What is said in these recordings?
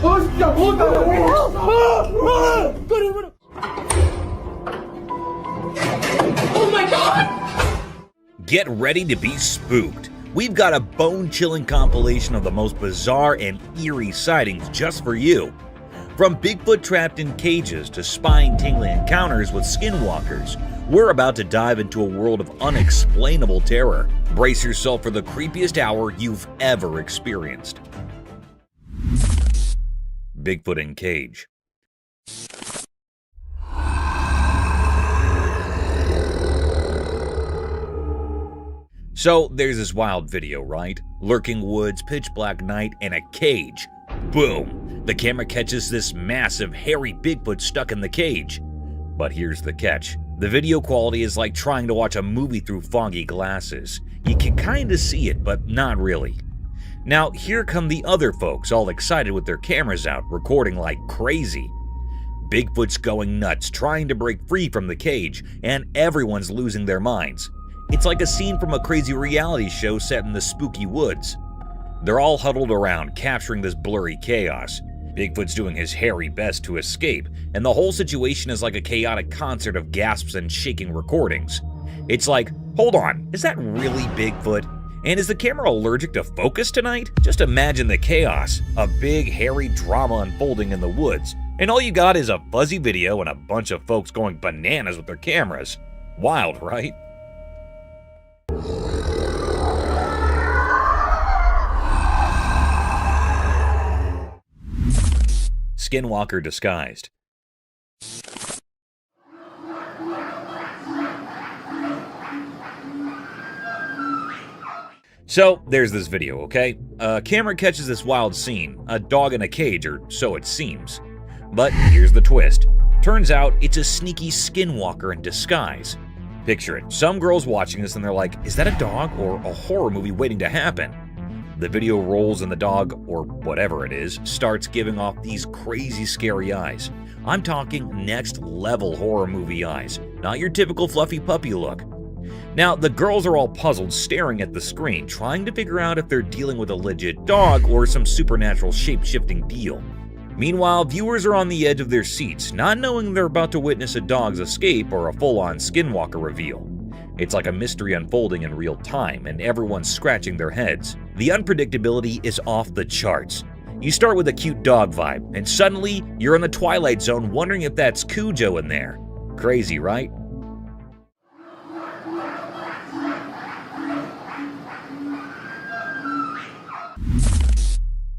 Oh my God! Get ready to be spooked. We've got a bone-chilling compilation of the most bizarre and eerie sightings just for you. From Bigfoot trapped in cages to spine-tingling encounters with skinwalkers, we're about to dive into a world of unexplainable terror. Brace yourself for the creepiest hour you've ever experienced. Bigfoot in cage. So there's this wild video, right? Lurking woods, pitch black night, and a cage. Boom! The camera catches this massive, hairy Bigfoot stuck in the cage. But here's the catch. The video quality is like trying to watch a movie through foggy glasses. You can kinda see it, but not really. Now, here come the other folks, all excited with their cameras out, recording like crazy. Bigfoot's going nuts, trying to break free from the cage, and everyone's losing their minds. It's like a scene from a crazy reality show set in the spooky woods. They're all huddled around, capturing this blurry chaos. Bigfoot's doing his hairy best to escape, and the whole situation is like a chaotic concert of gasps and shaking recordings. It's like, hold on, is that really Bigfoot? And is the camera allergic to focus tonight? Just imagine the chaos, a big hairy drama unfolding in the woods, and all you got is a fuzzy video and a bunch of folks going bananas with their cameras. Wild, right? Skinwalker disguised. So, there's this video, okay? A camera catches this wild scene, a dog in a cage, or so it seems. But here's the twist. Turns out it's a sneaky skinwalker in disguise. Picture it, some girls watching this and they're like, is that a dog or a horror movie waiting to happen? The video rolls and the dog, or whatever it is, starts giving off these crazy scary eyes. I'm talking next level horror movie eyes, not your typical fluffy puppy look. Now, the girls are all puzzled, staring at the screen, trying to figure out if they're dealing with a legit dog or some supernatural shape-shifting deal. Meanwhile, viewers are on the edge of their seats, not knowing they're about to witness a dog's escape or a full-on skinwalker reveal. It's like a mystery unfolding in real time, and everyone's scratching their heads. The unpredictability is off the charts. You start with a cute dog vibe, and suddenly you're in the Twilight Zone wondering if that's Cujo in there. Crazy, right?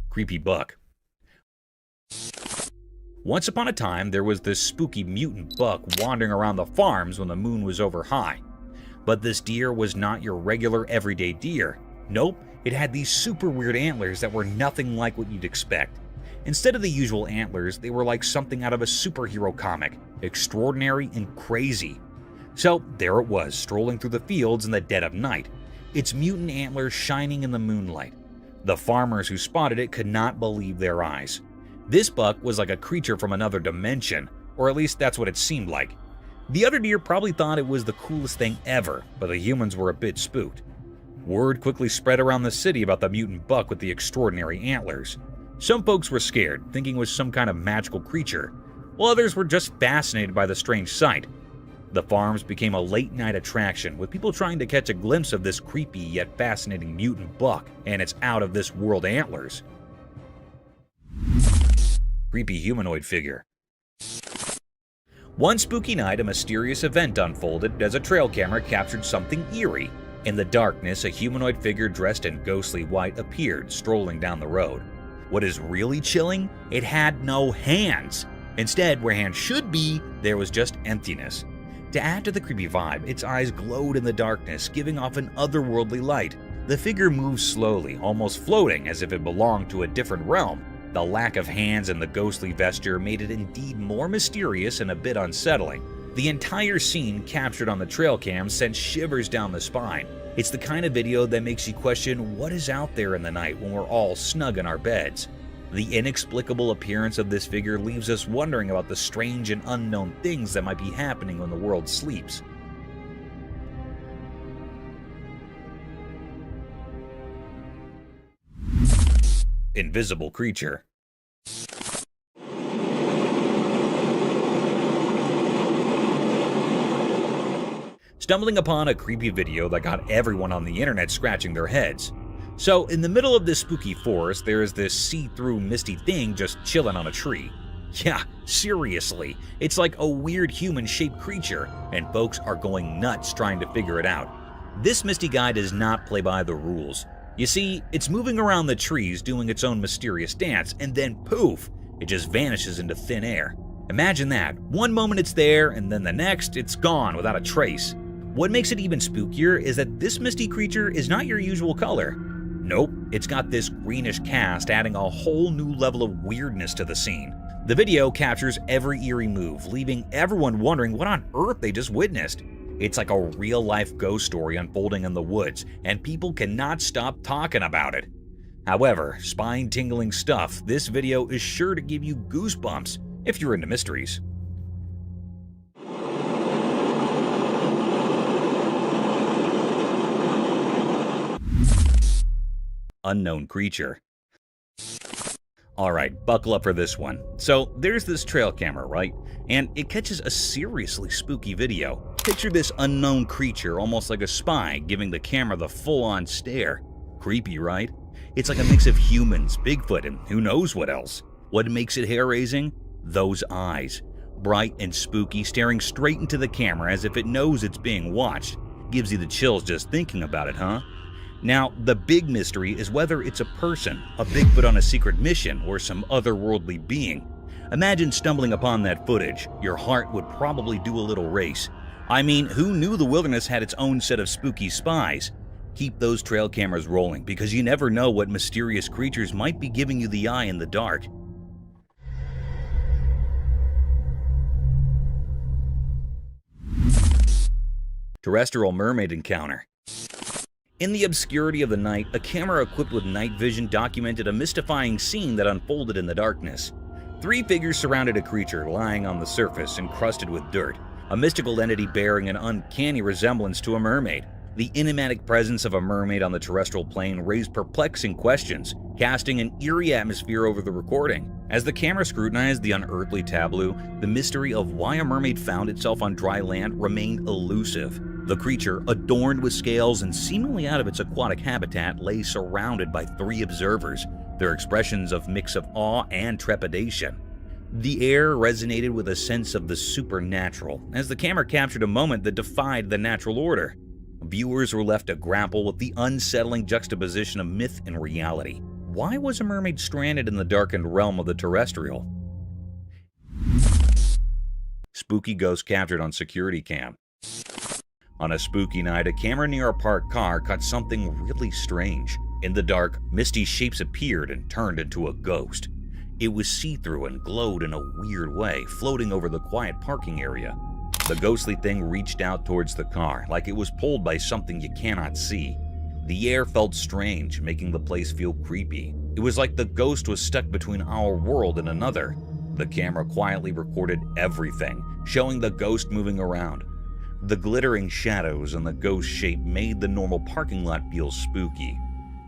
Creepy buck. Once upon a time, there was this spooky mutant buck wandering around the farms when the moon was over high. But this deer was not your regular everyday deer. Nope, it had these super weird antlers that were nothing like what you'd expect. Instead of the usual antlers, they were like something out of a superhero comic, extraordinary and crazy. So there it was, strolling through the fields in the dead of night, its mutant antlers shining in the moonlight. The farmers who spotted it could not believe their eyes. This buck was like a creature from another dimension, or at least that's what it seemed like. The other deer probably thought it was the coolest thing ever, but the humans were a bit spooked. Word quickly spread around the city about the mutant buck with the extraordinary antlers. Some folks were scared, thinking it was some kind of magical creature, while others were just fascinated by the strange sight. The farms became a late-night attraction, with people trying to catch a glimpse of this creepy yet fascinating mutant buck and its out-of-this-world antlers. Creepy humanoid figure. One spooky night, a mysterious event unfolded as a trail camera captured something eerie. In the darkness, a humanoid figure dressed in ghostly white appeared, strolling down the road. What is really chilling? It had no hands. Instead, where hands should be, there was just emptiness. To add to the creepy vibe, its eyes glowed in the darkness, giving off an otherworldly light. The figure moved slowly, almost floating as if it belonged to a different realm. The lack of hands and the ghostly vesture made it indeed more mysterious and a bit unsettling. The entire scene captured on the trail cam sent shivers down the spine. It's the kind of video that makes you question what is out there in the night when we're all snug in our beds. The inexplicable appearance of this figure leaves us wondering about the strange and unknown things that might be happening when the world sleeps. Invisible creature. stumbling upon a creepy video that got everyone on the internet scratching their heads. So, in the middle of this spooky forest, there is this see-through misty thing just chilling on a tree. Yeah, seriously, it's like a weird human-shaped creature, and folks are going nuts trying to figure it out. This misty guy does not play by the rules. You see, it's moving around the trees doing its own mysterious dance, and then poof, it just vanishes into thin air. Imagine that. One moment it's there, and then the next, it's gone without a trace. What makes it even spookier is that this misty creature is not your usual color. Nope, it's got this greenish cast, adding a whole new level of weirdness to the scene. The video captures every eerie move, leaving everyone wondering what on earth they just witnessed. It's like a real-life ghost story unfolding in the woods, and people cannot stop talking about it. However, spine-tingling stuff, this video is sure to give you goosebumps if you're into mysteries. Unknown creature. Alright, buckle up for this one. So, there's this trail camera, right? And it catches a seriously spooky video. Picture this unknown creature almost like a spy giving the camera the full-on stare. Creepy, right? It's like a mix of humans, Bigfoot, and who knows what else. What makes it hair-raising? Those eyes. Bright and spooky, staring straight into the camera as if it knows it's being watched. Gives you the chills just thinking about it, huh? Now, the big mystery is whether it's a person, a Bigfoot on a secret mission, or some otherworldly being. Imagine stumbling upon that footage. Your heart would probably do a little race. I mean, who knew the wilderness had its own set of spooky spies? Keep those trail cameras rolling, because you never know what mysterious creatures might be giving you the eye in the dark. Terrestrial mermaid encounter. In the obscurity of the night, a camera equipped with night vision documented a mystifying scene that unfolded in the darkness. 3 figures surrounded a creature lying on the surface, encrusted with dirt, a mystical entity bearing an uncanny resemblance to a mermaid. The enigmatic presence of a mermaid on the terrestrial plane raised perplexing questions, casting an eerie atmosphere over the recording. As the camera scrutinized the unearthly tableau, the mystery of why a mermaid found itself on dry land remained elusive. The creature, adorned with scales and seemingly out of its aquatic habitat, lay surrounded by 3 observers, their expressions of mix of awe and trepidation. The air resonated with a sense of the supernatural, as the camera captured a moment that defied the natural order. Viewers were left to grapple with the unsettling juxtaposition of myth and reality. Why was a mermaid stranded in the darkened realm of the terrestrial? Spooky ghost captured on security cam. On a spooky night, a camera near a parked car caught something really strange. In the dark, misty shapes appeared and turned into a ghost. It was see-through and glowed in a weird way, floating over the quiet parking area. The ghostly thing reached out towards the car, like it was pulled by something you cannot see. The air felt strange, making the place feel creepy. It was like the ghost was stuck between our world and another. The camera quietly recorded everything, showing the ghost moving around. The glittering shadows and the ghost shape made the normal parking lot feel spooky.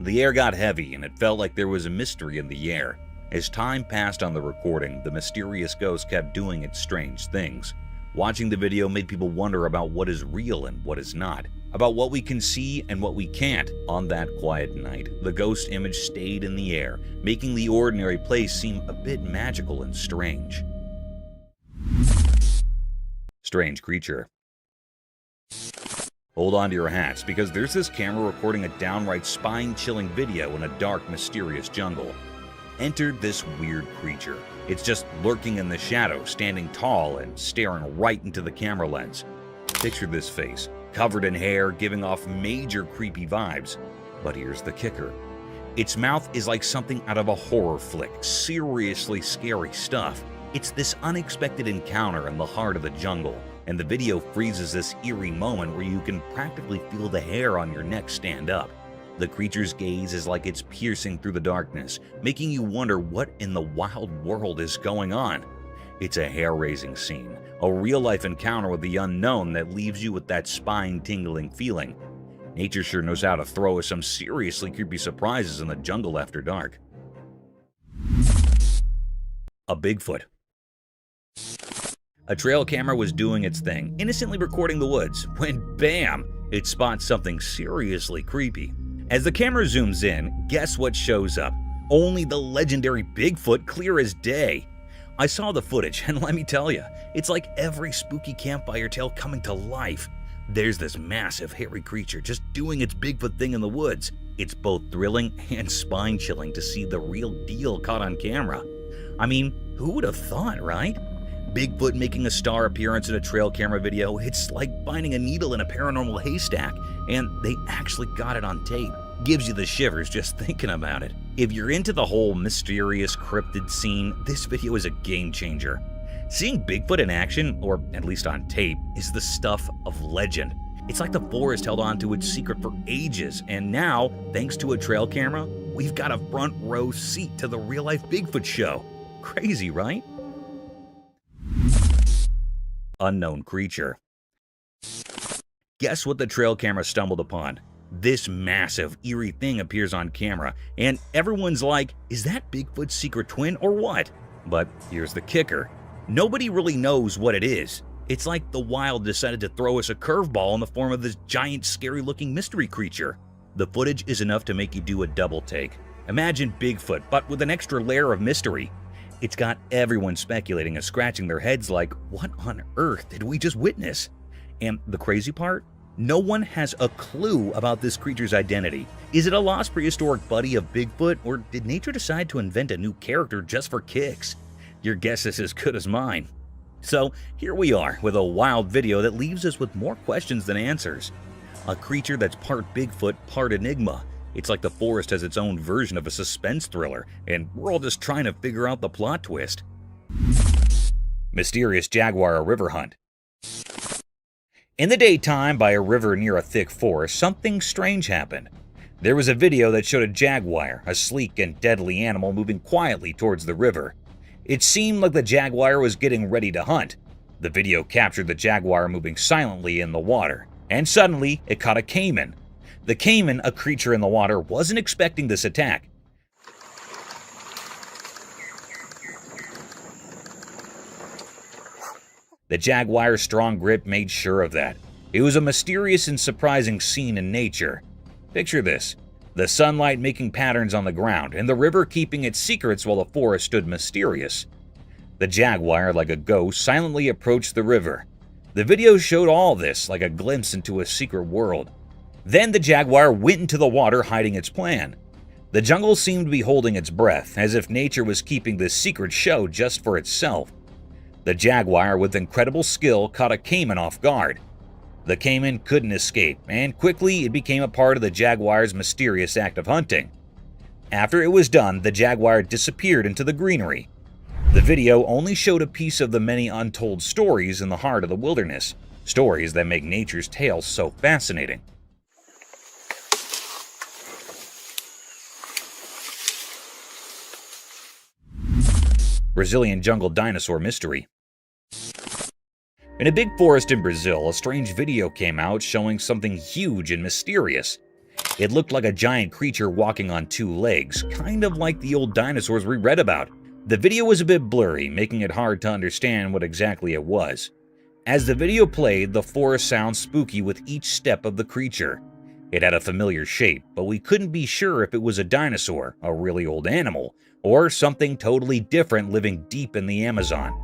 The air got heavy, and it felt like there was a mystery in the air. As time passed on the recording, the mysterious ghost kept doing its strange things. Watching the video made people wonder about what is real and what is not, about what we can see and what we can't. On that quiet night, the ghost image stayed in the air, making the ordinary place seem a bit magical and strange. Strange creature. Hold on to your hats, because there's this camera recording a downright spine-chilling video in a dark, mysterious jungle. Enter this weird creature. It's just lurking in the shadows, standing tall and staring right into the camera lens. Picture this face, covered in hair, giving off major creepy vibes. But here's the kicker. Its mouth is like something out of a horror flick, seriously scary stuff. It's this unexpected encounter in the heart of the jungle, and the video freezes this eerie moment where you can practically feel the hair on your neck stand up. The creature's gaze is like it's piercing through the darkness, making you wonder what in the wild world is going on. It's a hair-raising scene, a real-life encounter with the unknown that leaves you with that spine-tingling feeling. Nature sure knows how to throw us some seriously creepy surprises in the jungle after dark. A Bigfoot. A trail camera was doing its thing, innocently recording the woods, when bam, it spots something seriously creepy. As the camera zooms in, guess what shows up? Only the legendary Bigfoot, clear as day. I saw the footage, and let me tell you, it's like every spooky campfire tale coming to life. There's this massive, hairy creature just doing its Bigfoot thing in the woods. It's both thrilling and spine-chilling to see the real deal caught on camera. I mean, who would have thought, right? Bigfoot making a star appearance in a trail camera video, it's like finding a needle in a paranormal haystack, and they actually got it on tape. Gives you the shivers just thinking about it. If you're into the whole mysterious cryptid scene, this video is a game changer. Seeing Bigfoot in action, or at least on tape, is the stuff of legend. It's like the forest held on to its secret for ages, and now, thanks to a trail camera, we've got a front row seat to the real-life Bigfoot show. Crazy, right? Unknown creature. Guess what the trail camera stumbled upon? This massive, eerie thing appears on camera, and everyone's like, is that Bigfoot's secret twin or what? But here's the kicker. Nobody really knows what it is. It's like the wild decided to throw us a curveball in the form of this giant, scary-looking mystery creature. The footage is enough to make you do a double take. Imagine Bigfoot, but with an extra layer of mystery. It's got everyone speculating and scratching their heads like, what on earth did we just witness? And the crazy part? No one has a clue about this creature's identity. Is it a lost prehistoric buddy of Bigfoot, or did nature decide to invent a new character just for kicks? Your guess is as good as mine. So here we are with a wild video that leaves us with more questions than answers. A creature that's part Bigfoot, part enigma. It's like the forest has its own version of a suspense thriller, and we're all just trying to figure out the plot twist. Mysterious jaguar river hunt. In the daytime, by a river near a thick forest, something strange happened. There was a video that showed a jaguar, a sleek and deadly animal, moving quietly towards the river. It seemed like the jaguar was getting ready to hunt. The video captured the jaguar moving silently in the water, and suddenly it caught a caiman. The caiman, a creature in the water, wasn't expecting this attack. The jaguar's strong grip made sure of that. It was a mysterious and surprising scene in nature. Picture this: the sunlight making patterns on the ground, and the river keeping its secrets while the forest stood mysterious. The jaguar, like a ghost, silently approached the river. The video showed all this like a glimpse into a secret world. Then the jaguar went into the water, hiding its plan. The jungle seemed to be holding its breath, as if nature was keeping this secret show just for itself. The jaguar, with incredible skill, caught a caiman off guard. The caiman couldn't escape, and quickly it became a part of the jaguar's mysterious act of hunting. After it was done, the jaguar disappeared into the greenery. The video only showed a piece of the many untold stories in the heart of the wilderness, stories that make nature's tales so fascinating. Brazilian jungle dinosaur mystery. In a big forest in Brazil, a strange video came out showing something huge and mysterious. It looked like a giant creature walking on two legs, kind of like the old dinosaurs we read about. The video was a bit blurry, making it hard to understand what exactly it was. As the video played, the forest sounded spooky with each step of the creature. It had a familiar shape, but we couldn't be sure if it was a dinosaur, a really old animal, or something totally different living deep in the Amazon.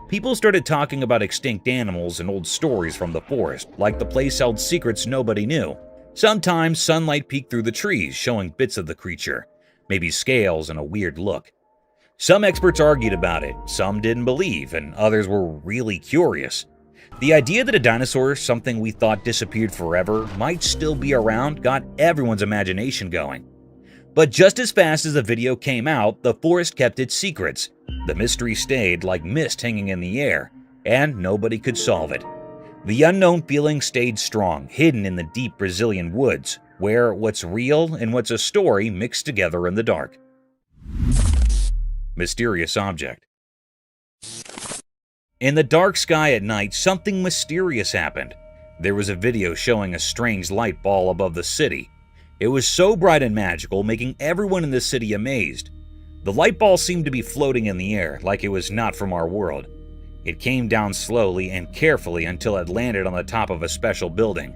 People started talking about extinct animals and old stories from the forest, like the place held secrets nobody knew. Sometimes sunlight peeked through the trees, showing bits of the creature, maybe scales and a weird look. Some experts argued about it, some didn't believe, and others were really curious. The idea that a dinosaur, something we thought disappeared forever, might still be around got everyone's imagination going. But just as fast as the video came out, the forest kept its secrets. The mystery stayed like mist hanging in the air, and nobody could solve it. The unknown feeling stayed strong, hidden in the deep Brazilian woods, where what's real and what's a story mixed together in the dark. Mysterious object. In the dark sky at night, something mysterious happened. There was a video showing a strange light ball above the city. It was so bright and magical, making everyone in the city amazed. The light ball seemed to be floating in the air, like it was not from our world. It came down slowly and carefully until it landed on the top of a special building,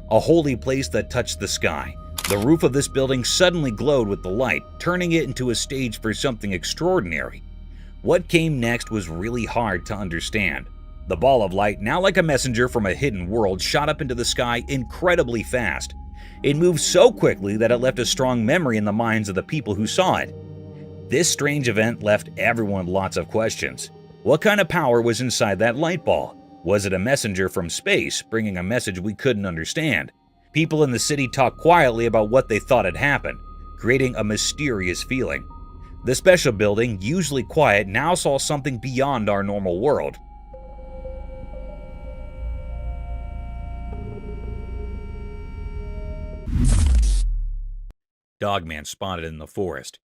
a holy place that touched the sky. The roof of this building suddenly glowed with the light, turning it into a stage for something extraordinary. What came next was really hard to understand. The ball of light, now like a messenger from a hidden world, shot up into the sky incredibly fast. It moved so quickly that it left a strong memory in the minds of the people who saw it. This strange event left everyone lots of questions. What kind of power was inside that light ball? Was it a messenger from space, bringing a message we couldn't understand? People in the city talked quietly about what they thought had happened, creating a mysterious feeling. The special building, usually quiet, now saw something beyond our normal world. Dogman spotted in the forest.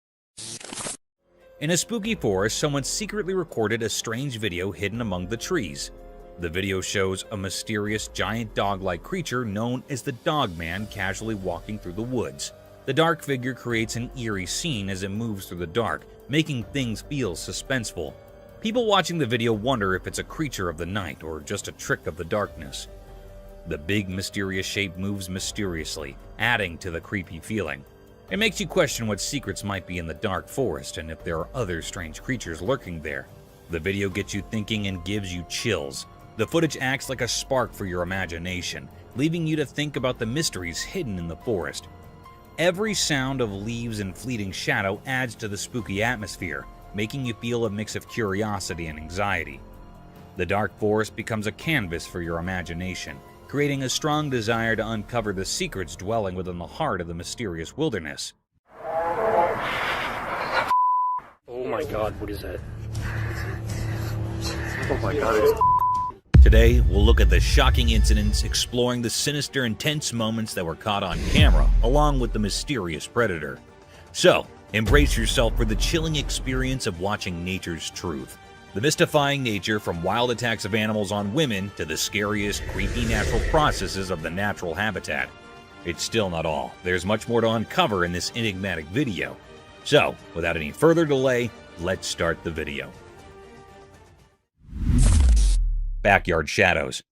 In a spooky forest, someone secretly recorded a strange video hidden among the trees. The video shows a mysterious giant dog-like creature known as the Dogman casually walking through the woods. The dark figure creates an eerie scene as it moves through the dark, making things feel suspenseful. People watching the video wonder if it's a creature of the night or just a trick of the darkness. The big mysterious shape moves mysteriously, adding to the creepy feeling. It makes you question what secrets might be in the dark forest and if there are other strange creatures lurking there. The video gets you thinking and gives you chills. The footage acts like a spark for your imagination, leaving you to think about the mysteries hidden in the forest. Every sound of leaves and fleeting shadow adds to the spooky atmosphere, making you feel a mix of curiosity and anxiety. The dark forest becomes a canvas for your imagination, creating a strong desire to uncover the secrets dwelling within the heart of the mysterious wilderness. Oh my god, what is that? Oh my god. Today, we'll look at the shocking incidents, exploring the sinister and tense moments that were caught on camera, along with the mysterious predator. So, embrace yourself for the chilling experience of watching nature's truth. The mystifying nature from wild attacks of animals on women to the scariest, creepy natural processes of the natural habitat. It's still not all. There's much more to uncover in this enigmatic video. So, without any further delay, let's start the video. Backyard shadows.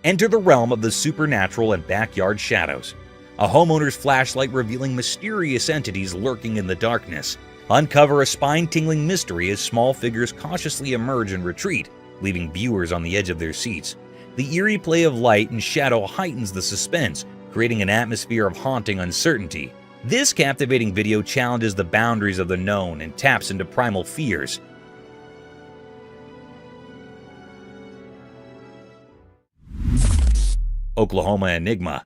Enter the realm of the supernatural and backyard shadows. A homeowner's flashlight revealing mysterious entities lurking in the darkness. Uncover a spine-tingling mystery as small figures cautiously emerge and retreat, leaving viewers on the edge of their seats. The eerie play of light and shadow heightens the suspense, creating an atmosphere of haunting uncertainty. This captivating video challenges the boundaries of the known and taps into primal fears. Oklahoma Enigma.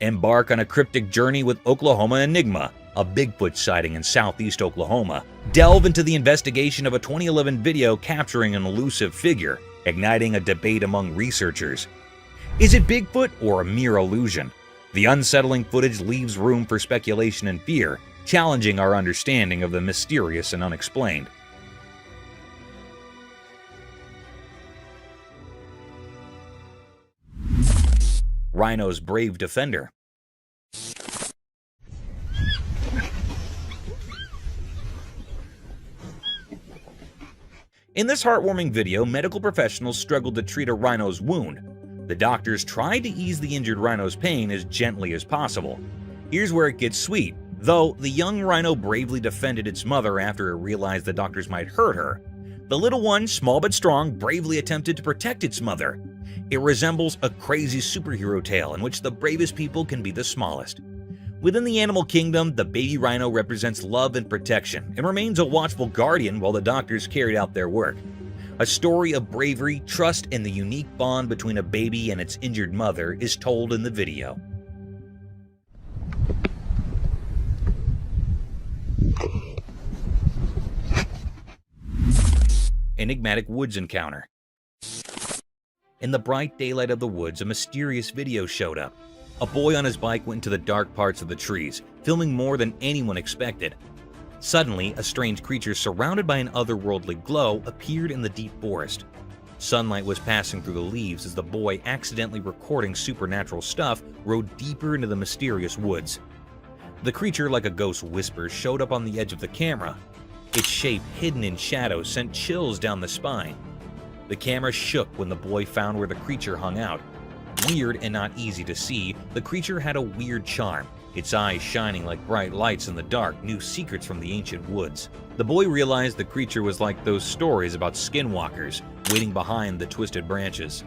Embark on a cryptic journey with Oklahoma Enigma, a Bigfoot sighting in southeast Oklahoma. Delve into the investigation of a 2011 video capturing an elusive figure, igniting a debate among researchers. Is it Bigfoot or a mere illusion? The unsettling footage leaves room for speculation and fear, challenging our understanding of the mysterious and unexplained. Rhino's brave defender. In this heartwarming video, medical professionals struggled to treat a rhino's wound. The doctors tried to ease the injured rhino's pain as gently as possible. Here's where it gets sweet. Though the young rhino bravely defended its mother after it realized the doctors might hurt her, the little one, small but strong, bravely attempted to protect its mother. It resembles a crazy superhero tale in which the bravest people can be the smallest. Within the animal kingdom, the baby rhino represents love and protection and remains a watchful guardian while the doctors carried out their work. A story of bravery, trust, and the unique bond between a baby and its injured mother is told in the video. Enigmatic woods encounter. In the bright daylight of the woods, a mysterious video showed up. A boy on his bike went into the dark parts of the trees, filming more than anyone expected. Suddenly, a strange creature surrounded by an otherworldly glow appeared in the deep forest. Sunlight was passing through the leaves as the boy, accidentally recording supernatural stuff, rode deeper into the mysterious woods. The creature, like a ghost whisper, showed up on the edge of the camera. Its shape, hidden in shadows, sent chills down the spine. The camera shook when the boy found where the creature hung out. Weird and not easy to see, the creature had a weird charm. Its eyes shining like bright lights in the dark knew secrets from the ancient woods. The boy realized the creature was like those stories about skinwalkers, waiting behind the twisted branches.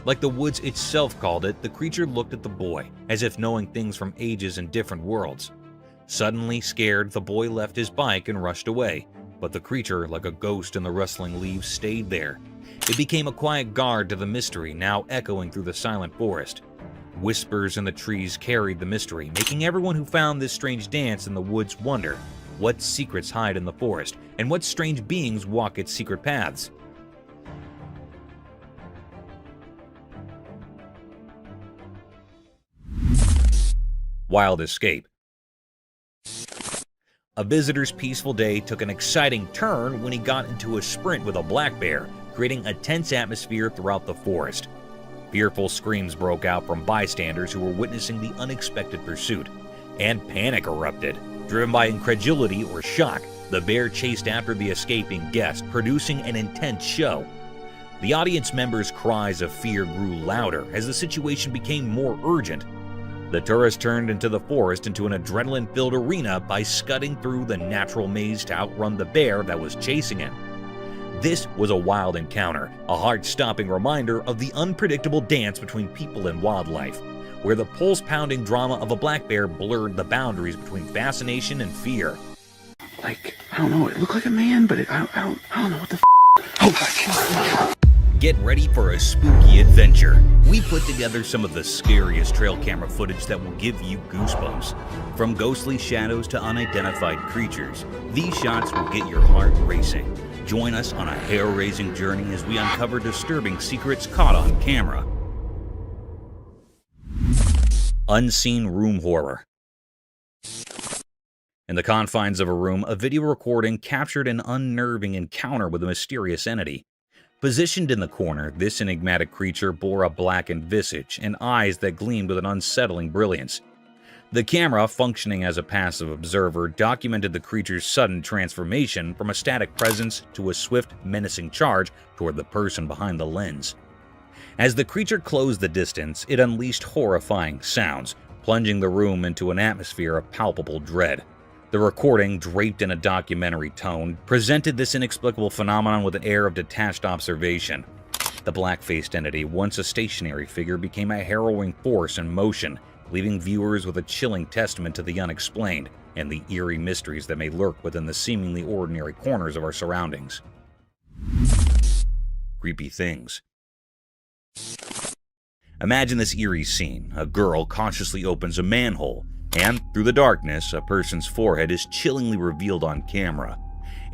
Like the woods itself called it, the creature looked at the boy, as if knowing things from ages and different worlds. Suddenly scared, the boy left his bike and rushed away, but the creature, like a ghost in the rustling leaves, stayed there. It became a quiet guard to the mystery, now echoing through the silent forest. Whispers in the trees carried the mystery, making everyone who found this strange dance in the woods wonder what secrets hide in the forest and what strange beings walk its secret paths. Wild escape. A visitor's peaceful day took an exciting turn when he got into a sprint with a black bear, creating a tense atmosphere throughout the forest. Fearful screams broke out from bystanders who were witnessing the unexpected pursuit, and panic erupted. Driven by incredulity or shock, the bear chased after the escaping guest, producing an intense show. The audience members' cries of fear grew louder as the situation became more urgent. The tourist turned into the forest into an adrenaline-filled arena by scudding through the natural maze to outrun the bear that was chasing him. This was a wild encounter, a heart-stopping reminder of the unpredictable dance between people and wildlife, where the pulse-pounding drama of a black bear blurred the boundaries between fascination and fear. Like, I don't know, it looked like a man, but I don't know what the Oh, Get ready for a spooky adventure. We put together some of the scariest trail camera footage that will give you goosebumps. From ghostly shadows to unidentified creatures, these shots will get your heart racing. Join us on a hair-raising journey as we uncover disturbing secrets caught on camera. Unseen room horror. In the confines of a room, a video recording captured an unnerving encounter with a mysterious entity. Positioned in the corner, this enigmatic creature bore a blackened visage and eyes that gleamed with an unsettling brilliance. The camera, functioning as a passive observer, documented the creature's sudden transformation from a static presence to a swift, menacing charge toward the person behind the lens. As the creature closed the distance, it unleashed horrifying sounds, plunging the room into an atmosphere of palpable dread. The recording, draped in a documentary tone, presented this inexplicable phenomenon with an air of detached observation. The black-faced entity, once a stationary figure, became a harrowing force in motion, leaving viewers with a chilling testament to the unexplained and the eerie mysteries that may lurk within the seemingly ordinary corners of our surroundings. Creepy things. Imagine this eerie scene. A girl cautiously opens a manhole, and through the darkness, a person's forehead is chillingly revealed on camera.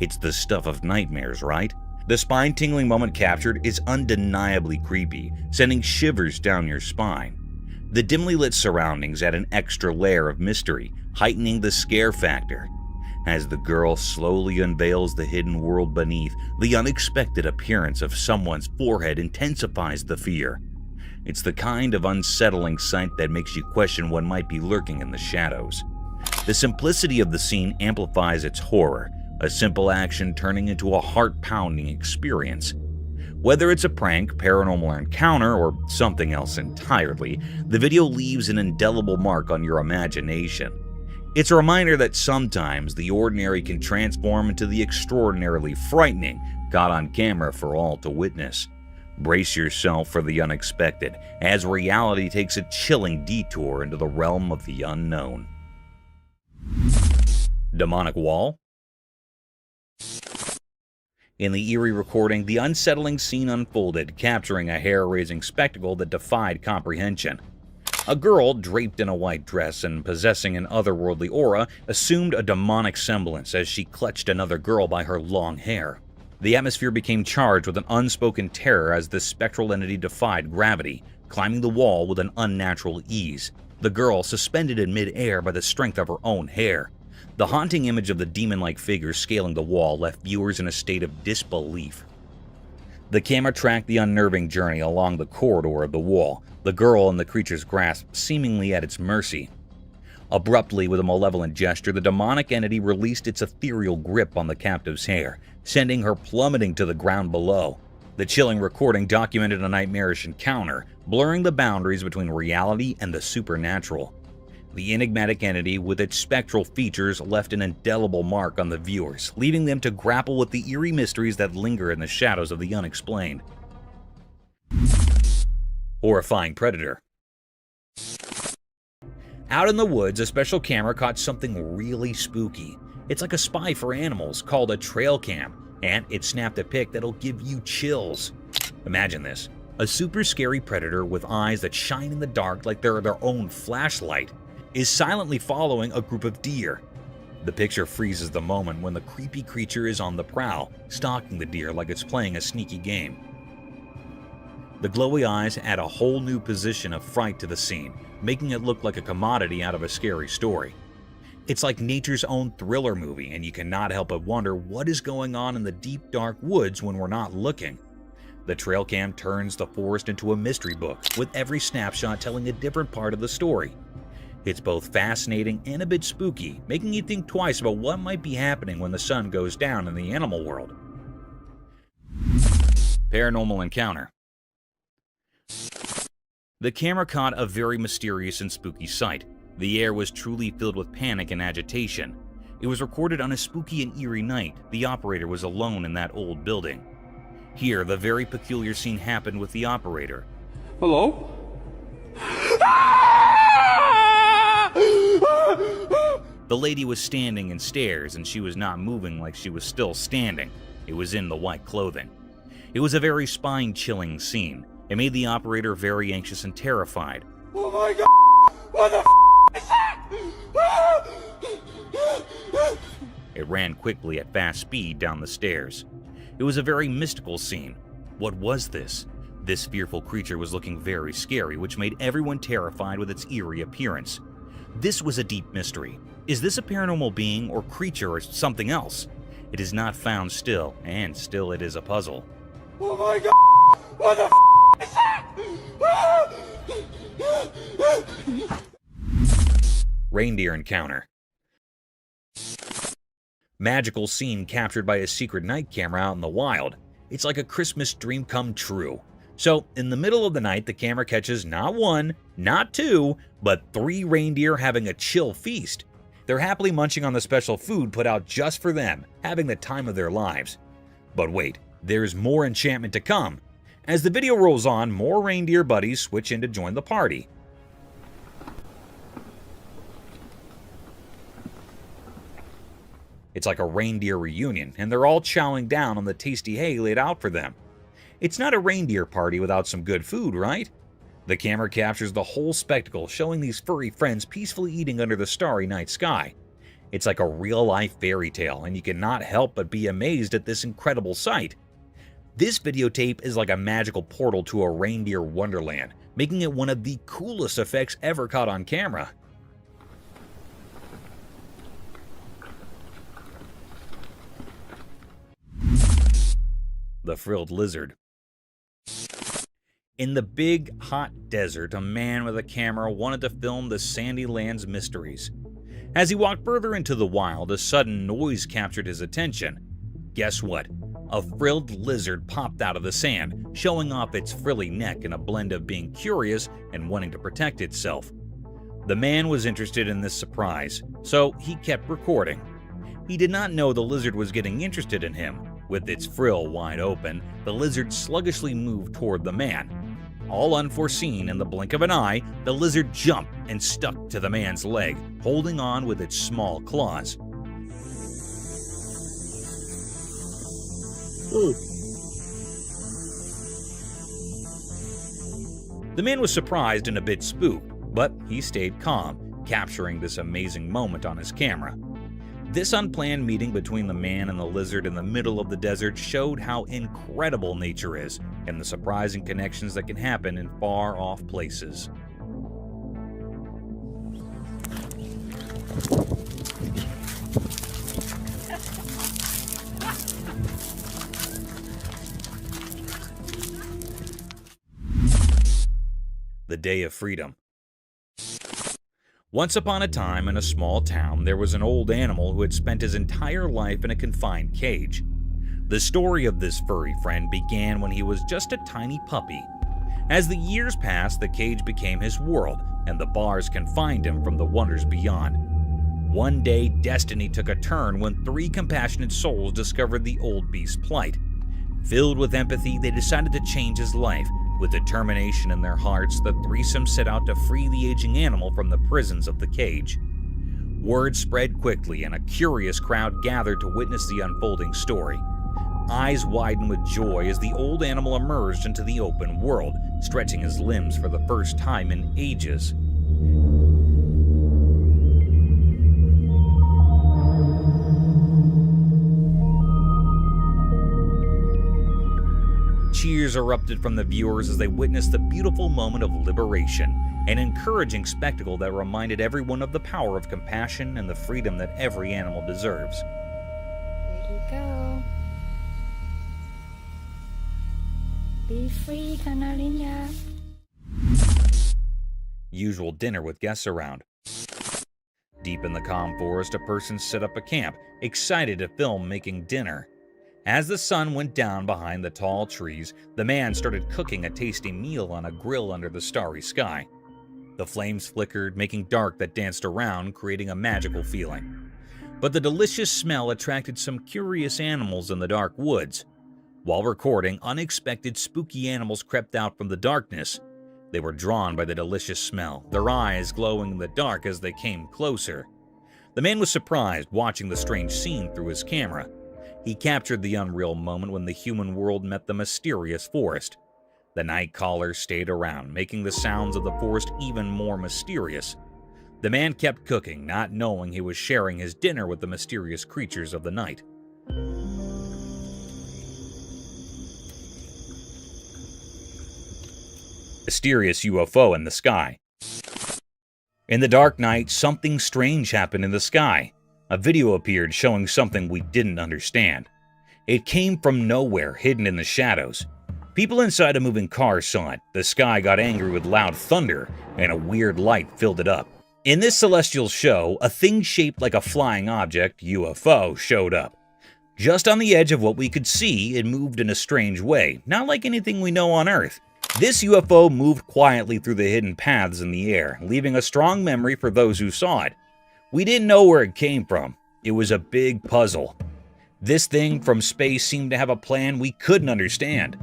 It's the stuff of nightmares, right? The spine-tingling moment captured is undeniably creepy, sending shivers down your spine. The dimly lit surroundings add an extra layer of mystery, heightening the scare factor. As the girl slowly unveils the hidden world beneath, the unexpected appearance of someone's forehead intensifies the fear. It's the kind of unsettling sight that makes you question what might be lurking in the shadows. The simplicity of the scene amplifies its horror, a simple action turning into a heart-pounding experience. Whether it's a prank, paranormal encounter, or something else entirely, the video leaves an indelible mark on your imagination. It's a reminder that sometimes the ordinary can transform into the extraordinarily frightening, caught on camera for all to witness. Brace yourself for the unexpected, as reality takes a chilling detour into the realm of the unknown. Demonic wall? In the eerie recording, the unsettling scene unfolded, capturing a hair-raising spectacle that defied comprehension. A girl, draped in a white dress and possessing an otherworldly aura, assumed a demonic semblance as she clutched another girl by her long hair. The atmosphere became charged with an unspoken terror as this spectral entity defied gravity, climbing the wall with an unnatural ease, the girl suspended in mid-air by the strength of her own hair. The haunting image of the demon-like figure scaling the wall left viewers in a state of disbelief. The camera tracked the unnerving journey along the corridor of the wall, the girl in the creature's grasp seemingly at its mercy. Abruptly, with a malevolent gesture, the demonic entity released its ethereal grip on the captive's hair, sending her plummeting to the ground below. The chilling recording documented a nightmarish encounter, blurring the boundaries between reality and the supernatural. The enigmatic entity, with its spectral features, left an indelible mark on the viewers, leaving them to grapple with the eerie mysteries that linger in the shadows of the unexplained. Horrifying predator. Out in the woods, a special camera caught something really spooky. It's like a spy for animals called a trail cam, and it snapped a pic that'll give you chills. Imagine this: a super scary predator with eyes that shine in the dark like they're their own flashlight is silently following a group of deer. The picture freezes the moment when the creepy creature is on the prowl, stalking the deer like it's playing a sneaky game. The glowy eyes add a whole new position of fright to the scene, making it look like a commodity out of a scary story. It's like nature's own thriller movie, and you cannot help but wonder what is going on in the deep, dark woods when we're not looking. The trail cam turns the forest into a mystery book, with every snapshot telling a different part of the story. It's both fascinating and a bit spooky, making you think twice about what might be happening when the sun goes down in the animal world. Paranormal encounter. The camera caught a very mysterious and spooky sight. The air was truly filled with panic and agitation. It was recorded on a spooky and eerie night. The operator was alone in that old building. Here, the very peculiar scene happened with the operator. Hello? The lady was standing in stairs, and she was not moving like she was still standing. It was in the white clothing. It was a very spine-chilling scene. It made the operator very anxious and terrified. Oh my God! What the is that? It ran quickly at fast speed down the stairs. It was a very mystical scene. What was this? This fearful creature was looking very scary, which made everyone terrified with its eerie appearance. This was a deep mystery. Is this a paranormal being or creature or something else? It is not found still, and still it is a puzzle. Oh my God! What the is that? Reindeer encounter. Magical scene captured by a secret night camera out in the wild. It's like a Christmas dream come true. So, in the middle of the night, the camera catches not one, not two, but 3 reindeer having a chill feast. They're happily munching on the special food put out just for them, having the time of their lives. But wait, there's more enchantment to come. As the video rolls on, more reindeer buddies switch in to join the party. It's like a reindeer reunion, and they're all chowing down on the tasty hay laid out for them. It's not a reindeer party without some good food, right? The camera captures the whole spectacle, showing these furry friends peacefully eating under the starry night sky. It's like a real-life fairy tale, and you cannot help but be amazed at this incredible sight. This videotape is like a magical portal to a reindeer wonderland, making it one of the coolest effects ever caught on camera. The frilled lizard. In the big, hot desert, a man with a camera wanted to film the sandy land's mysteries. As he walked further into the wild, a sudden noise captured his attention. Guess what? A frilled lizard popped out of the sand, showing off its frilly neck in a blend of being curious and wanting to protect itself. The man was interested in this surprise, so he kept recording. He did not know the lizard was getting interested in him. With its frill wide open, the lizard sluggishly moved toward the man. All unforeseen, in the blink of an eye, the lizard jumped and stuck to the man's leg, holding on with its small claws. The man was surprised and a bit spooked, but he stayed calm, capturing this amazing moment on his camera. This unplanned meeting between the man and the lizard in the middle of the desert showed how incredible nature is and the surprising connections that can happen in far-off places. The Day of Freedom. Once upon a time in a small town, there was an old animal who had spent his entire life in a confined cage. The story of this furry friend began when he was just a tiny puppy. As the years passed, the cage became his world, and the bars confined him from the wonders beyond. One day, destiny took a turn when 3 compassionate souls discovered the old beast's plight. Filled with empathy, they decided to change his life. With determination in their hearts, the threesome set out to free the aging animal from the prisons of the cage. Word spread quickly, and a curious crowd gathered to witness the unfolding story. Eyes widened with joy as the old animal emerged into the open world, stretching his limbs for the first time in ages. Cheers erupted from the viewers as they witnessed the beautiful moment of liberation, an encouraging spectacle that reminded everyone of the power of compassion and the freedom that every animal deserves. There you go. Be free, Canarinha. Usual dinner with guests around. Deep in the calm forest, a person set up a camp, excited to film making dinner. As the sun went down behind the tall trees, the man started cooking a tasty meal on a grill under the starry sky. The flames flickered, making dark that danced around, creating a magical feeling. But the delicious smell attracted some curious animals in the dark woods. While recording, unexpected spooky animals crept out from the darkness. They were drawn by the delicious smell, their eyes glowing in the dark as they came closer. The man was surprised watching the strange scene through his camera. He captured the unreal moment when the human world met the mysterious forest. The night callers stayed around, making the sounds of the forest even more mysterious. The man kept cooking, not knowing he was sharing his dinner with the mysterious creatures of the night. Mysterious UFO in the sky. In the dark night, something strange happened in the sky. A video appeared showing something we didn't understand. It came from nowhere, hidden in the shadows. People inside a moving car saw it. The sky got angry with loud thunder, and a weird light filled it up. In this celestial show, a thing shaped like a flying object, UFO, showed up. Just on the edge of what we could see, it moved in a strange way, not like anything we know on Earth. This UFO moved quietly through the hidden paths in the air, leaving a strong memory for those who saw it. We didn't know where it came from. It was a big puzzle. This thing from space seemed to have a plan we couldn't understand.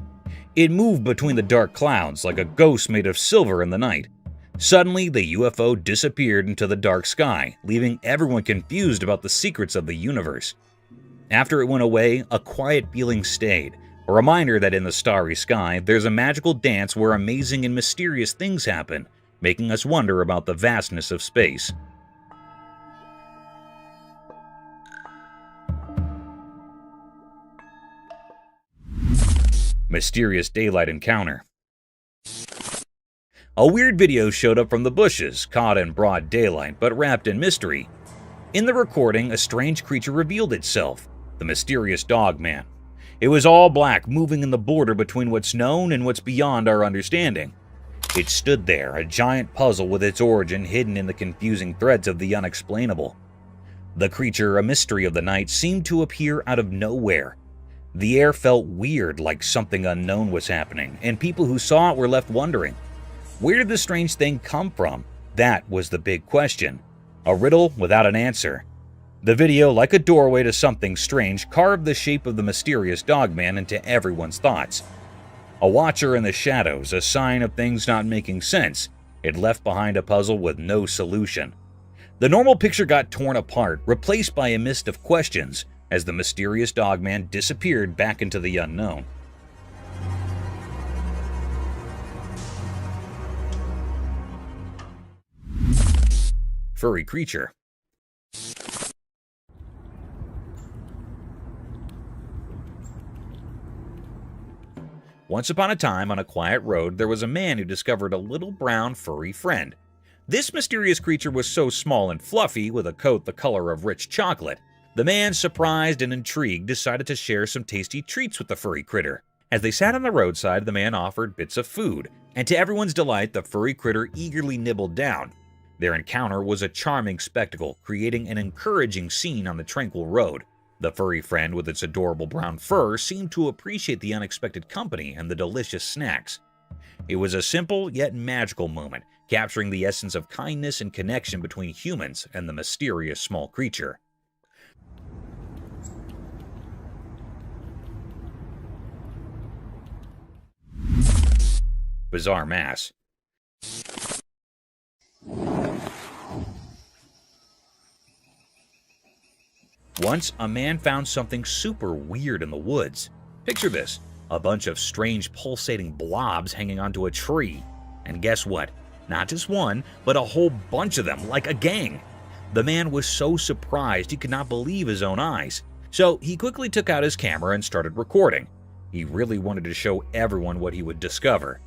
It moved between the dark clouds like a ghost made of silver in the night. Suddenly, the UFO disappeared into the dark sky, leaving everyone confused about the secrets of the universe. After it went away, a quiet feeling stayed, a reminder that in the starry sky, there's a magical dance where amazing and mysterious things happen, making us wonder about the vastness of space. Mysterious daylight encounter. A weird video showed up from the bushes, caught in broad daylight but wrapped in mystery. In the recording, a strange creature revealed itself, the mysterious dog man. It was all black, moving in the border between what's known and what's beyond our understanding. It stood there, a giant puzzle with its origin hidden in the confusing threads of the unexplainable. The creature, a mystery of the night, seemed to appear out of nowhere. The air felt weird, like something unknown was happening, and people who saw it were left wondering. Where did this strange thing come from? That was the big question. A riddle without an answer. The video, like a doorway to something strange, carved the shape of the mysterious dogman into everyone's thoughts. A watcher in the shadows, a sign of things not making sense. It left behind a puzzle with no solution. The normal picture got torn apart, replaced by a mist of questions, as the mysterious dogman disappeared back into the unknown. Furry creature. Once upon a time, on a quiet road, there was a man who discovered a little brown furry friend. This mysterious creature was so small and fluffy, with a coat the color of rich chocolate. The man, surprised and intrigued, decided to share some tasty treats with the furry critter. As they sat on the roadside, the man offered bits of food, and to everyone's delight, the furry critter eagerly nibbled down. Their encounter was a charming spectacle, creating an encouraging scene on the tranquil road. The furry friend with its adorable brown fur seemed to appreciate the unexpected company and the delicious snacks. It was a simple yet magical moment, capturing the essence of kindness and connection between humans and the mysterious small creature. Bizarre mass. Once, a man found something super weird in the woods. Picture this, a bunch of strange pulsating blobs hanging onto a tree. And guess what? Not just one, but a whole bunch of them, like a gang. The man was so surprised he could not believe his own eyes. So he quickly took out his camera and started recording. He really wanted to show everyone what he would discover.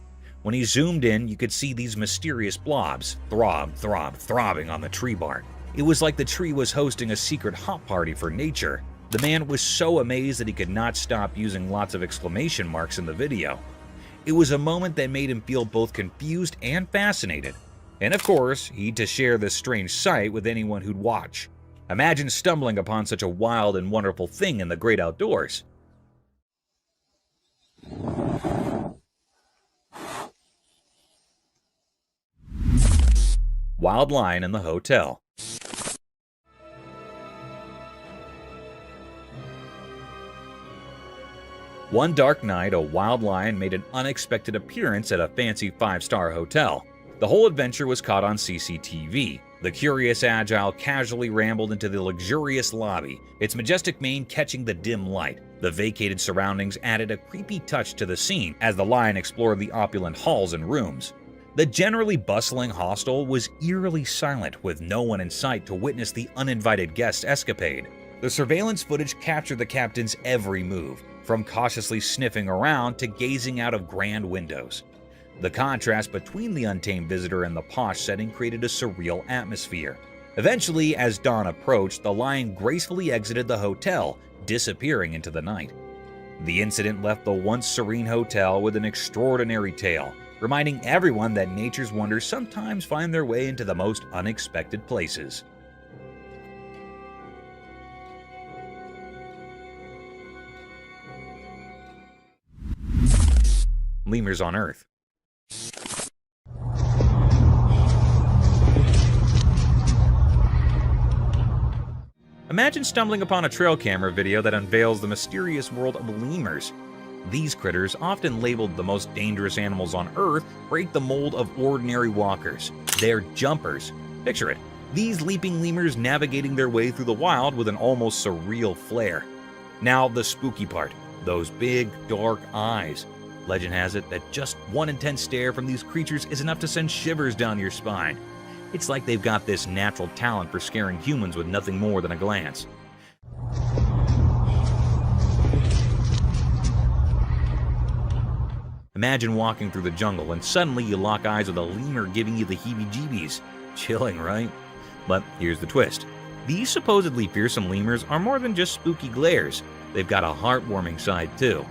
When he zoomed in, you could see these mysterious blobs throbbing on the tree bark. It was like the tree was hosting a secret hot party for nature. The man was so amazed that he could not stop using lots of exclamation marks in the video. It was a moment that made him feel both confused and fascinated. And of course, he'd to share this strange sight with anyone who'd watch. Imagine stumbling upon such a wild and wonderful thing in the great outdoors. Wild lion in the hotel. One dark night, a wild lion made an unexpected appearance at a fancy 5-star hotel. The whole adventure was caught on CCTV. The curious agile casually rambled into the luxurious lobby, its majestic mane catching the dim light. The vacated surroundings added a creepy touch to the scene as the lion explored the opulent halls and rooms. The generally bustling hostel was eerily silent, with no one in sight to witness the uninvited guest's escapade. The surveillance footage captured the captain's every move, from cautiously sniffing around to gazing out of grand windows. The contrast between the untamed visitor and the posh setting created a surreal atmosphere. Eventually, as dawn approached, the lion gracefully exited the hotel, disappearing into the night. The incident left the once serene hotel with an extraordinary tale, reminding everyone that nature's wonders sometimes find their way into the most unexpected places. Lemurs on Earth. Imagine stumbling upon a trail camera video that unveils the mysterious world of lemurs. These critters, often labeled the most dangerous animals on Earth, break the mold of ordinary walkers. They're jumpers. Picture it, these leaping lemurs navigating their way through the wild with an almost surreal flair. Now the spooky part, those big, dark eyes. Legend has it that just one intense stare from these creatures is enough to send shivers down your spine. It's like they've got this natural talent for scaring humans with nothing more than a glance. Imagine walking through the jungle and suddenly you lock eyes with a lemur giving you the heebie-jeebies. Chilling, right? But here's the twist. These supposedly fearsome lemurs are more than just spooky glares. They've got a heartwarming side too.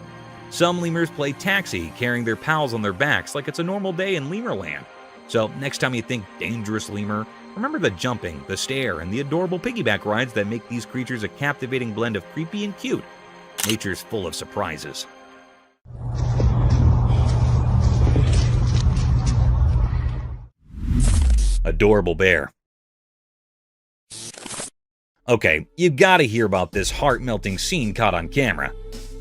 Some lemurs play taxi, carrying their pals on their backs like it's a normal day in Lemurland. So next time you think dangerous lemur, remember the jumping, the stare, and the adorable piggyback rides that make these creatures a captivating blend of creepy and cute. Nature's full of surprises. Adorable bear. Okay, you gotta hear about this heart-melting scene caught on camera.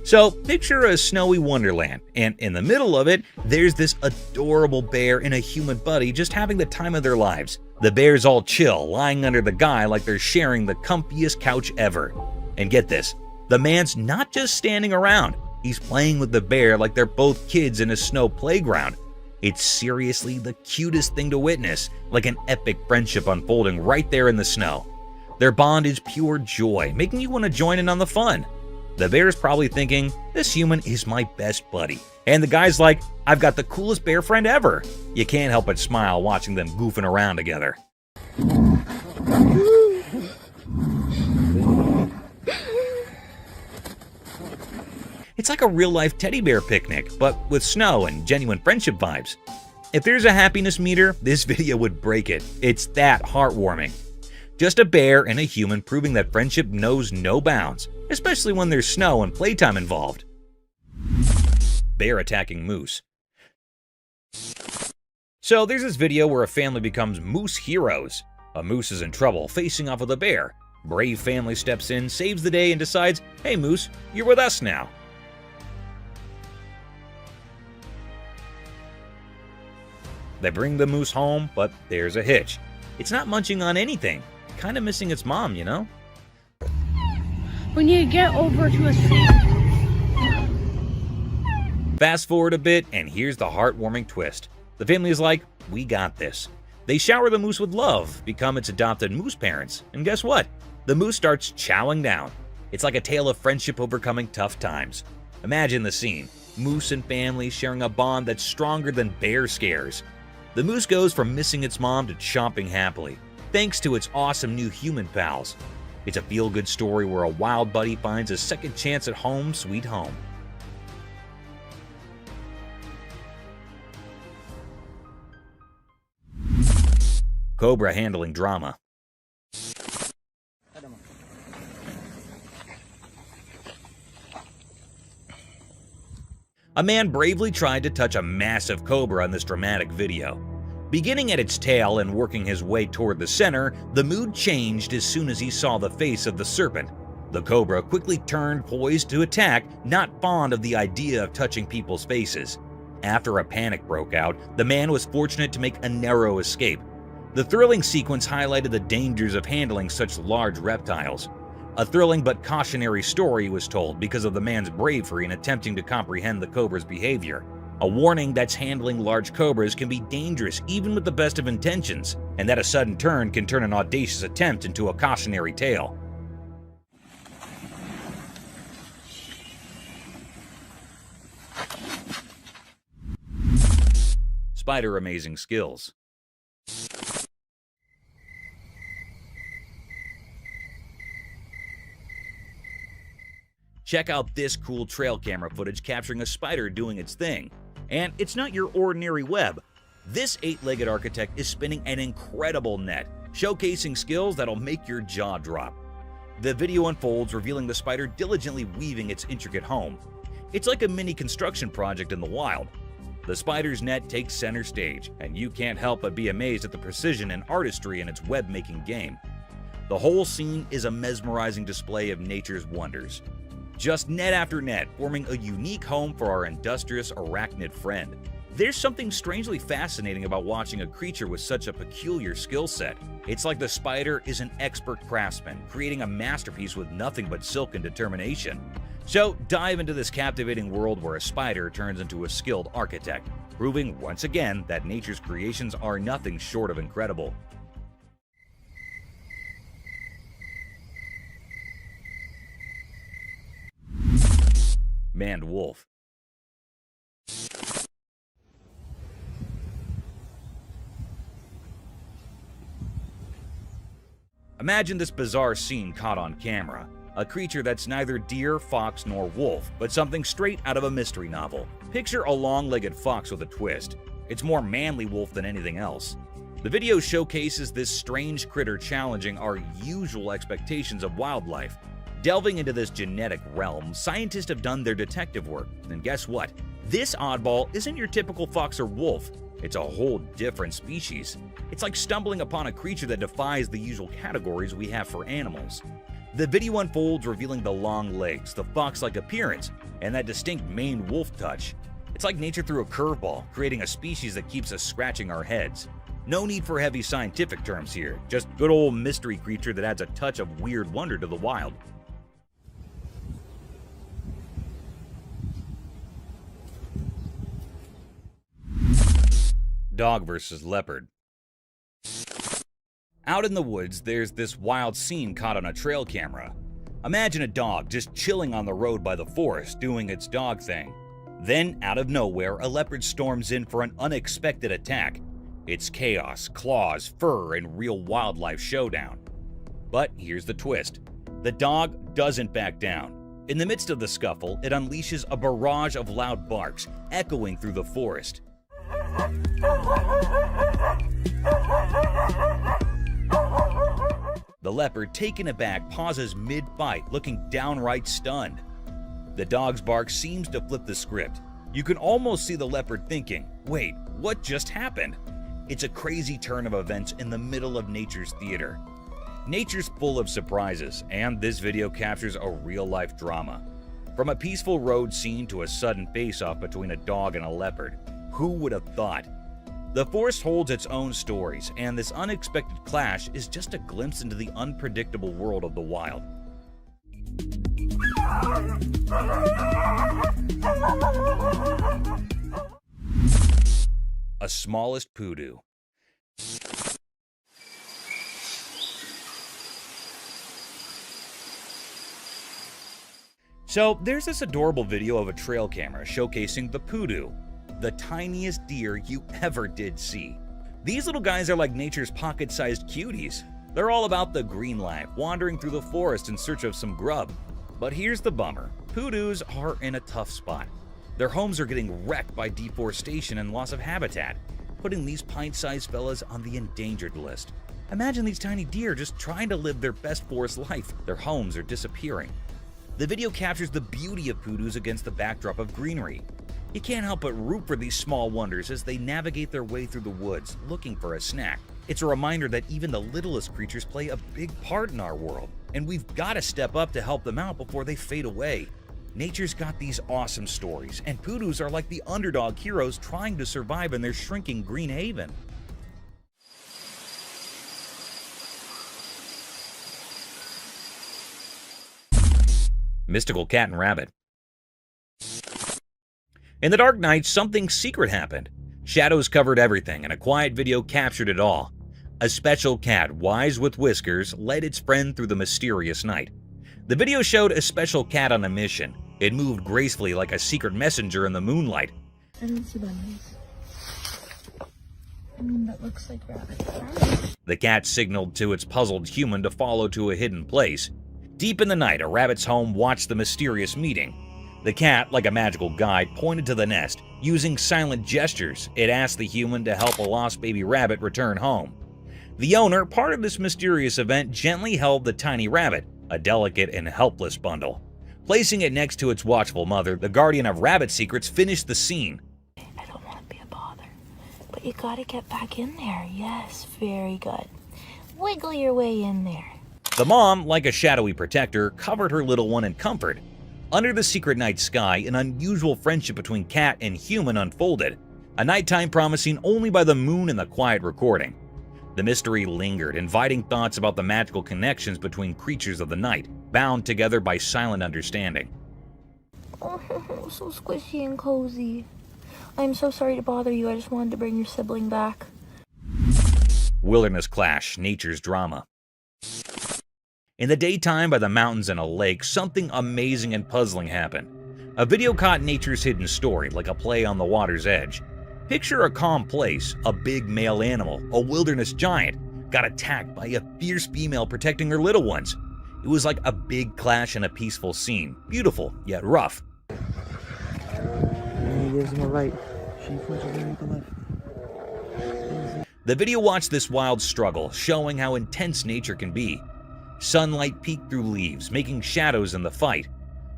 So, picture a snowy wonderland, and in the middle of it, there's this adorable bear and a human buddy just having the time of their lives. The bear's all chill, lying under the guy like they're sharing the comfiest couch ever. And get this, the man's not just standing around, he's playing with the bear like they're both kids in a snow playground. It's seriously the cutest thing to witness, like an epic friendship unfolding right there in the snow. Their bond is pure joy, making you want to join in on the fun. The bear's probably thinking, this human is my best buddy. And the guy's like, I've got the coolest bear friend ever. You can't help but smile watching them goofing around together. It's like a real-life teddy bear picnic, but with snow and genuine friendship vibes. If there's a happiness meter, this video would break it. It's that heartwarming. Just a bear and a human proving that friendship knows no bounds, especially when there's snow and playtime involved. Bear attacking moose. So there's this video where a family becomes moose heroes. A moose is in trouble, facing off with a bear. Brave family steps in, saves the day, and decides, hey moose, you're with us now. They bring the moose home, but there's a hitch. It's not munching on anything. Kind of missing its mom, you know? We need to get over to a seat. Fast forward a bit, and here's the heartwarming twist. The family is like, we got this. They shower the moose with love, become its adopted moose parents, and guess what? The moose starts chowing down. It's like a tale of friendship overcoming tough times. Imagine the scene. Moose and family sharing a bond that's stronger than bear scares. The moose goes from missing its mom to chomping happily, thanks to its awesome new human pals. It's a feel-good story where a wild buddy finds a second chance at home sweet home. Cobra handling drama. A man bravely tried to touch a massive cobra in this dramatic video. Beginning at its tail and working his way toward the center, the mood changed as soon as he saw the face of the serpent. The cobra quickly turned, poised to attack, not fond of the idea of touching people's faces. After a panic broke out, the man was fortunate to make a narrow escape. The thrilling sequence highlighted the dangers of handling such large reptiles. A thrilling but cautionary story was told because of the man's bravery in attempting to comprehend the cobra's behavior. A warning that handling large cobras can be dangerous even with the best of intentions, and that a sudden turn can turn an audacious attempt into a cautionary tale. Spider amazing skills. Check out this cool trail camera footage capturing a spider doing its thing. And it's not your ordinary web. This 8-legged architect is spinning an incredible net, showcasing skills that'll make your jaw drop. The video unfolds, revealing the spider diligently weaving its intricate home. It's like a mini construction project in the wild. The spider's net takes center stage, and you can't help but be amazed at the precision and artistry in its web-making game. The whole scene is a mesmerizing display of nature's wonders. Just net after net, forming a unique home for our industrious arachnid friend. There's something strangely fascinating about watching a creature with such a peculiar skill set. It's like the spider is an expert craftsman, creating a masterpiece with nothing but silk and determination. So dive into this captivating world where a spider turns into a skilled architect, proving once again that nature's creations are nothing short of incredible. Maned wolf. Imagine this bizarre scene caught on camera. A creature that's neither deer, fox, nor wolf, but something straight out of a mystery novel. Picture a long-legged fox with a twist. It's more manly wolf than anything else. The video showcases this strange critter challenging our usual expectations of wildlife. Delving into this genetic realm, scientists have done their detective work, and guess what? This oddball isn't your typical fox or wolf. It's a whole different species. It's like stumbling upon a creature that defies the usual categories we have for animals. The video unfolds, revealing the long legs, the fox-like appearance, and that distinct maned wolf touch. It's like nature threw a curveball, creating a species that keeps us scratching our heads. No need for heavy scientific terms here, just good old mystery creature that adds a touch of weird wonder to the wild. Dog versus leopard. Out in the woods, there's this wild scene caught on a trail camera. Imagine a dog just chilling on the road by the forest doing its dog thing. Then, out of nowhere, a leopard storms in for an unexpected attack. It's chaos, claws, fur, and real wildlife showdown. But here's the twist. The dog doesn't back down. In the midst of the scuffle, it unleashes a barrage of loud barks, echoing through the forest. The leopard, taken aback, pauses mid-fight, looking downright stunned. The dog's bark seems to flip the script. You can almost see the leopard thinking, wait, what just happened? It's a crazy turn of events in the middle of nature's theater. Nature's full of surprises, and this video captures a real-life drama. From a peaceful road scene to a sudden face-off between a dog and a leopard. Who would have thought? The forest holds its own stories, and this unexpected clash is just a glimpse into the unpredictable world of the wild. A smallest poodoo. So there's this adorable video of a trail camera showcasing the poodoo, the tiniest deer you ever did see. These little guys are like nature's pocket-sized cuties. They're all about the green life, wandering through the forest in search of some grub. But here's the bummer. Poodoos are in a tough spot. Their homes are getting wrecked by deforestation and loss of habitat, putting these pint-sized fellas on the endangered list. Imagine these tiny deer just trying to live their best forest life. Their homes are disappearing. The video captures the beauty of poodoos against the backdrop of greenery. You can't help but root for these small wonders as they navigate their way through the woods, looking for a snack. It's a reminder that even the littlest creatures play a big part in our world, and we've got to step up to help them out before they fade away. Nature's got these awesome stories, and poodoos are like the underdog heroes trying to survive in their shrinking green haven. Mystical cat and rabbit. In the dark night, something secret happened. Shadows covered everything, and a quiet video captured it all. A special cat, wise with whiskers, led its friend through the mysterious night. The video showed a special cat on a mission. It moved gracefully like a secret messenger in the moonlight. I don't see bunnies. That looks like rabbits. The cat signaled to its puzzled human to follow to a hidden place. Deep in the night, a rabbit's home watched the mysterious meeting. The cat, like a magical guide, pointed to the nest. Using silent gestures, it asked the human to help a lost baby rabbit return home. The owner, part of this mysterious event, gently held the tiny rabbit, a delicate and helpless bundle. Placing it next to its watchful mother, the guardian of rabbit secrets finished the scene. I don't want to be a bother, but you gotta get back in there. Yes, very good. Wiggle your way in there. The mom, like a shadowy protector, covered her little one in comfort. Under the secret night sky, an unusual friendship between cat and human unfolded, a nighttime promising only by the moon and the quiet recording. The mystery lingered, inviting thoughts about the magical connections between creatures of the night, bound together by silent understanding. Oh, so squishy and cozy. I'm so sorry to bother you. I just wanted to bring your sibling back. Wilderness clash, nature's drama. In the daytime by the mountains and a lake, something amazing and puzzling happened. A video caught nature's hidden story, like a play on the water's edge. Picture a calm place, a big male animal, a wilderness giant, got attacked by a fierce female protecting her little ones. It was like a big clash in a peaceful scene, beautiful yet rough. And he gives him a right. She flinches right to the left. The video watched this wild struggle, showing how intense nature can be. Sunlight peeked through leaves, making shadows in the fight.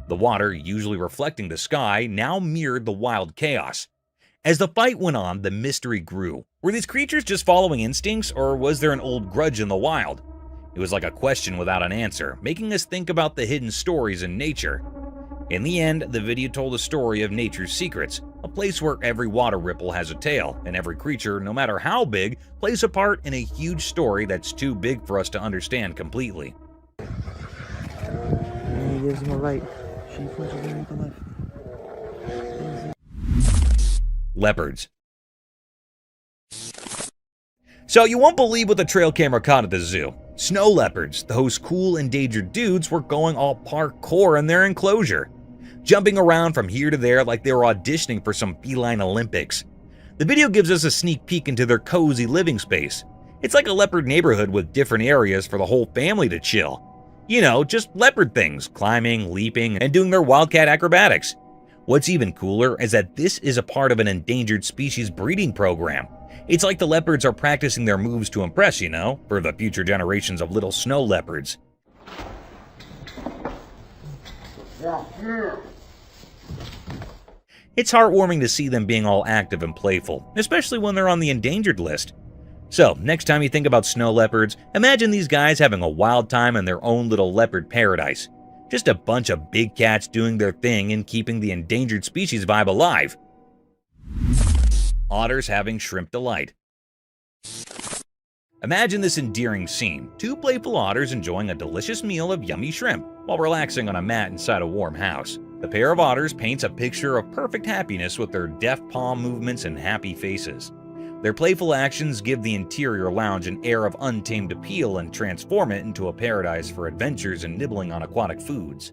The water, usually reflecting the sky, now mirrored the wild chaos. As the fight went on, the mystery grew. Were these creatures just following instincts, or was there an old grudge in the wild? It was like a question without an answer, making us think about the hidden stories in nature. In the end, the video told a story of nature's secrets, a place where every water ripple has a tale, and every creature, no matter how big, plays a part in a huge story that's too big for us to understand completely. And he gives him a right. She flinches right to the left. Leopards. So you won't believe what the trail camera caught at the zoo. Snow leopards, those cool endangered dudes, were going all parkour in their enclosure, jumping around from here to there like they were auditioning for some feline Olympics. The video gives us a sneak peek into their cozy living space. It's like a leopard neighborhood with different areas for the whole family to chill. You know, just leopard things, climbing, leaping, and doing their wildcat acrobatics. What's even cooler is that this is a part of an endangered species breeding program. It's like the leopards are practicing their moves to impress, you know, for the future generations of little snow leopards. It's heartwarming to see them being all active and playful, especially when they're on the endangered list. So, next time you think about snow leopards, imagine these guys having a wild time in their own little leopard paradise. Just a bunch of big cats doing their thing and keeping the endangered species vibe alive. Otters having shrimp delight. Imagine this endearing scene. Two playful otters enjoying a delicious meal of yummy shrimp while relaxing on a mat inside a warm house. The pair of otters paints a picture of perfect happiness with their deft palm movements and happy faces. Their playful actions give the interior lounge an air of untamed appeal and transform it into a paradise for adventures and nibbling on aquatic foods.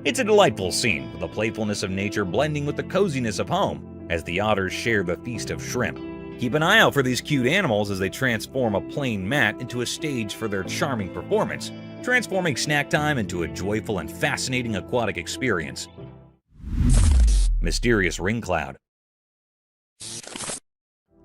It's a delightful scene, with the playfulness of nature blending with the coziness of home, as the otters share the feast of shrimp. Keep an eye out for these cute animals as they transform a plain mat into a stage for their charming performance, transforming snack time into a joyful and fascinating aquatic experience. Mysterious ring cloud.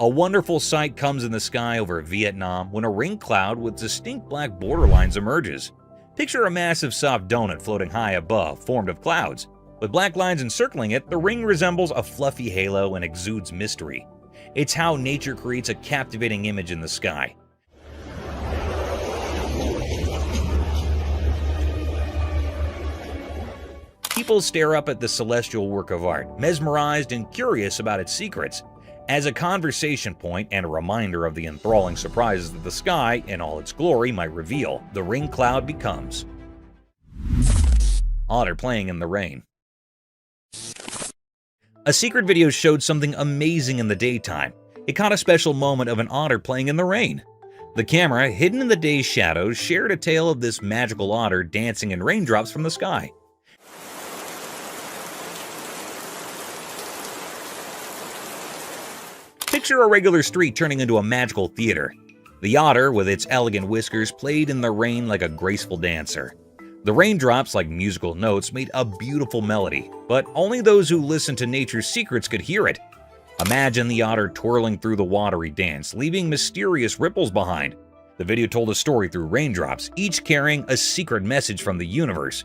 A wonderful sight comes in the sky over Vietnam when a ring cloud with distinct black borderlines emerges. Picture a massive soft donut floating high above, formed of clouds. With black lines encircling it, the ring resembles a fluffy halo and exudes mystery. It's how nature creates a captivating image in the sky. People stare up at the celestial work of art, mesmerized and curious about its secrets. As a conversation point and a reminder of the enthralling surprises that the sky, in all its glory, might reveal, the ring cloud becomes. Otter playing in the rain. A secret video showed something amazing in the daytime. It caught a special moment of an otter playing in the rain. The camera, hidden in the day's shadows, shared a tale of this magical otter dancing in raindrops from the sky. Picture a regular street turning into a magical theater. The otter, with its elegant whiskers, played in the rain like a graceful dancer. The raindrops, like musical notes, made a beautiful melody, but only those who listened to nature's secrets could hear it. Imagine the otter twirling through the watery dance, leaving mysterious ripples behind. The video told a story through raindrops, each carrying a secret message from the universe.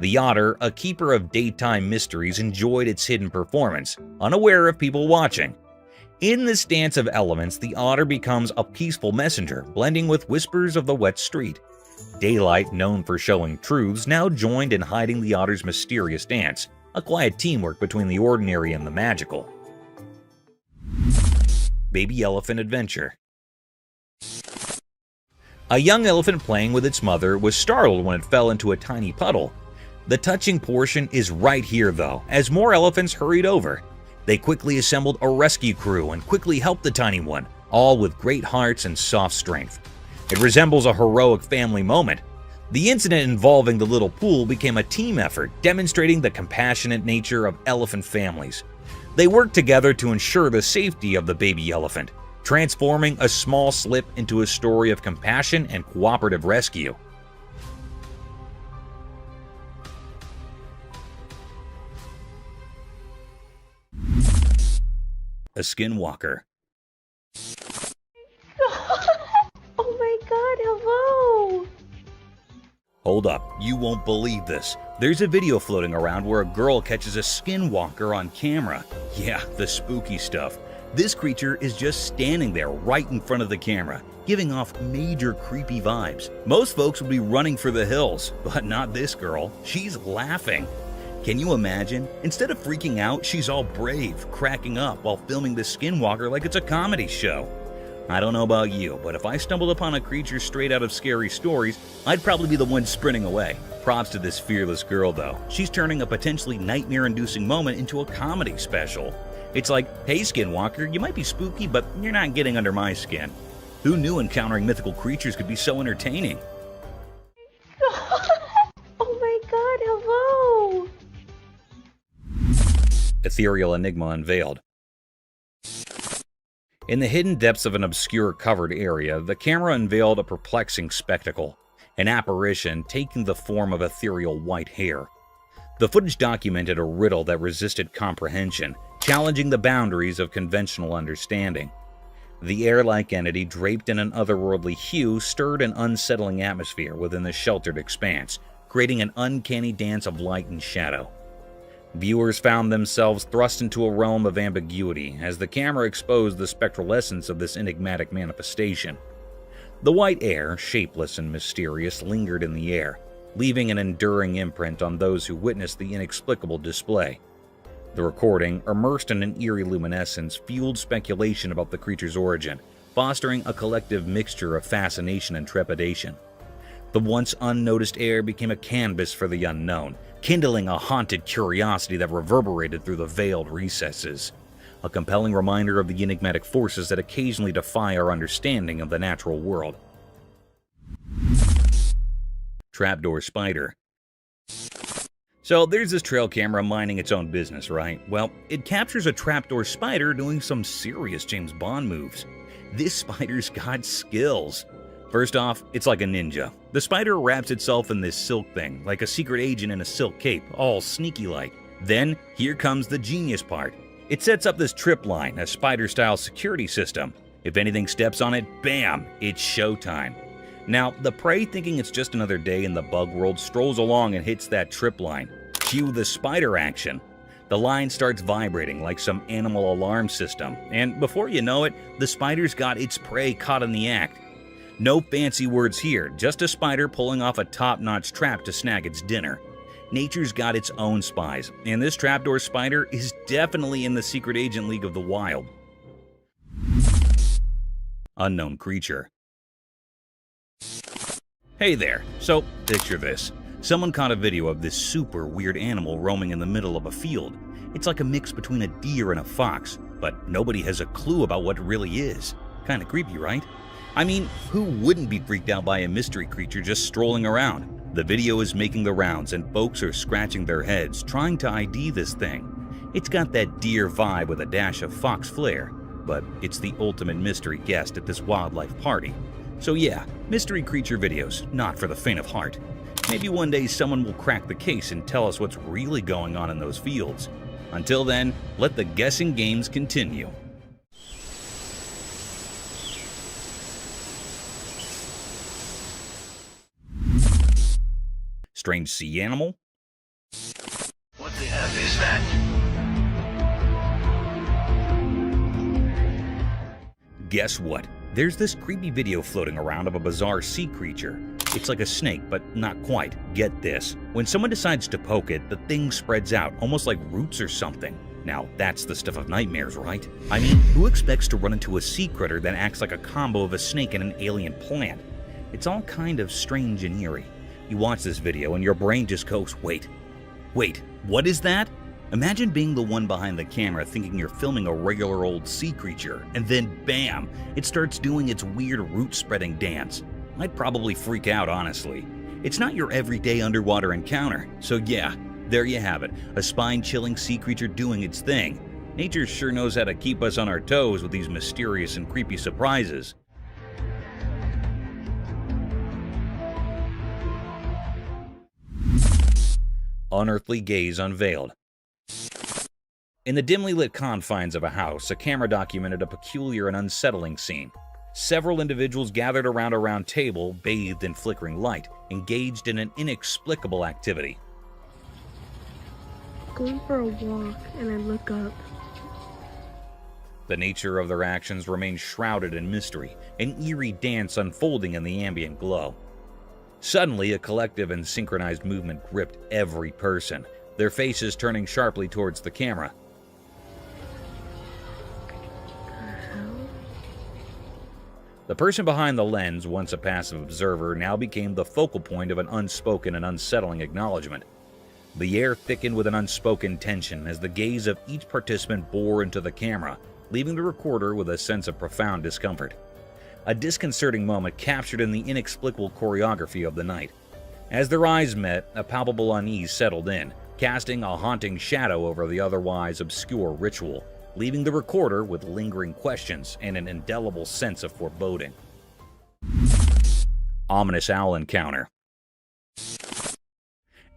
The otter, a keeper of daytime mysteries, enjoyed its hidden performance, unaware of people watching. In this dance of elements, the otter becomes a peaceful messenger, blending with whispers of the wet street. Daylight, known for showing truths, now joined in hiding the otter's mysterious dance, a quiet teamwork between the ordinary and the magical. Baby elephant adventure. A young elephant playing with its mother was startled when it fell into a tiny puddle. The touching portion is right here, though, as more elephants hurried over. They quickly assembled a rescue crew and quickly helped the tiny one, all with great hearts and soft strength. It resembles a heroic family moment. The incident involving the little pool became a team effort, demonstrating the compassionate nature of elephant families. They worked together to ensure the safety of the baby elephant, transforming a small slip into a story of compassion and cooperative rescue. A skinwalker. Oh my god, hello! Hold up, you won't believe this. There's a video floating around where a girl catches a skinwalker on camera. Yeah, the spooky stuff. This creature is just standing there right in front of the camera, giving off major creepy vibes. Most folks would be running for the hills, but not this girl. She's laughing. Can you imagine? Instead of freaking out, she's all brave, cracking up while filming the skinwalker like it's a comedy show. I don't know about you, but if I stumbled upon a creature straight out of scary stories, I'd probably be the one sprinting away. Props to this fearless girl, though. She's turning a potentially nightmare-inducing moment into a comedy special. It's like, hey skinwalker, you might be spooky, but you're not getting under my skin. Who knew encountering mythical creatures could be so entertaining? Oh my god, hello! Ethereal enigma unveiled. In the hidden depths of an obscure covered area, the camera unveiled a perplexing spectacle. an apparition taking the form of ethereal white hair. The footage documented a riddle that resisted comprehension, challenging the boundaries of conventional understanding. The air-like entity draped in an otherworldly hue stirred an unsettling atmosphere within the sheltered expanse, creating an uncanny dance of light and shadow. Viewers found themselves thrust into a realm of ambiguity as the camera exposed the spectral essence of this enigmatic manifestation. The white air, shapeless and mysterious, lingered in the air, leaving an enduring imprint on those who witnessed the inexplicable display. The recording, immersed in an eerie luminescence, fueled speculation about the creature's origin, fostering a collective mixture of fascination and trepidation. The once unnoticed air became a canvas for the unknown, kindling a haunted curiosity that reverberated through the veiled recesses. A compelling reminder of the enigmatic forces that occasionally defy our understanding of the natural world. Trapdoor spider. So there's this trail camera minding its own business, right? Well, it captures a trapdoor spider doing some serious James Bond moves. This spider's got skills. First off, it's like a ninja. The spider wraps itself in this silk thing, like a secret agent in a silk cape, all sneaky-like. Then, here comes the genius part. It sets up this trip line, a spider-style security system. If anything steps on it, bam, it's showtime. Now, the prey, thinking it's just another day in the bug world, strolls along and hits that trip line. Cue the spider action. The line starts vibrating like some animal alarm system, and before you know it, the spider's got its prey caught in the act. No fancy words here, just a spider pulling off a top-notch trap to snag its dinner. Nature's got its own spies, and this trapdoor spider is definitely in the secret agent league of the wild. Unknown creature. Hey there, so picture this. Someone caught a video of this super weird animal roaming in the middle of a field. It's like a mix between a deer and a fox, but nobody has a clue about what it really is. Kinda creepy, right? I mean, who wouldn't be freaked out by a mystery creature just strolling around? The video is making the rounds and folks are scratching their heads trying to ID this thing. It's got that deer vibe with a dash of fox flair, but it's the ultimate mystery guest at this wildlife party. So yeah, mystery creature videos, not for the faint of heart. Maybe one day someone will crack the case and tell us what's really going on in those fields. Until then, let the guessing games continue. Strange sea animal? What the F is that? Guess what? There's this creepy video floating around of a bizarre sea creature. It's like a snake, but not quite. Get this. When someone decides to poke it, the thing spreads out, almost like roots or something. Now, that's the stuff of nightmares, right? I mean, who expects to run into a sea critter that acts like a combo of a snake and an alien plant? It's all kind of strange and eerie. You watch this video and your brain just goes, wait, what is that? Imagine being the one behind the camera thinking you're filming a regular old sea creature, and then bam, it starts doing its weird root-spreading dance. I'd probably freak out, honestly. It's not your everyday underwater encounter, so yeah, there you have it, a spine-chilling sea creature doing its thing. Nature sure knows how to keep us on our toes with these mysterious and creepy surprises. Unearthly gaze unveiled. In the dimly lit confines of a house, a camera documented a peculiar and unsettling scene. Several individuals gathered around a round table, bathed in flickering light, engaged in an inexplicable activity. Going for a walk, and I look up. The nature of their actions remained shrouded in mystery, an eerie dance unfolding in the ambient glow. Suddenly, a collective and synchronized movement gripped every person, their faces turning sharply towards the camera. The person behind the lens, once a passive observer, now became the focal point of an unspoken and unsettling acknowledgement. The air thickened with an unspoken tension as the gaze of each participant bore into the camera, leaving the recorder with a sense of profound discomfort. A disconcerting moment captured in the inexplicable choreography of the night. As their eyes met, a palpable unease settled in, casting a haunting shadow over the otherwise obscure ritual, leaving the recorder with lingering questions and an indelible sense of foreboding. Ominous owl encounter.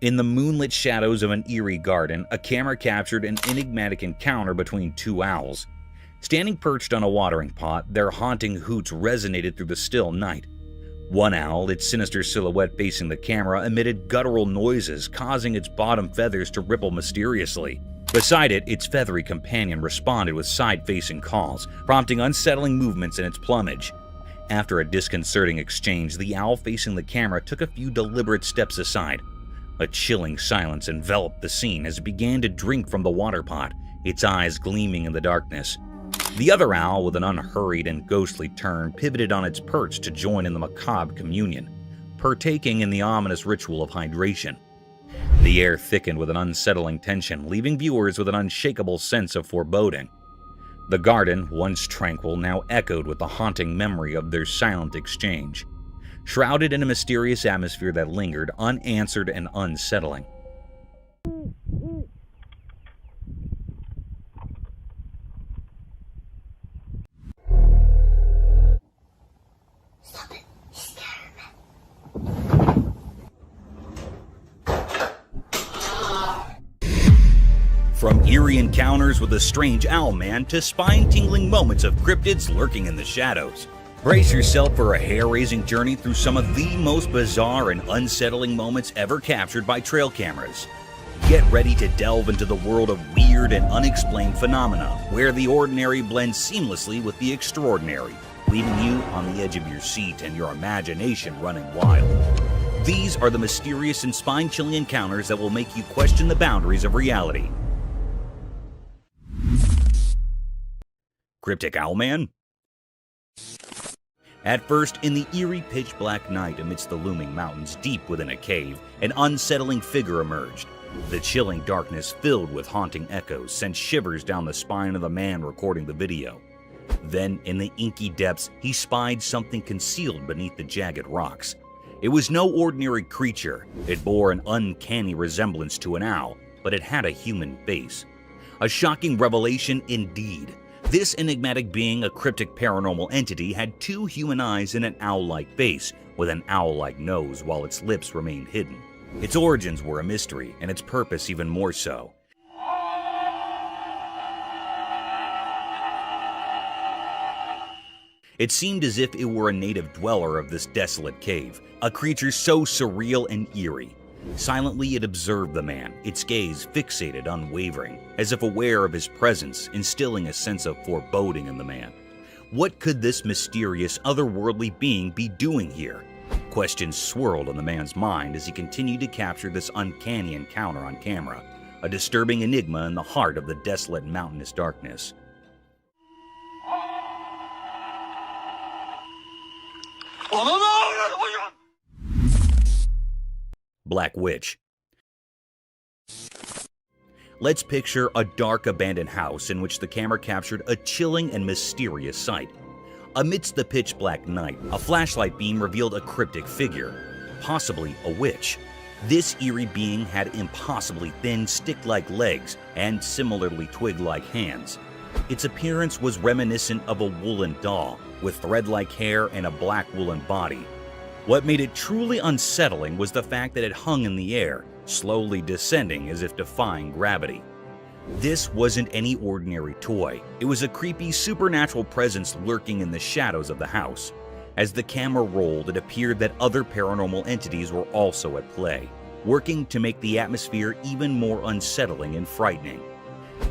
In the moonlit shadows of an eerie garden, a camera captured an enigmatic encounter between two owls. Standing perched on a watering pot, their haunting hoots resonated through the still night. One owl, its sinister silhouette facing the camera, emitted guttural noises, causing its bottom feathers to ripple mysteriously. Beside it, its feathery companion responded with side-facing calls, prompting unsettling movements in its plumage. After a disconcerting exchange, the owl facing the camera took a few deliberate steps aside. A chilling silence enveloped the scene as it began to drink from the water pot, its eyes gleaming in the darkness. The other owl, with an unhurried and ghostly turn, pivoted on its perch to join in the macabre communion, partaking in the ominous ritual of hydration. The air thickened with an unsettling tension, leaving viewers with an unshakable sense of foreboding. The garden, once tranquil, now echoed with the haunting memory of their silent exchange, shrouded in a mysterious atmosphere that lingered, unanswered and unsettling. From eerie encounters with a strange owl man to spine-tingling moments of cryptids lurking in the shadows. Brace yourself for a hair-raising journey through some of the most bizarre and unsettling moments ever captured by trail cameras. Get ready to delve into the world of weird and unexplained phenomena, where the ordinary blends seamlessly with the extraordinary, leaving you on the edge of your seat and your imagination running wild. These are the mysterious and spine-chilling encounters that will make you question the boundaries of reality. Cryptic Owlman? At first, in the eerie pitch-black night amidst the looming mountains deep within a cave, an unsettling figure emerged. The chilling darkness filled with haunting echoes sent shivers down the spine of the man recording the video. Then, in the inky depths, he spied something concealed beneath the jagged rocks. It was no ordinary creature. It bore an uncanny resemblance to an owl, but it had a human face. A shocking revelation indeed. This enigmatic being, a cryptic paranormal entity, had two human eyes and an owl-like face, with an owl-like nose while its lips remained hidden. Its origins were a mystery, and its purpose even more so. It seemed as if it were a native dweller of this desolate cave, a creature so surreal and eerie. Silently it observed the man, its gaze fixated, unwavering, as if aware of his presence, instilling a sense of foreboding in the man. What could this mysterious, otherworldly being be doing here? Questions swirled in the man's mind as he continued to capture this uncanny encounter on camera, a disturbing enigma in the heart of the desolate mountainous darkness. Black Witch. Let's picture a dark abandoned house in which the camera captured a chilling and mysterious sight. Amidst the pitch-black night, a flashlight beam revealed a cryptic figure, possibly a witch. This eerie being had impossibly thin, stick-like legs and similarly twig-like hands. Its appearance was reminiscent of a woolen doll, with thread-like hair and a black woolen body. What made it truly unsettling was the fact that it hung in the air, slowly descending as if defying gravity. This wasn't any ordinary toy. It was a creepy, supernatural presence lurking in the shadows of the house. As the camera rolled, it appeared that other paranormal entities were also at play, working to make the atmosphere even more unsettling and frightening.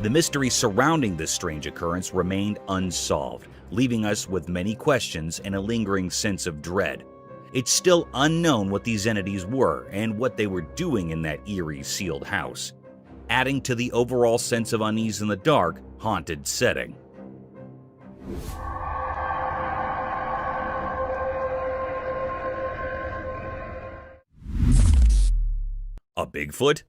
The mystery surrounding this strange occurrence remained unsolved, leaving us with many questions and a lingering sense of dread. It's still unknown what these entities were and what they were doing in that eerie, sealed house, adding to the overall sense of unease in the dark, haunted setting. A Bigfoot?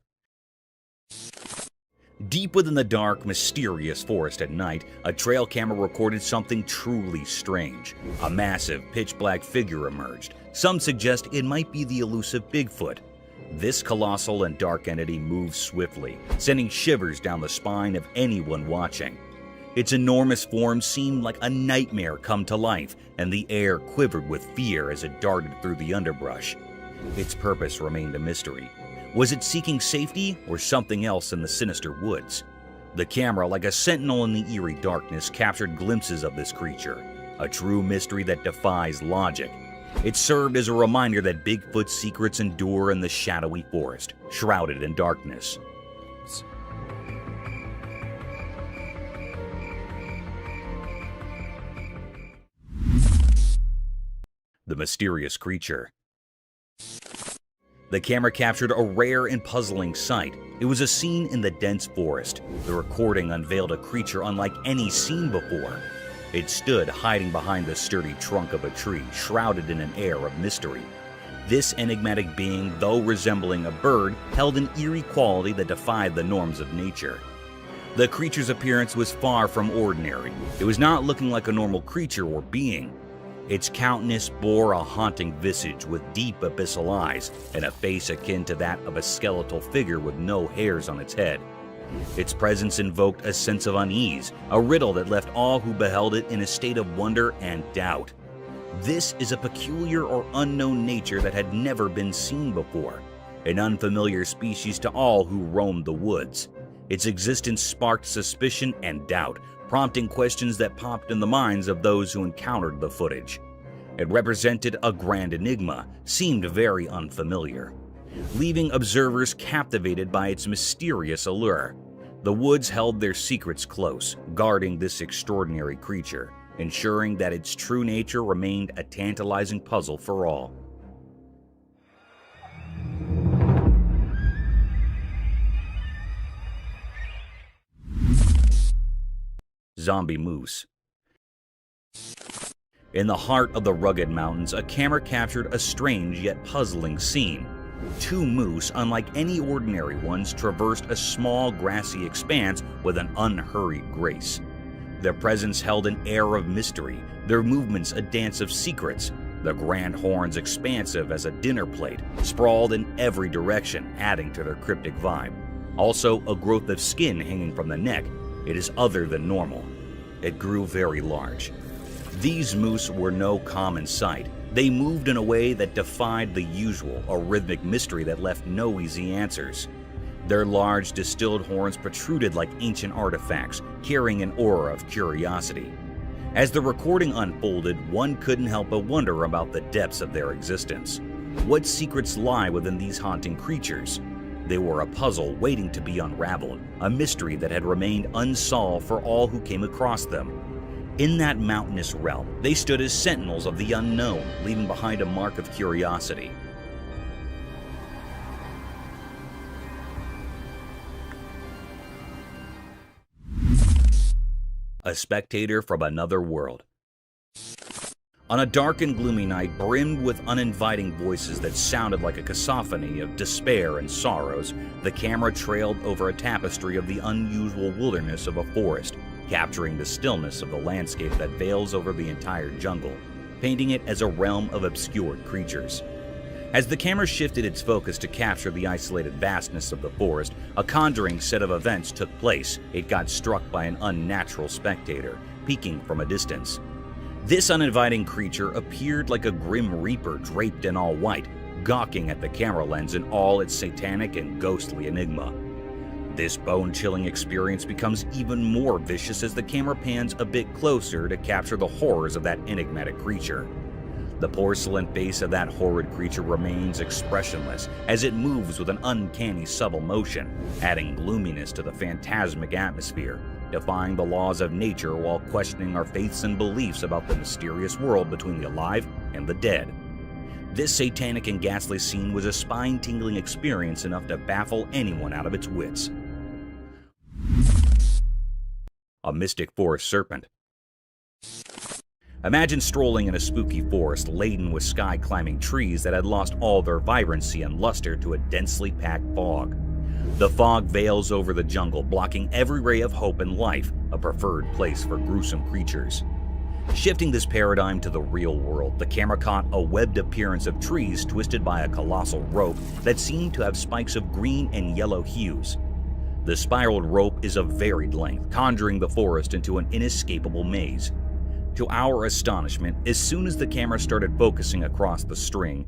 Deep within the dark, mysterious forest at night, a trail camera recorded something truly strange. A massive, pitch-black figure emerged. Some suggest it might be the elusive Bigfoot. This colossal and dark entity moved swiftly, sending shivers down the spine of anyone watching. Its enormous form seemed like a nightmare come to life, and the air quivered with fear as it darted through the underbrush. Its purpose remained a mystery. Was it seeking safety or something else in the sinister woods? The camera, like a sentinel in the eerie darkness, captured glimpses of this creature, a true mystery that defies logic. It served as a reminder that Bigfoot's secrets endure in the shadowy forest, shrouded in darkness. The mysterious creature. The camera captured a rare and puzzling sight. It was a scene in the dense forest. The recording unveiled a creature unlike any seen before. It stood hiding behind the sturdy trunk of a tree, shrouded in an air of mystery. This enigmatic being, though resembling a bird, held an eerie quality that defied the norms of nature. The creature's appearance was far from ordinary. It was not looking like a normal creature or being. Its countenance bore a haunting visage with deep abyssal eyes and a face akin to that of a skeletal figure with no hairs on its head. Its presence invoked a sense of unease, a riddle that left all who beheld it in a state of wonder and doubt. This is a peculiar or unknown nature that had never been seen before, an unfamiliar species to all who roamed the woods. Its existence sparked suspicion and doubt, prompting questions that popped in the minds of those who encountered the footage. It represented a grand enigma, seemed very unfamiliar, leaving observers captivated by its mysterious allure. The woods held their secrets close, guarding this extraordinary creature, ensuring that its true nature remained a tantalizing puzzle for all. Zombie moose. In the heart of the rugged mountains, a camera captured a strange yet puzzling scene. Two moose, unlike any ordinary ones, traversed a small grassy expanse with an unhurried grace. Their presence held an air of mystery, their movements a dance of secrets, the grand horns expansive as a dinner plate, sprawled in every direction, adding to their cryptic vibe. Also, a growth of skin hanging from the neck. It is other than normal. It grew very large. These moose were no common sight. They moved in a way that defied the usual, a rhythmic mystery that left no easy answers. Their large, distilled horns protruded like ancient artifacts, carrying an aura of curiosity. As the recording unfolded, one couldn't help but wonder about the depths of their existence. What secrets lie within these haunting creatures? They were a puzzle waiting to be unraveled, a mystery that had remained unsolved for all who came across them. In that mountainous realm, they stood as sentinels of the unknown, leaving behind a mark of curiosity. A spectator from another world. On a dark and gloomy night brimmed with uninviting voices that sounded like a cacophony of despair and sorrows, the camera trailed over a tapestry of the unusual wilderness of a forest, capturing the stillness of the landscape that veils over the entire jungle, painting it as a realm of obscured creatures. As the camera shifted its focus to capture the isolated vastness of the forest, a conjuring set of events took place. It got struck by an unnatural spectator, peeking from a distance. This uninviting creature appeared like a grim reaper draped in all white, gawking at the camera lens in all its satanic and ghostly enigma. This bone-chilling experience becomes even more vicious as the camera pans a bit closer to capture the horrors of that enigmatic creature. The porcelain face of that horrid creature remains expressionless as it moves with an uncanny subtle motion, adding gloominess to the phantasmic atmosphere, defying the laws of nature while questioning our faiths and beliefs about the mysterious world between the alive and the dead. This satanic and ghastly scene was a spine-tingling experience enough to baffle anyone out of its wits. A mystic forest serpent. Imagine strolling in a spooky forest laden with sky-climbing trees that had lost all their vibrancy and luster to a densely packed fog. The fog veils over the jungle, blocking every ray of hope and life, a preferred place for gruesome creatures. Shifting this paradigm to the real world, the camera caught a webbed appearance of trees twisted by a colossal rope that seemed to have spikes of green and yellow hues. The spiraled rope is of varied length, conjuring the forest into an inescapable maze. To our astonishment, as soon as the camera started focusing across the string,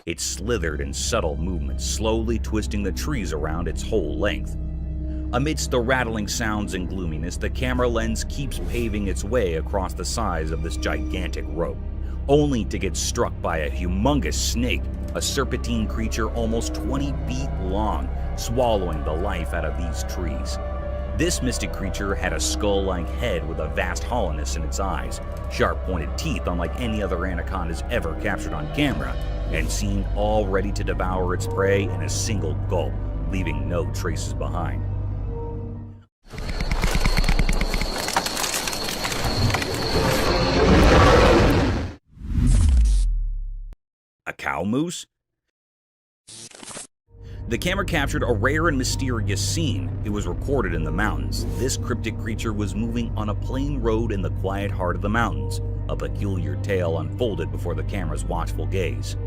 it slithered in subtle movements, slowly twisting the trees around its whole length. Amidst the rattling sounds and gloominess, the camera lens keeps paving its way across the sides of this gigantic rope, only to get struck by a humongous snake, a serpentine creature almost 20 feet long, swallowing the life out of these trees. This mystic creature had a skull-like head with a vast hollowness in its eyes, sharp-pointed teeth unlike any other anacondas ever captured on camera, and seemed all ready to devour its prey in a single gulp, leaving no traces behind. A cow moose? The camera captured a rare and mysterious scene. It was recorded in the mountains. This cryptic creature was moving on a plain road in the quiet heart of the mountains. A peculiar tale unfolded before the camera's watchful gaze.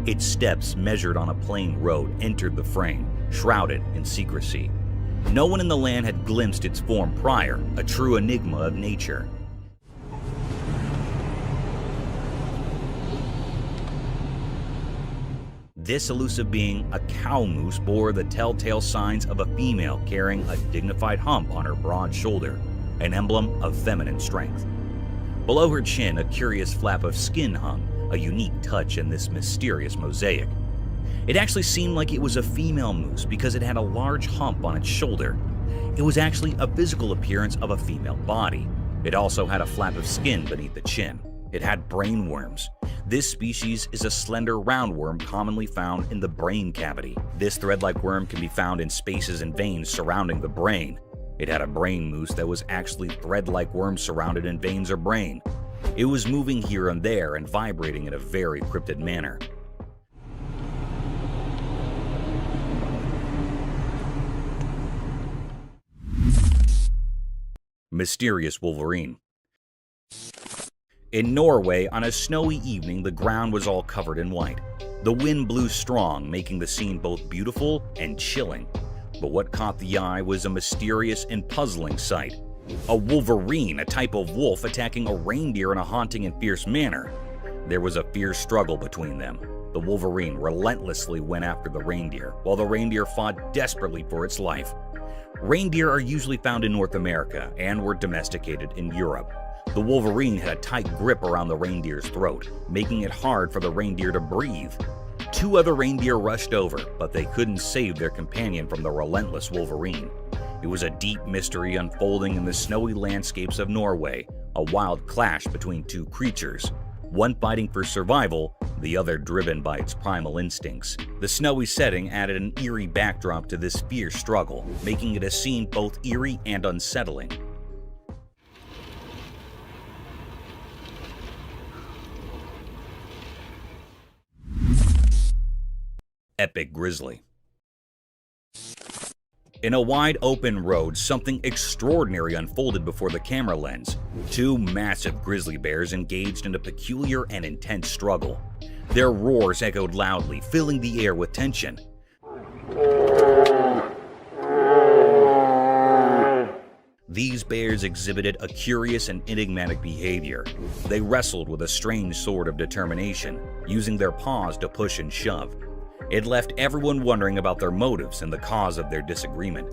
Its steps, measured on a plain road, entered the frame, shrouded in secrecy. No one in the land had glimpsed its form prior, a true enigma of nature. This elusive being, a cow moose, bore the telltale signs of a female carrying a dignified hump on her broad shoulder, an emblem of feminine strength. Below her chin, a curious flap of skin hung, a unique touch in this mysterious mosaic. It actually seemed like it was a female moose because it had a large hump on its shoulder. It was actually a physical appearance of a female body. It also had a flap of skin beneath the chin. It had brain worms. This species is a slender roundworm commonly found in the brain cavity. This thread-like worm can be found in spaces and veins surrounding the brain. It had a brain moose that was actually thread-like worms surrounded in veins or brain. It was moving here and there and vibrating in a very cryptid manner. Mysterious wolverine. In Norway, on a snowy evening, the ground was all covered in white. The wind blew strong, making the scene both beautiful and chilling. But what caught the eye was a mysterious and puzzling sight. A wolverine, a type of wolf, attacking a reindeer in a haunting and fierce manner. There was a fierce struggle between them. The wolverine relentlessly went after the reindeer, while the reindeer fought desperately for its life. Reindeer are usually found in North America and were domesticated in Europe. The wolverine had a tight grip around the reindeer's throat, making it hard for the reindeer to breathe. Two other reindeer rushed over, but they couldn't save their companion from the relentless wolverine. It was a deep mystery unfolding in the snowy landscapes of Norway, a wild clash between two creatures, one fighting for survival, the other driven by its primal instincts. The snowy setting added an eerie backdrop to this fierce struggle, making it a scene both eerie and unsettling. Epic grizzly. In a wide open road, something extraordinary unfolded before the camera lens. Two massive grizzly bears engaged in a peculiar and intense struggle. Their roars echoed loudly, filling the air with tension. These bears exhibited a curious and enigmatic behavior. They wrestled with a strange sort of determination, using their paws to push and shove. It left everyone wondering about their motives and the cause of their disagreement.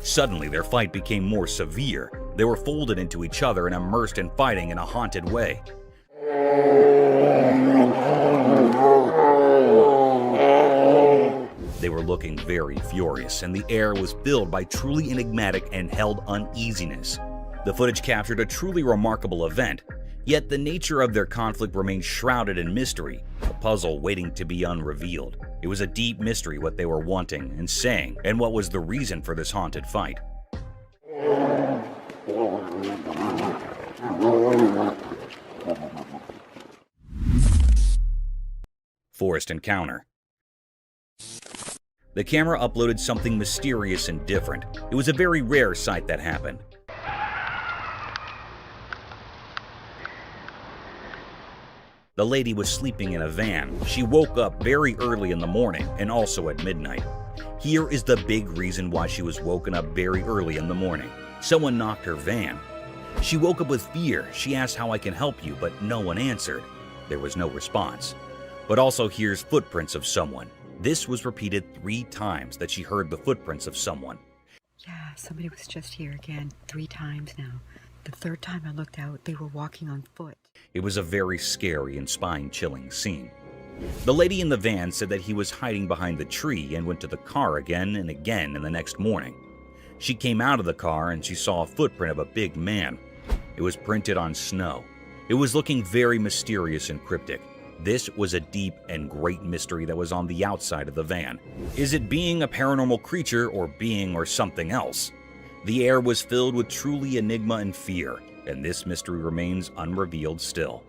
Suddenly, their fight became more severe. They were folded into each other and immersed in fighting in a haunted way. They were looking very furious, and the air was filled by truly enigmatic and held uneasiness. The footage captured a truly remarkable event, yet the nature of their conflict remained shrouded in mystery, a puzzle waiting to be unrevealed. It was a deep mystery what they were wanting and saying, and what was the reason for this haunted fight. Forest encounter. The camera uploaded something mysterious and different. It was a very rare sight that happened. The lady was sleeping in a van. She woke up very early in the morning and also at midnight. Here is the big reason why she was woken up very early in the morning. Someone knocked her van. She woke up with fear. She asked how I can help you, but no one answered. There was no response. But also here's footprints of someone. This was repeated 3 times that she heard the footprints of someone. Yeah, somebody was just here again 3 times now. The 3rd time I looked out, they were walking on foot. It was a very scary and spine-chilling scene. The lady in the van said that he was hiding behind the tree and went to the car again and again in the next morning. She came out of the car and she saw a footprint of a big man. It was printed on snow. It was looking very mysterious and cryptic. This was a deep and great mystery that was on the outside of the van. Is it being a paranormal creature or being or something else? The air was filled with truly enigma and fear, and this mystery remains unrevealed still.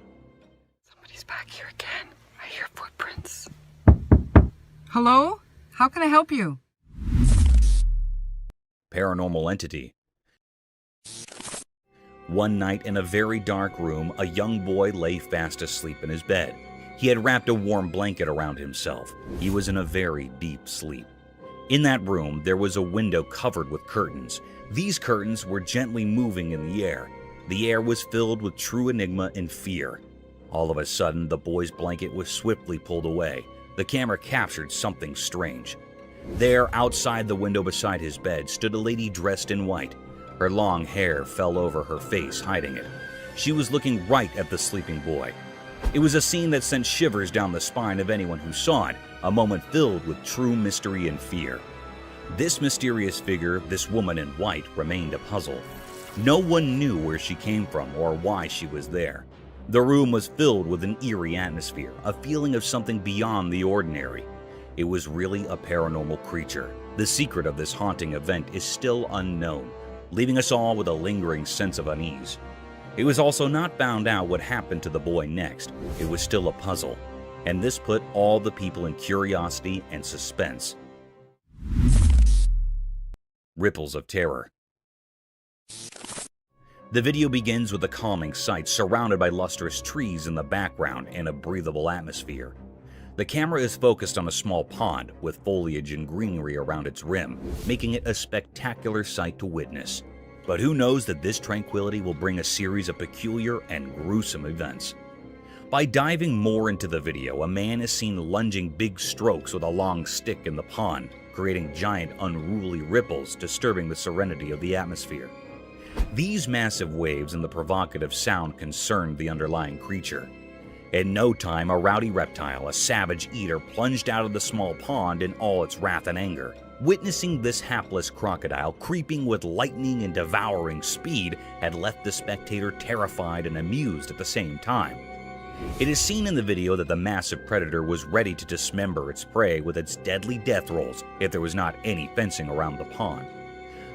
Somebody's back here again. I hear footprints. Hello? How can I help you? Paranormal entity. One night in a very dark room, a young boy lay fast asleep in his bed. He had wrapped a warm blanket around himself. He was in a very deep sleep. In that room, there was a window covered with curtains. These curtains were gently moving in the air. The air was filled with true enigma and fear. All of a sudden, the boy's blanket was swiftly pulled away. The camera captured something strange. There, outside the window beside his bed, stood a lady dressed in white. Her long hair fell over her face, hiding it. She was looking right at the sleeping boy. It was a scene that sent shivers down the spine of anyone who saw it, a moment filled with true mystery and fear. This mysterious figure, this woman in white, remained a puzzle. No one knew where she came from or why she was there. The room was filled with an eerie atmosphere, a feeling of something beyond the ordinary. It was really a paranormal creature. The secret of this haunting event is still unknown, leaving us all with a lingering sense of unease. It was also not found out what happened to the boy next. It was still a puzzle, and this put all the people in curiosity and suspense. Ripples of terror. The video begins with a calming sight surrounded by lustrous trees in the background and a breathable atmosphere. The camera is focused on a small pond with foliage and greenery around its rim, making it a spectacular sight to witness. But who knows that this tranquility will bring a series of peculiar and gruesome events. By diving more into the video, a man is seen lunging big strokes with a long stick in the pond, creating giant unruly ripples disturbing the serenity of the atmosphere. These massive waves and the provocative sound concerned the underlying creature. In no time, a rowdy reptile, a savage eater, plunged out of the small pond in all its wrath and anger. Witnessing this hapless crocodile creeping with lightning and devouring speed had left the spectator terrified and amused at the same time. It is seen in the video that the massive predator was ready to dismember its prey with its deadly death rolls if there was not any fencing around the pond.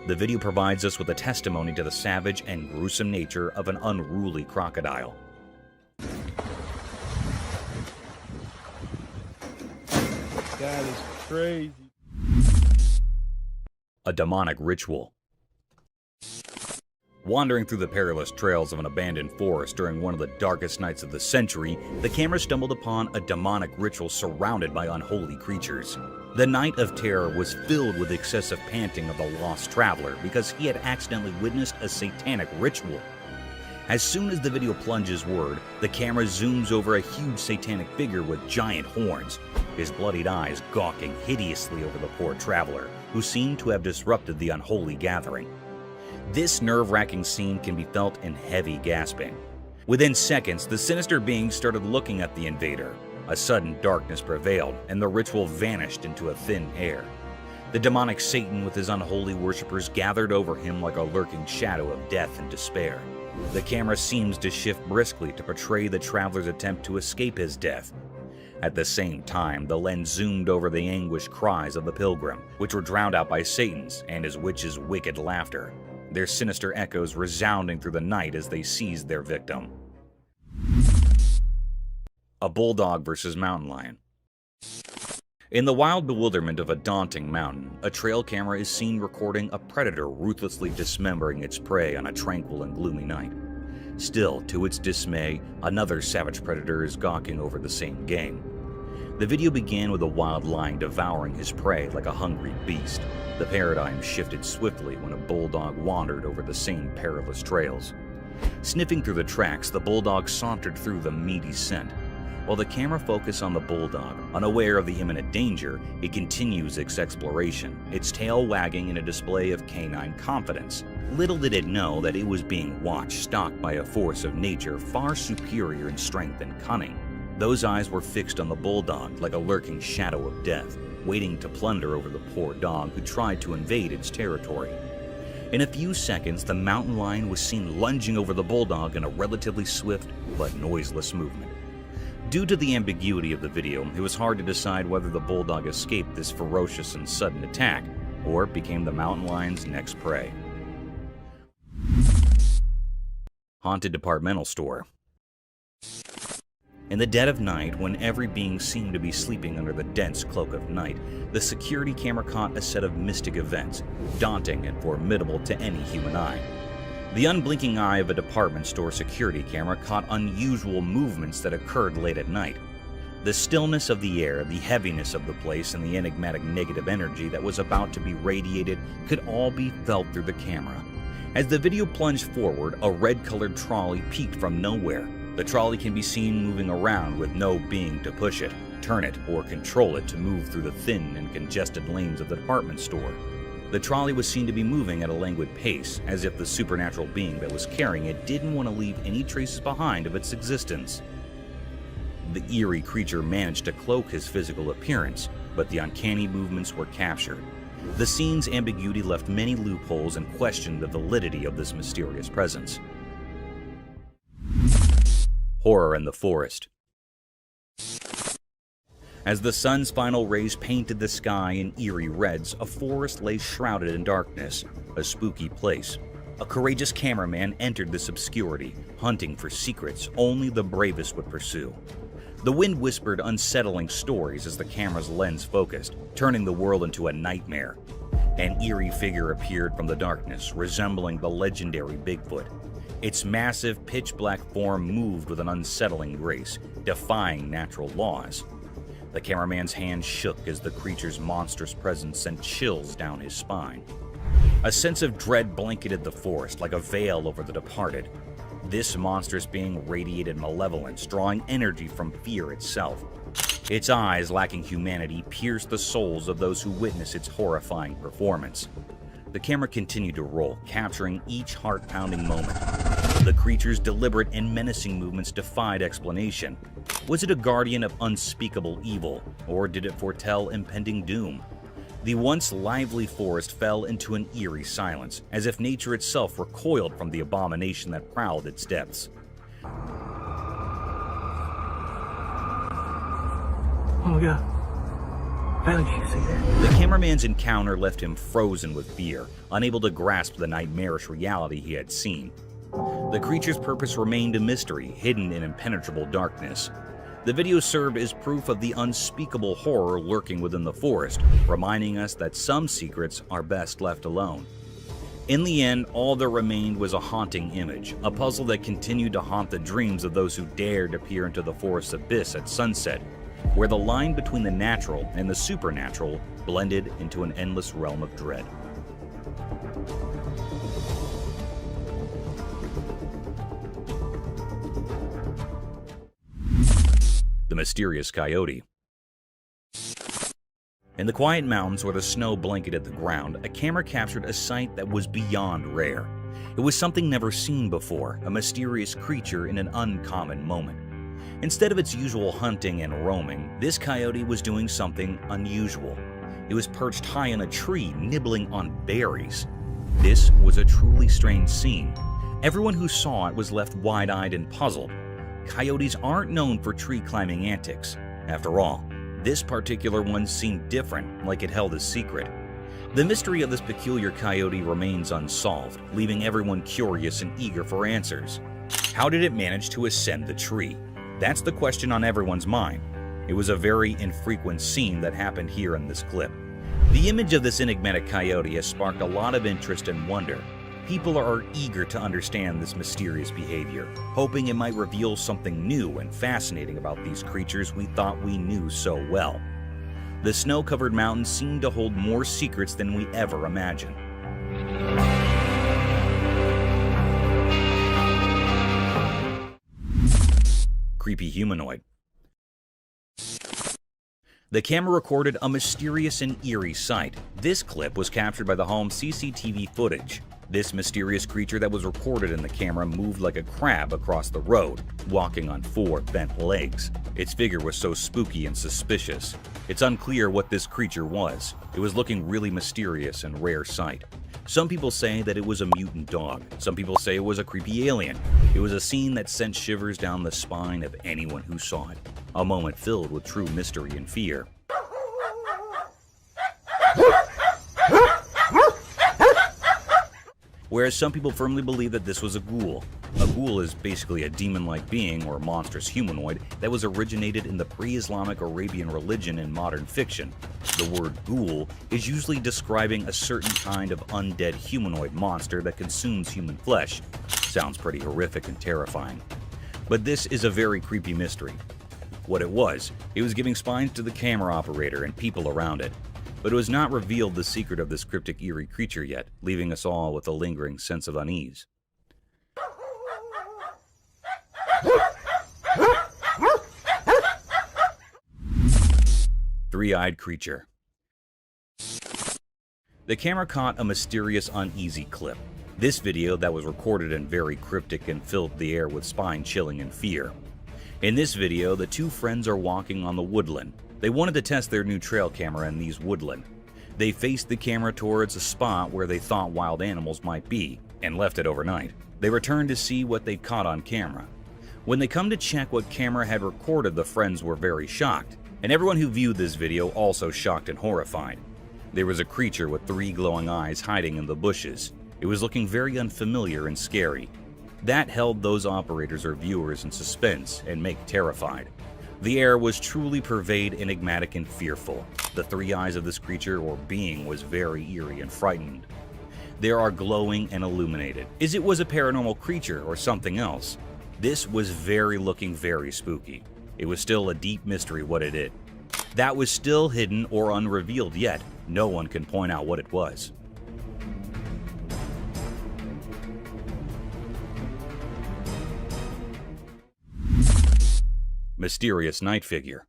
The video provides us with a testimony to the savage and gruesome nature of an unruly crocodile. That is crazy. A demonic ritual. Wandering through the perilous trails of an abandoned forest during one of the darkest nights of the century, the camera stumbled upon a demonic ritual surrounded by unholy creatures. The night of terror was filled with excessive panting of the lost traveler because he had accidentally witnessed a satanic ritual. As soon as the video plunges word, the camera zooms over a huge satanic figure with giant horns, his bloodied eyes gawking hideously over the poor traveler, who seemed to have disrupted the unholy gathering. This nerve-wracking scene can be felt in heavy gasping. Within seconds, the sinister being started looking at the invader. A sudden darkness prevailed, and the ritual vanished into a thin air. The demonic Satan with his unholy worshippers gathered over him like a lurking shadow of death and despair. The camera seems to shift briskly to portray the traveler's attempt to escape his death. At the same time, the lens zoomed over the anguished cries of the pilgrim, which were drowned out by Satan's and his witch's wicked laughter, their sinister echoes resounding through the night as they seized their victim. A bulldog versus mountain lion. In the wild bewilderment of a daunting mountain, a trail camera is seen recording a predator ruthlessly dismembering its prey on a tranquil and gloomy night. Still, to its dismay, another savage predator is gawking over the same game. The video began with a wild lion devouring his prey like a hungry beast. The paradigm shifted swiftly when a bulldog wandered over the same perilous trails. Sniffing through the tracks, the bulldog sauntered through the meaty scent. While the camera focused on the bulldog, unaware of the imminent danger, it continues its exploration, its tail wagging in a display of canine confidence. Little did it know that it was being watched, stalked by a force of nature far superior in strength and cunning. Those eyes were fixed on the bulldog like a lurking shadow of death, waiting to plunder over the poor dog who tried to invade its territory. In a few seconds, the mountain lion was seen lunging over the bulldog in a relatively swift but noiseless movement. Due to the ambiguity of the video, it was hard to decide whether the bulldog escaped this ferocious and sudden attack or became the mountain lion's next prey. Haunted departmental store. In the dead of night, when every being seemed to be sleeping under the dense cloak of night, the security camera caught a set of mystic events, daunting and formidable to any human eye. The unblinking eye of a department store security camera caught unusual movements that occurred late at night. The stillness of the air, the heaviness of the place, and the enigmatic negative energy that was about to be radiated could all be felt through the camera. As the video plunged forward, a red-colored trolley peeked from nowhere. The trolley can be seen moving around with no being to push it, turn it, or control it to move through the thin and congested lanes of the department store. The trolley was seen to be moving at a languid pace, as if the supernatural being that was carrying it didn't want to leave any traces behind of its existence. The eerie creature managed to cloak his physical appearance, but the uncanny movements were captured. The scene's ambiguity left many loopholes and questioned the validity of this mysterious presence. Horror in the forest. As the sun's final rays painted the sky in eerie reds, a forest lay shrouded in darkness, a spooky place. A courageous cameraman entered this obscurity, hunting for secrets only the bravest would pursue. The wind whispered unsettling stories as the camera's lens focused, turning the world into a nightmare. An eerie figure appeared from the darkness, resembling the legendary Bigfoot. Its massive, pitch-black form moved with an unsettling grace, defying natural laws. The cameraman's hand shook as the creature's monstrous presence sent chills down his spine. A sense of dread blanketed the forest like a veil over the departed. This monstrous being radiated malevolence, drawing energy from fear itself. Its eyes, lacking humanity, pierced the souls of those who witnessed its horrifying performance. The camera continued to roll, capturing each heart-pounding moment. The creature's deliberate and menacing movements defied explanation. Was it a guardian of unspeakable evil, or did it foretell impending doom? The once lively forest fell into an eerie silence, as if nature itself recoiled from the abomination that prowled its depths. Oh my god. Did you see that? The cameraman's encounter left him frozen with fear, unable to grasp the nightmarish reality he had seen. The creature's purpose remained a mystery, hidden in impenetrable darkness. The video served as proof of the unspeakable horror lurking within the forest, reminding us that some secrets are best left alone. In the end, all there remained was a haunting image, a puzzle that continued to haunt the dreams of those who dared to peer into the forest's abyss at sunset, where the line between the natural and the supernatural blended into an endless realm of dread. The mysterious coyote. In the quiet mountains where the snow blanketed the ground, a camera captured a sight that was beyond rare. It was something never seen before, a mysterious creature in an uncommon moment. Instead of its usual hunting and roaming, this coyote was doing something unusual. It was perched high in a tree, nibbling on berries. This was a truly strange scene. Everyone who saw it was left wide-eyed and puzzled. Coyotes aren't known for tree-climbing antics. After all, this particular one seemed different, like it held a secret. The mystery of this peculiar coyote remains unsolved, leaving everyone curious and eager for answers. How did it manage to ascend the tree? That's the question on everyone's mind. It was a very infrequent scene that happened here in this clip. The image of this enigmatic coyote has sparked a lot of interest and wonder. People are eager to understand this mysterious behavior, hoping it might reveal something new and fascinating about these creatures we thought we knew so well. The snow-covered mountains seem to hold more secrets than we ever imagined. Creepy humanoid. The camera recorded a mysterious and eerie sight. This clip was captured by the home's CCTV footage. This mysterious creature that was recorded in the camera moved like a crab across the road, walking on 4 bent legs. Its figure was so spooky and suspicious. It's unclear what this creature was. It was looking really mysterious and rare sight. Some people say that it was a mutant dog. Some people say it was a creepy alien. It was a scene that sent shivers down the spine of anyone who saw it. A moment filled with true mystery and fear. Whereas some people firmly believe that this was a ghoul. A ghoul is basically a demon-like being or monstrous humanoid that was originated in the pre-Islamic Arabian religion and modern fiction. The word ghoul is usually describing a certain kind of undead humanoid monster that consumes human flesh. Sounds pretty horrific and terrifying. But this is a very creepy mystery. What it was giving spines to the camera operator and people around it. But it was not revealed the secret of this cryptic eerie creature yet, leaving us all with a lingering sense of unease. Three-eyed creature. The camera caught a mysterious, uneasy clip. This video that was recorded and very cryptic and filled the air with spine-chilling and fear. In this video, the two friends are walking on the woodland. They wanted to test their new trail camera in these woodland. They faced the camera towards a spot where they thought wild animals might be, and left it overnight. They returned to see what they'd caught on camera. When they come to check what camera had recorded, the friends were very shocked, and everyone who viewed this video also shocked and horrified. There was a creature with 3 glowing eyes hiding in the bushes. It was looking very unfamiliar and scary. That held those operators or viewers in suspense and make terrified. The air was truly pervade, enigmatic, and fearful. The 3 eyes of this creature or being was very eerie and frightened. They are glowing and illuminated. Was a paranormal creature or something else? This was looking very spooky. It was still a deep mystery what it did. That was still hidden or unrevealed yet. No one can point out what it was. Mysterious night figure.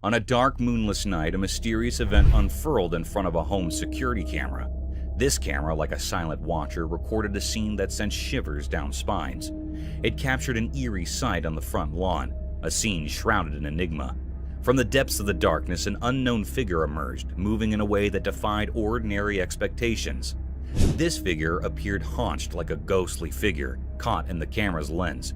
On a dark, moonless night, a mysterious event unfurled in front of a home security camera. This camera, like a silent watcher, recorded a scene that sent shivers down spines. It captured an eerie sight on the front lawn, a scene shrouded in enigma. From the depths of the darkness, an unknown figure emerged, moving in a way that defied ordinary expectations. This figure appeared hunched like a ghostly figure, caught in the camera's lens.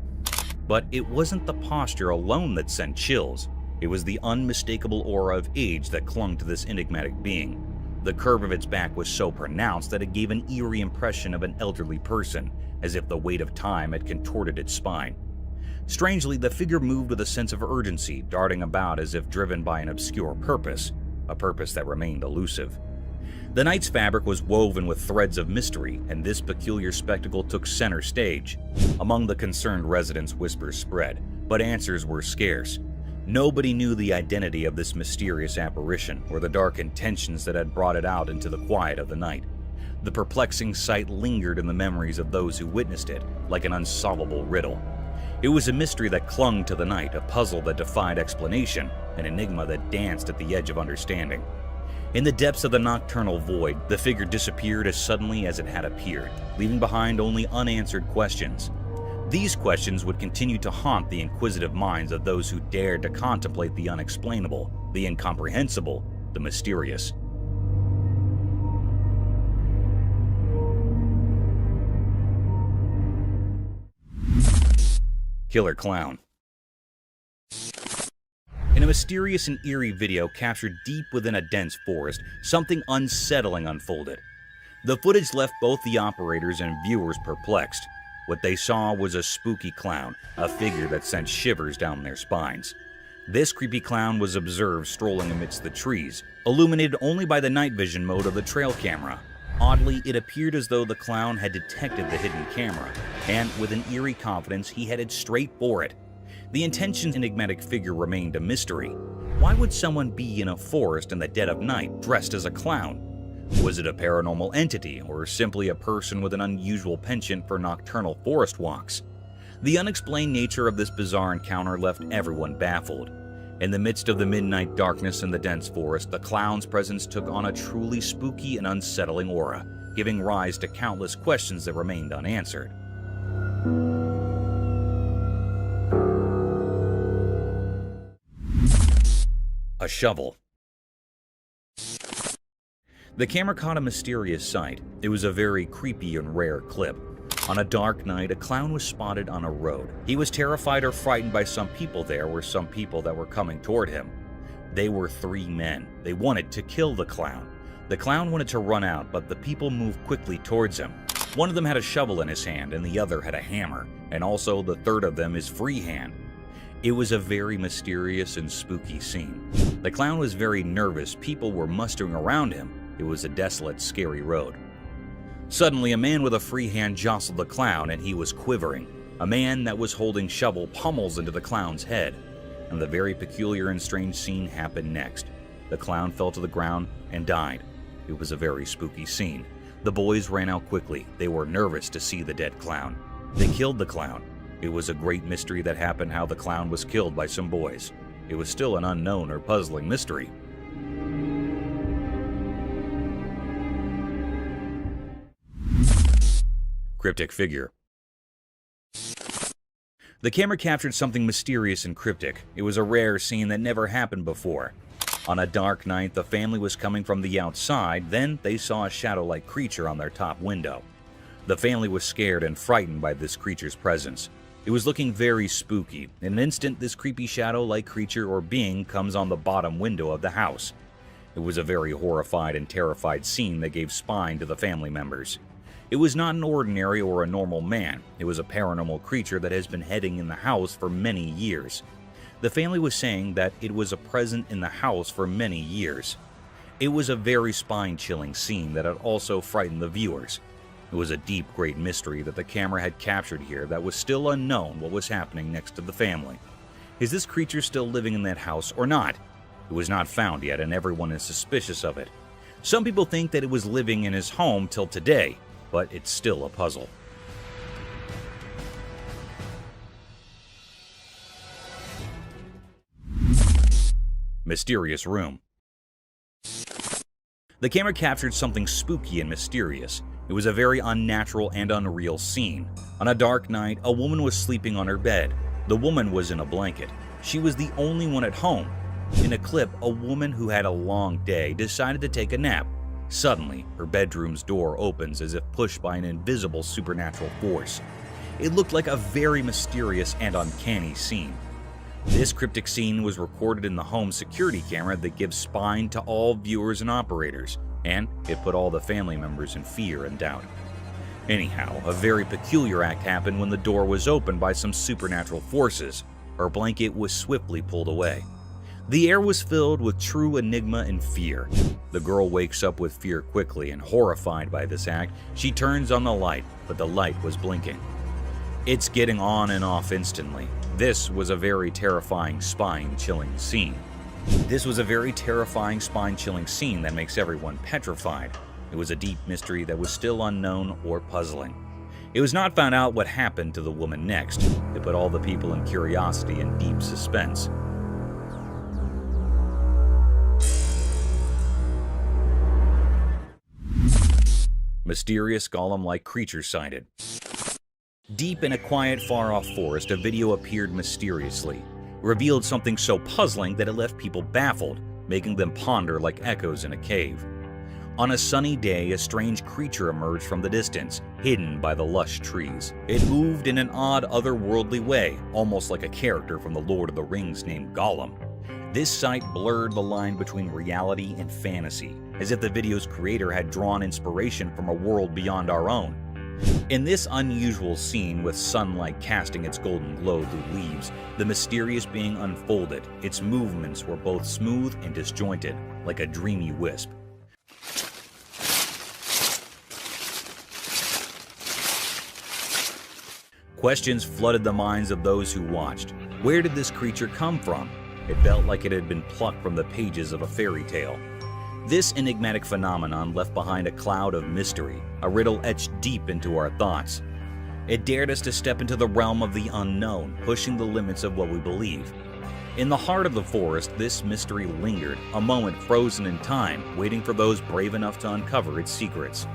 But it wasn't the posture alone that sent chills. It was the unmistakable aura of age that clung to this enigmatic being. The curve of its back was so pronounced that it gave an eerie impression of an elderly person, as if the weight of time had contorted its spine. Strangely, the figure moved with a sense of urgency, darting about as if driven by an obscure purpose, a purpose that remained elusive. The night's fabric was woven with threads of mystery, and this peculiar spectacle took center stage. Among the concerned residents, whispers spread, but answers were scarce. Nobody knew the identity of this mysterious apparition or the dark intentions that had brought it out into the quiet of the night. The perplexing sight lingered in the memories of those who witnessed it like an unsolvable riddle. It was a mystery that clung to the night, a puzzle that defied explanation, an enigma that danced at the edge of understanding. In the depths of the nocturnal void, the figure disappeared as suddenly as it had appeared, leaving behind only unanswered questions. These questions would continue to haunt the inquisitive minds of those who dared to contemplate the unexplainable, the incomprehensible, the mysterious. Killer clown. In a mysterious and eerie video captured deep within a dense forest, something unsettling unfolded. The footage left both the operators and viewers perplexed. What they saw was a spooky clown, a figure that sent shivers down their spines. This creepy clown was observed strolling amidst the trees, illuminated only by the night vision mode of the trail camera. Oddly, it appeared as though the clown had detected the hidden camera, and with an eerie confidence, he headed straight for it. The intention's enigmatic figure remained a mystery. Why would someone be in a forest in the dead of night dressed as a clown? Was it a paranormal entity, or simply a person with an unusual penchant for nocturnal forest walks? The unexplained nature of this bizarre encounter left everyone baffled. In the midst of the midnight darkness in the dense forest, the clown's presence took on a truly spooky and unsettling aura, giving rise to countless questions that remained unanswered. A shovel. The camera caught a mysterious sight. It was a very creepy and rare clip. On a dark night, a clown was spotted on a road. He was terrified or frightened by some people. There were some people that were coming toward him. They were 3 men. They wanted to kill the clown. The clown wanted to run out, but the people moved quickly towards him. One of them had a shovel in his hand, and the other had a hammer, and also the third of them is free hand. It was a very mysterious and spooky scene. The clown was very nervous. People were mustering around him. It was a desolate, scary road. Suddenly, a man with a free hand jostled the clown, and he was quivering. A man that was holding shovel pummels into the clown's head. And the very peculiar and strange scene happened next. The clown fell to the ground and died. It was a very spooky scene. The boys ran out quickly. They were nervous to see the dead clown. They killed the clown. It was a great mystery that happened how the clown was killed by some boys. It was still an unknown or puzzling mystery. Cryptic figure. The camera captured something mysterious and cryptic. It was a rare scene that never happened before. On a dark night, the family was coming from the outside, then they saw a shadow-like creature on their top window. The family was scared and frightened by this creature's presence. It was looking very spooky. In an instant, this creepy shadow-like creature or being comes on the bottom window of the house. It was a very horrified and terrified scene that gave spine to the family members. It was not an ordinary or a normal man. It was a paranormal creature that has been hiding in the house for many years. The family was saying that it was a present in the house for many years. It was a very spine-chilling scene that had also frightened the viewers. It was a deep, great mystery that the camera had captured here that was still unknown what was happening next to the family. Is this creature still living in that house or not? It was not found yet, and everyone is suspicious of it. Some people think that it was living in his home till today, but it's still a puzzle. Mysterious room. The camera captured something spooky and mysterious. It was a very unnatural and unreal scene. On a dark night, a woman was sleeping on her bed. The woman was in a blanket. She was the only one at home. In a clip, a woman who had a long day decided to take a nap. Suddenly, her bedroom's door opens as if pushed by an invisible supernatural force. It looked like a very mysterious and uncanny scene. This cryptic scene was recorded in the home security camera that gives spine to all viewers and operators, and it put all the family members in fear and doubt. Anyhow, a very peculiar act happened when the door was opened by some supernatural forces. Her blanket was swiftly pulled away. The air was filled with true enigma and fear. The girl wakes up with fear quickly, and horrified by this act, she turns on the light, but the light was blinking. It's getting on and off instantly. This was a very terrifying, spine-chilling scene. This was a very terrifying, spine-chilling scene that makes everyone petrified. It was a deep mystery that was still unknown or puzzling. It was not found out what happened to the woman next. It put all the people in curiosity and deep suspense. Mysterious golem-like creature sighted. Deep in a quiet, far-off forest, a video appeared mysteriously. It revealed something so puzzling that it left people baffled, making them ponder like echoes in a cave. On a sunny day, a strange creature emerged from the distance, hidden by the lush trees. It moved in an odd, otherworldly way, almost like a character from the Lord of the Rings named Gollum. This sight blurred the line between reality and fantasy, as if the video's creator had drawn inspiration from a world beyond our own. In this unusual scene, with sunlight casting its golden glow through leaves, the mysterious being unfolded. Its movements were both smooth and disjointed, like a dreamy wisp. Questions flooded the minds of those who watched. Where did this creature come from? It felt like it had been plucked from the pages of a fairy tale. This enigmatic phenomenon left behind a cloud of mystery, a riddle etched deep into our thoughts. It dared us to step into the realm of the unknown, pushing the limits of what we believe. In the heart of the forest, this mystery lingered, a moment frozen in time, waiting for those brave enough to uncover its secrets.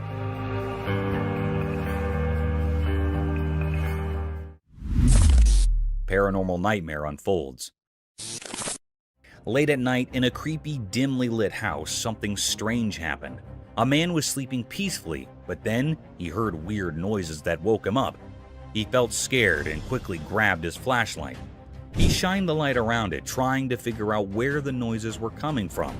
Paranormal nightmare unfolds. Late at night, in a creepy, dimly lit house, something strange happened. A man was sleeping peacefully, but then he heard weird noises that woke him up. He felt scared and quickly grabbed his flashlight. He shined the light around it, trying to figure out where the noises were coming from.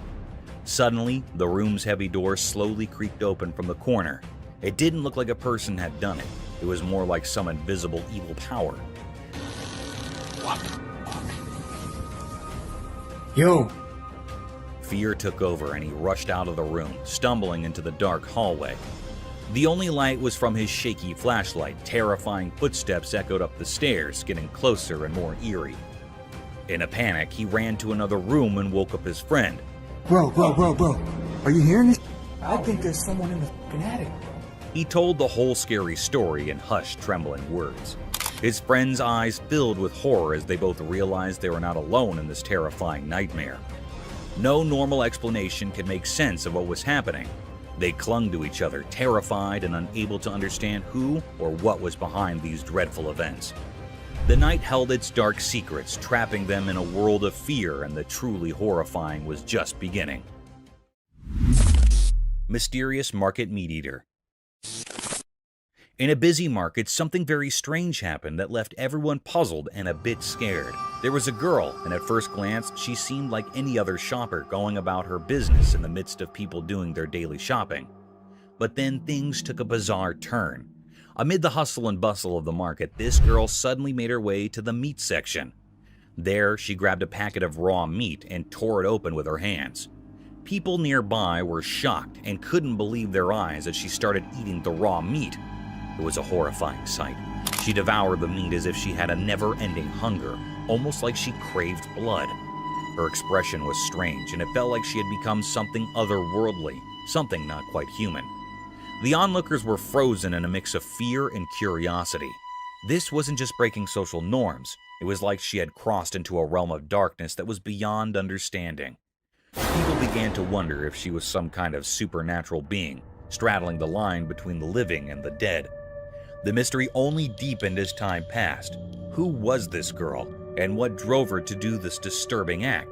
Suddenly, the room's heavy door slowly creaked open from the corner. It didn't look like a person had done it. It was more like some invisible evil power. Yo! Fear took over and he rushed out of the room, stumbling into the dark hallway. The only light was from his shaky flashlight. Terrifying footsteps echoed up the stairs, getting closer and more eerie. In a panic, he ran to another room and woke up his friend. Bro. Are you hearing this? I think there's someone in the fucking attic. He told the whole scary story in hushed, trembling words. His friend's eyes filled with horror as they both realized they were not alone in this terrifying nightmare. No normal explanation could make sense of what was happening. They clung to each other, terrified and unable to understand who or what was behind these dreadful events. The night held its dark secrets, trapping them in a world of fear, and the truly horrifying was just beginning. Mysterious market meat eater. In a busy market, something very strange happened that left everyone puzzled and a bit scared. There was a girl, and at first glance, she seemed like any other shopper going about her business in the midst of people doing their daily shopping. But then things took a bizarre turn. Amid the hustle and bustle of the market, this girl suddenly made her way to the meat section. There, she grabbed a packet of raw meat and tore it open with her hands. People nearby were shocked and couldn't believe their eyes as she started eating the raw meat. It was a horrifying sight. She devoured the meat as if she had a never-ending hunger, almost like she craved blood. Her expression was strange, and it felt like she had become something otherworldly, something not quite human. The onlookers were frozen in a mix of fear and curiosity. This wasn't just breaking social norms. It was like she had crossed into a realm of darkness that was beyond understanding. People began to wonder if she was some kind of supernatural being, straddling the line between the living and the dead. The mystery only deepened as time passed. Who was this girl, and what drove her to do this disturbing act?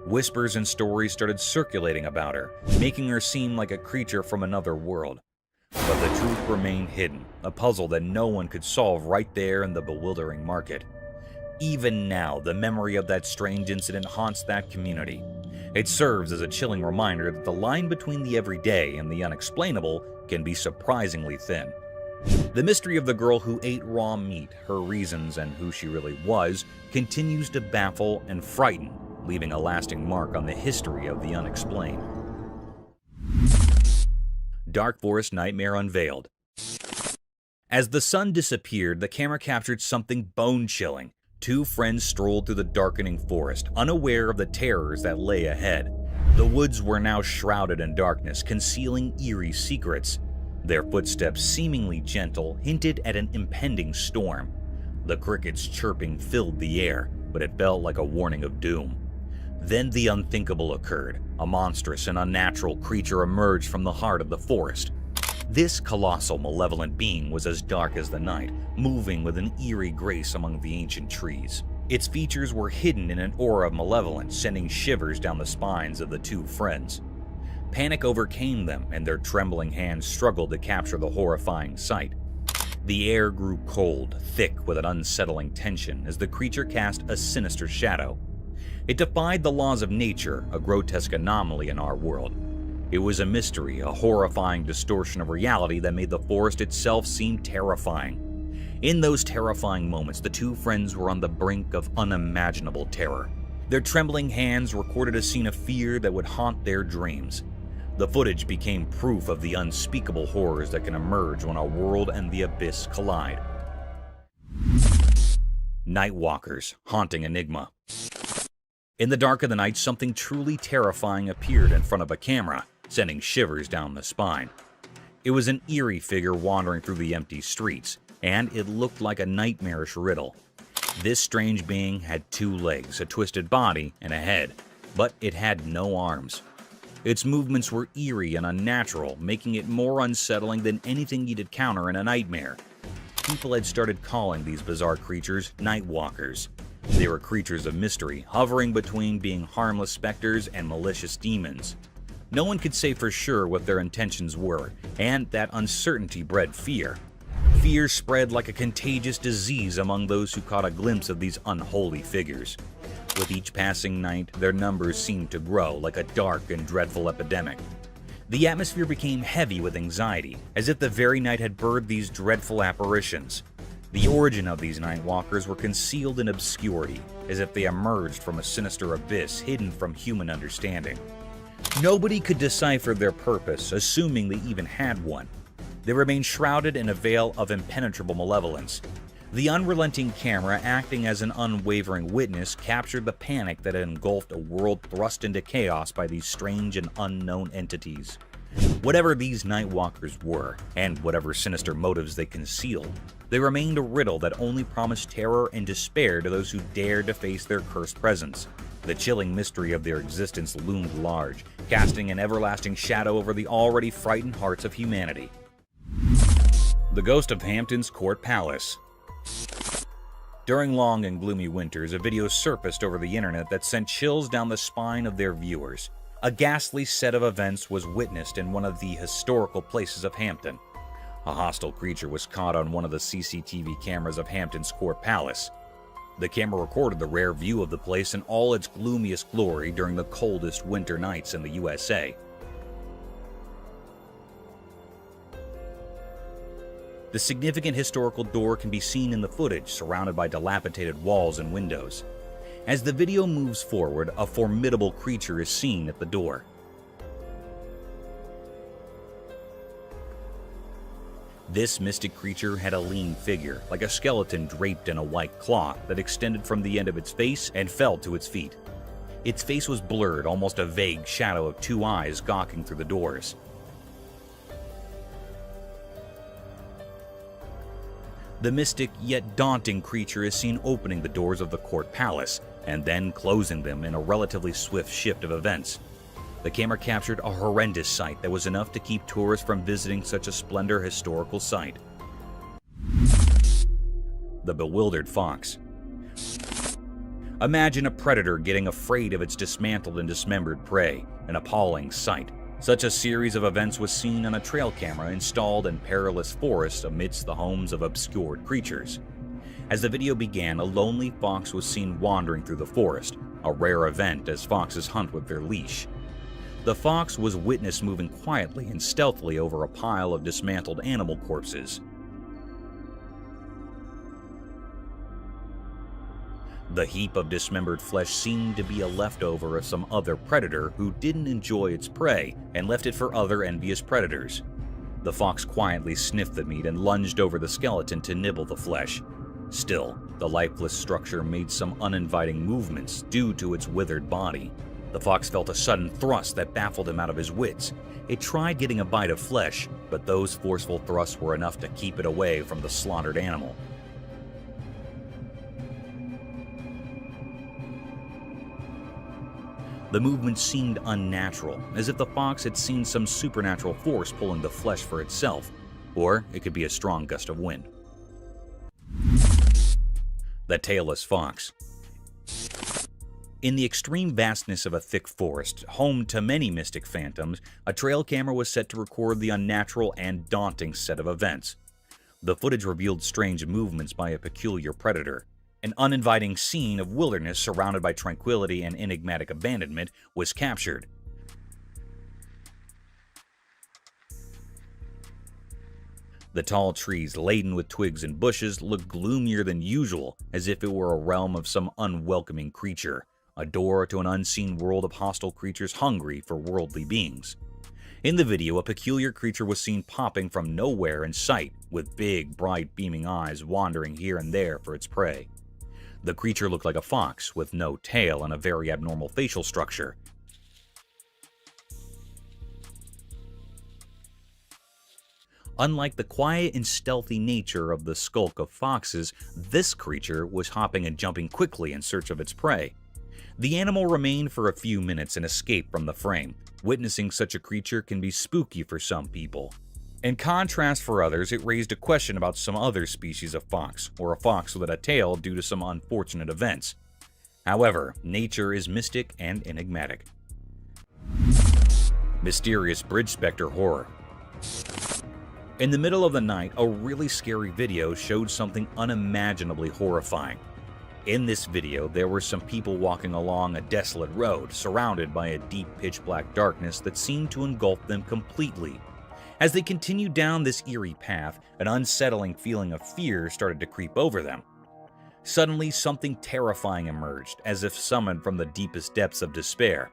Whispers and stories started circulating about her, making her seem like a creature from another world. But the truth remained hidden, a puzzle that no one could solve right there in the bewildering market. Even now, the memory of that strange incident haunts that community. It serves as a chilling reminder that the line between the everyday and the unexplainable can be surprisingly thin. The mystery of the girl who ate raw meat, her reasons, and who she really was, continues to baffle and frighten, leaving a lasting mark on the history of the unexplained. Dark Forest Nightmare Unveiled. As the sun disappeared, the camera captured something bone-chilling. Two friends strolled through the darkening forest, unaware of the terrors that lay ahead. The woods were now shrouded in darkness, concealing eerie secrets. Their footsteps, seemingly gentle, hinted at an impending storm. The crickets' chirping filled the air, but it felt like a warning of doom. Then the unthinkable occurred. A monstrous and unnatural creature emerged from the heart of the forest. This colossal, malevolent being was as dark as the night, moving with an eerie grace among the ancient trees. Its features were hidden in an aura of malevolence, sending shivers down the spines of the two friends. Panic overcame them, and their trembling hands struggled to capture the horrifying sight. The air grew cold, thick with an unsettling tension as the creature cast a sinister shadow. It defied the laws of nature, a grotesque anomaly in our world. It was a mystery, a horrifying distortion of reality that made the forest itself seem terrifying. In those terrifying moments, the two friends were on the brink of unimaginable terror. Their trembling hands recorded a scene of fear that would haunt their dreams. The footage became proof of the unspeakable horrors that can emerge when a world and the abyss collide. Nightwalkers, haunting enigma. In the dark of the night, something truly terrifying appeared in front of a camera, sending shivers down the spine. It was an eerie figure wandering through the empty streets, and it looked like a nightmarish riddle. This strange being had 2 legs, a twisted body, and a head, but it had no arms. Its movements were eerie and unnatural, making it more unsettling than anything you'd encounter in a nightmare. People had started calling these bizarre creatures Nightwalkers. They were creatures of mystery, hovering between being harmless specters and malicious demons. No one could say for sure what their intentions were, and that uncertainty bred fear. Fear spread like a contagious disease among those who caught a glimpse of these unholy figures. With each passing night, their numbers seemed to grow like a dark and dreadful epidemic. The atmosphere became heavy with anxiety, as if the very night had birthed these dreadful apparitions. The origin of these Nightwalkers were concealed in obscurity, as if they emerged from a sinister abyss hidden from human understanding. Nobody could decipher their purpose, assuming they even had one. They remained shrouded in a veil of impenetrable malevolence. The unrelenting camera, acting as an unwavering witness, captured the panic that had engulfed a world thrust into chaos by these strange and unknown entities. Whatever these Nightwalkers were, and whatever sinister motives they concealed, they remained a riddle that only promised terror and despair to those who dared to face their cursed presence. The chilling mystery of their existence loomed large, casting an everlasting shadow over the already frightened hearts of humanity. The Ghost of Hampton's Court Palace. During long and gloomy winters, a video surfaced over the internet that sent chills down the spine of their viewers. A ghastly set of events was witnessed in one of the historical places of Hampton. A hostile creature was caught on one of the CCTV cameras of Hampton's Court Palace. The camera recorded the rare view of the place in all its gloomiest glory during the coldest winter nights in the USA. The significant historical door can be seen in the footage, surrounded by dilapidated walls and windows. As the video moves forward, a formidable creature is seen at the door. This mystic creature had a lean figure, like a skeleton draped in a white cloth that extended from the end of its face and fell to its feet. Its face was blurred, almost a vague shadow of 2 eyes gawking through the doors. The mystic yet daunting creature is seen opening the doors of the court palace and then closing them in a relatively swift shift of events. The camera captured a horrendous sight that was enough to keep tourists from visiting such a splendid historical site. The bewildered fox. Imagine a predator getting afraid of its dismantled and dismembered prey, an appalling sight. Such a series of events was seen on a trail camera installed in perilous forests amidst the homes of obscured creatures. As the video began, a lonely fox was seen wandering through the forest, a rare event as foxes hunt with their leash. The fox was witnessed moving quietly and stealthily over a pile of dismantled animal corpses. The heap of dismembered flesh seemed to be a leftover of some other predator who didn't enjoy its prey and left it for other envious predators. The fox quietly sniffed the meat and lunged over the skeleton to nibble the flesh. Still, the lifeless structure made some uninviting movements due to its withered body. The fox felt a sudden thrust that baffled him out of his wits. It tried getting a bite of flesh, but those forceful thrusts were enough to keep it away from the slaughtered animal. The movement seemed unnatural, as if the fox had seen some supernatural force pulling the flesh for itself, or it could be a strong gust of wind. The tailless fox. In the extreme vastness of a thick forest, home to many mystic phantoms, a trail camera was set to record the unnatural and daunting set of events. The footage revealed strange movements by a peculiar predator. An uninviting scene of wilderness surrounded by tranquility and enigmatic abandonment was captured. The tall trees laden with twigs and bushes looked gloomier than usual, as if it were a realm of some unwelcoming creature, a door to an unseen world of hostile creatures hungry for worldly beings. In the video, a peculiar creature was seen popping from nowhere in sight, with big, bright, beaming eyes wandering here and there for its prey. The creature looked like a fox, with no tail and a very abnormal facial structure. Unlike the quiet and stealthy nature of the skulk of foxes, this creature was hopping and jumping quickly in search of its prey. The animal remained for a few minutes and escaped from the frame. Witnessing such a creature can be spooky for some people. In contrast for others, it raised a question about some other species of fox, or a fox without a tail due to some unfortunate events. However, nature is mystic and enigmatic. Mysterious bridge specter horror. In the middle of the night, a really scary video showed something unimaginably horrifying. In this video, there were some people walking along a desolate road, surrounded by a deep pitch-black darkness that seemed to engulf them completely. As they continued down this eerie path, an unsettling feeling of fear started to creep over them. Suddenly, something terrifying emerged, as if summoned from the deepest depths of despair.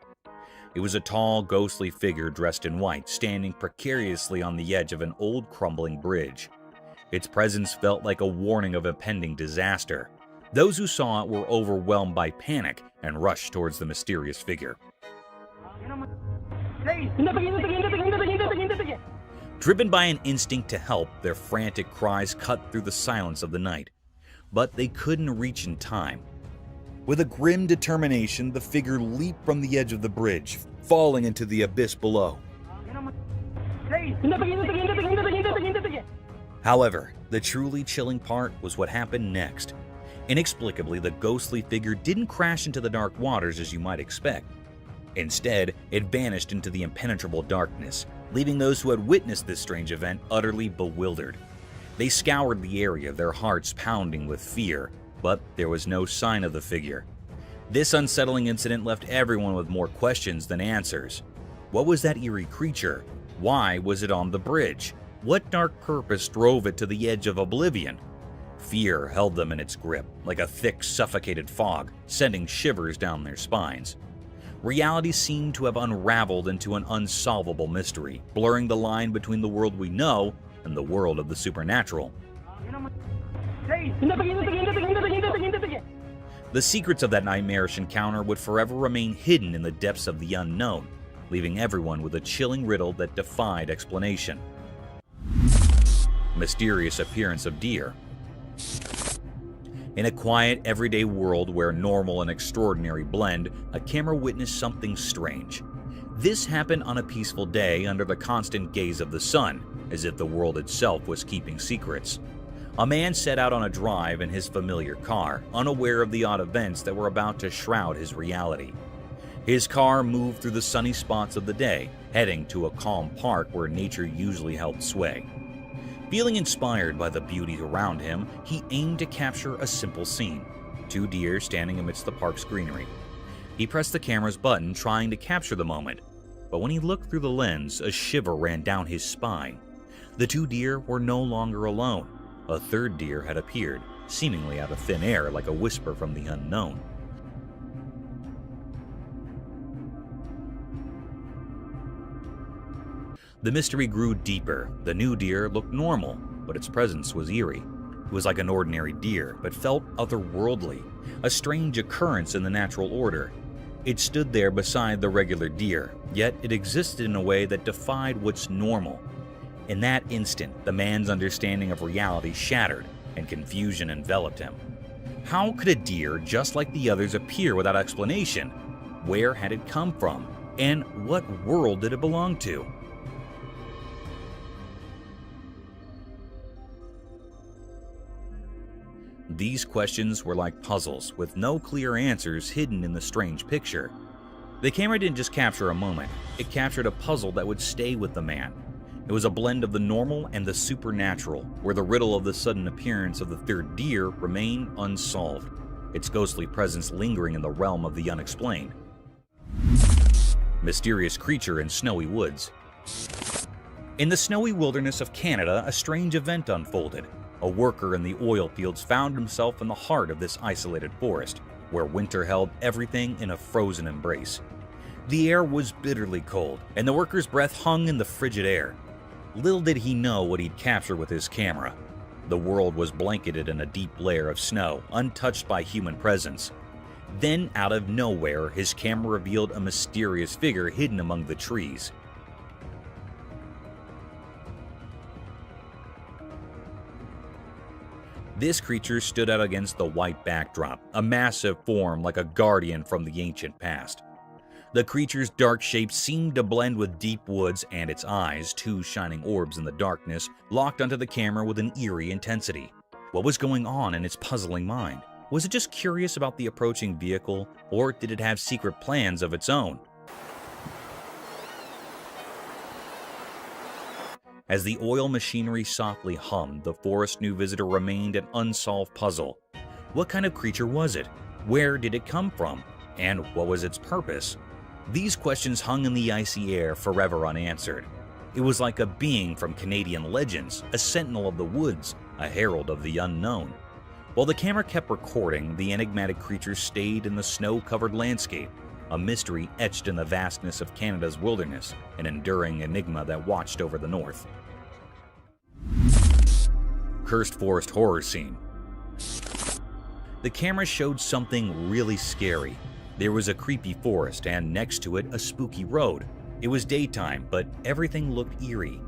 It was a tall, ghostly figure dressed in white, standing precariously on the edge of an old, crumbling bridge. Its presence felt like a warning of impending disaster. Those who saw it were overwhelmed by panic and rushed towards the mysterious figure. Driven by an instinct to help, their frantic cries cut through the silence of the night. But they couldn't reach in time. With a grim determination, the figure leaped from the edge of the bridge, falling into the abyss below. However, the truly chilling part was what happened next. Inexplicably, the ghostly figure didn't crash into the dark waters as you might expect. Instead, it vanished into the impenetrable darkness, leaving those who had witnessed this strange event utterly bewildered. They scoured the area, their hearts pounding with fear, but there was no sign of the figure. This unsettling incident left everyone with more questions than answers. What was that eerie creature? Why was it on the bridge? What dark purpose drove it to the edge of oblivion? Fear held them in its grip, like a thick, suffocated fog, sending shivers down their spines. Reality seemed to have unraveled into an unsolvable mystery, blurring the line between the world we know and the world of the supernatural. The secrets of that nightmarish encounter would forever remain hidden in the depths of the unknown, leaving everyone with a chilling riddle that defied explanation. Mysterious appearance of deer. In a quiet, everyday world where normal and extraordinary blend, a camera witnessed something strange. This happened on a peaceful day under the constant gaze of the sun, as if the world itself was keeping secrets. A man set out on a drive in his familiar car, unaware of the odd events that were about to shroud his reality. His car moved through the sunny spots of the day, heading to a calm park where nature usually held sway. Feeling inspired by the beauty around him, he aimed to capture a simple scene: 2 deer standing amidst the park's greenery. He pressed the camera's button, trying to capture the moment, but when he looked through the lens, a shiver ran down his spine. The 2 deer were no longer alone. A 3rd deer had appeared, seemingly out of thin air, like a whisper from the unknown. The mystery grew deeper. The new deer looked normal, but its presence was eerie. It was like an ordinary deer, but felt otherworldly, a strange occurrence in the natural order. It stood there beside the regular deer, yet it existed in a way that defied what's normal. In that instant, the man's understanding of reality shattered, and confusion enveloped him. How could a deer just like the others appear without explanation? Where had it come from? And what world did it belong to? These questions were like puzzles, with no clear answers hidden in the strange picture. The camera didn't just capture a moment, it captured a puzzle that would stay with the man. It was a blend of the normal and the supernatural, where the riddle of the sudden appearance of the 3rd deer remained unsolved, its ghostly presence lingering in the realm of the unexplained. Mysterious creature in snowy woods. In the snowy wilderness of Canada, a strange event unfolded. A worker in the oil fields found himself in the heart of this isolated forest, where winter held everything in a frozen embrace. The air was bitterly cold, and the worker's breath hung in the frigid air. Little did he know what he'd capture with his camera. The world was blanketed in a deep layer of snow, untouched by human presence. Then, out of nowhere, his camera revealed a mysterious figure hidden among the trees. This creature stood out against the white backdrop, a massive form like a guardian from the ancient past. The creature's dark shape seemed to blend with deep woods, and its eyes, two shining orbs in the darkness, locked onto the camera with an eerie intensity. What was going on in its puzzling mind? Was it just curious about the approaching vehicle, or did it have secret plans of its own? As the oil machinery softly hummed, the forest new visitor remained an unsolved puzzle. What kind of creature was it? Where did it come from? And what was its purpose? These questions hung in the icy air, forever unanswered. It was like a being from Canadian legends, a sentinel of the woods, a herald of the unknown. While the camera kept recording, the enigmatic creature stayed in the snow-covered landscape, a mystery etched in the vastness of Canada's wilderness, an enduring enigma that watched over the north. Cursed forest horror scene. The camera showed something really scary. There was a creepy forest, and next to it, a spooky road. It was daytime, but everything looked eerie.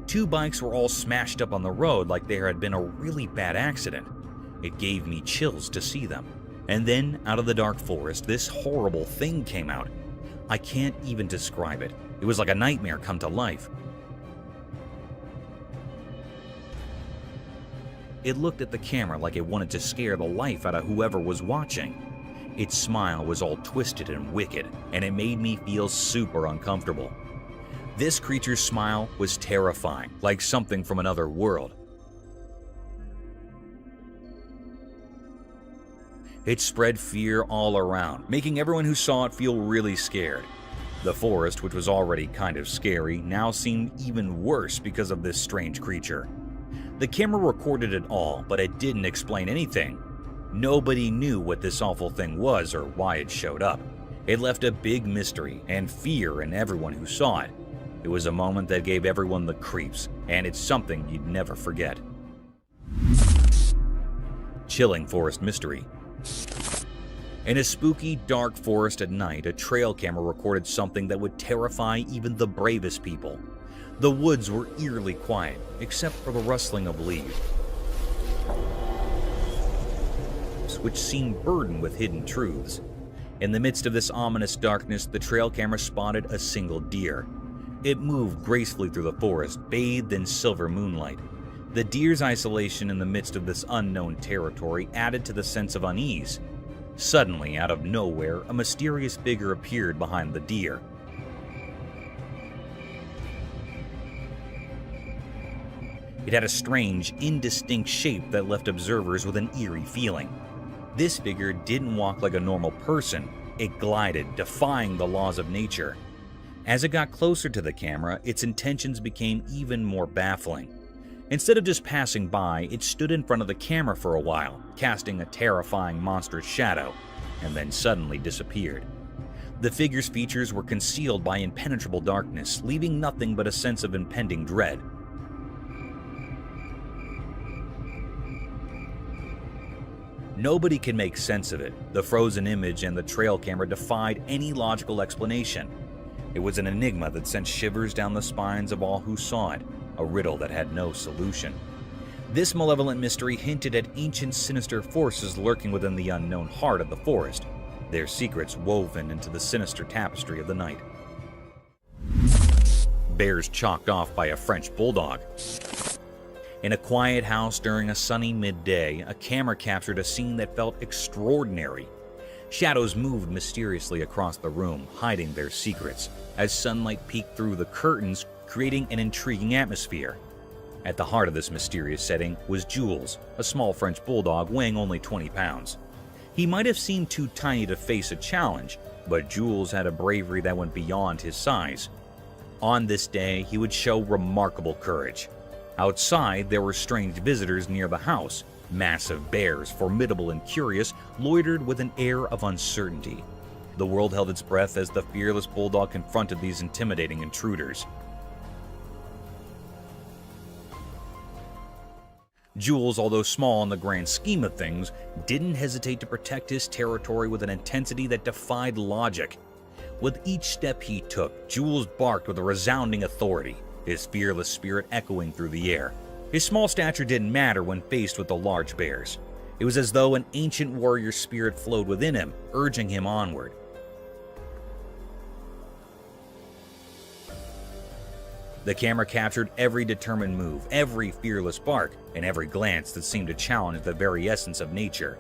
Two bikes were all smashed up on the road like there had been a really bad accident. It gave me chills to see them. And then, out of the dark forest, this horrible thing came out. I can't even describe it. It was like a nightmare come to life. It looked at the camera like it wanted to scare the life out of whoever was watching. Its smile was all twisted and wicked, and it made me feel super uncomfortable. This creature's smile was terrifying, like something from another world. It spread fear all around, making everyone who saw it feel really scared. The forest, which was already kind of scary, now seemed even worse because of this strange creature. The camera recorded it all, but it didn't explain anything. Nobody knew what this awful thing was or why it showed up. It left a big mystery and fear in everyone who saw it. It was a moment that gave everyone the creeps, and it's something you'd never forget. Chilling forest mystery. In a spooky, dark forest at night, a trail camera recorded something that would terrify even the bravest people. The woods were eerily quiet, except for the rustling of leaves, which seemed burdened with hidden truths. In the midst of this ominous darkness, the trail camera spotted a single deer. It moved gracefully through the forest, bathed in silver moonlight. The deer's isolation in the midst of this unknown territory added to the sense of unease. Suddenly, out of nowhere, a mysterious figure appeared behind the deer. It had a strange, indistinct shape that left observers with an eerie feeling. This figure didn't walk like a normal person. It glided, defying the laws of nature. As it got closer to the camera, its intentions became even more baffling. Instead of just passing by, it stood in front of the camera for a while, casting a terrifying monstrous shadow, and then suddenly disappeared. The figure's features were concealed by impenetrable darkness, leaving nothing but a sense of impending dread. Nobody can make sense of it. The frozen image and the trail camera defied any logical explanation. It was an enigma that sent shivers down the spines of all who saw it, a riddle that had no solution. This malevolent mystery hinted at ancient sinister forces lurking within the unknown heart of the forest, their secrets woven into the sinister tapestry of the night. Bears chalked off by a French bulldog. In a quiet house during a sunny midday, a camera captured a scene that felt extraordinary. Shadows moved mysteriously across the room, hiding their secrets, as sunlight peeked through the curtains, creating an intriguing atmosphere. At the heart of this mysterious setting was Jules, a small French bulldog weighing only 20 pounds. He might have seemed too tiny to face a challenge, but Jules had a bravery that went beyond his size. On this day, he would show remarkable courage. Outside, there were strange visitors near the house. Massive bears, formidable and curious, loitered with an air of uncertainty. The world held its breath as the fearless bulldog confronted these intimidating intruders. Jules, although small in the grand scheme of things, didn't hesitate to protect his territory with an intensity that defied logic. With each step he took, Jules barked with a resounding authority, his fearless spirit echoing through the air. His small stature didn't matter when faced with the large bears. It was as though an ancient warrior spirit flowed within him, urging him onward. The camera captured every determined move, every fearless bark, and every glance that seemed to challenge the very essence of nature.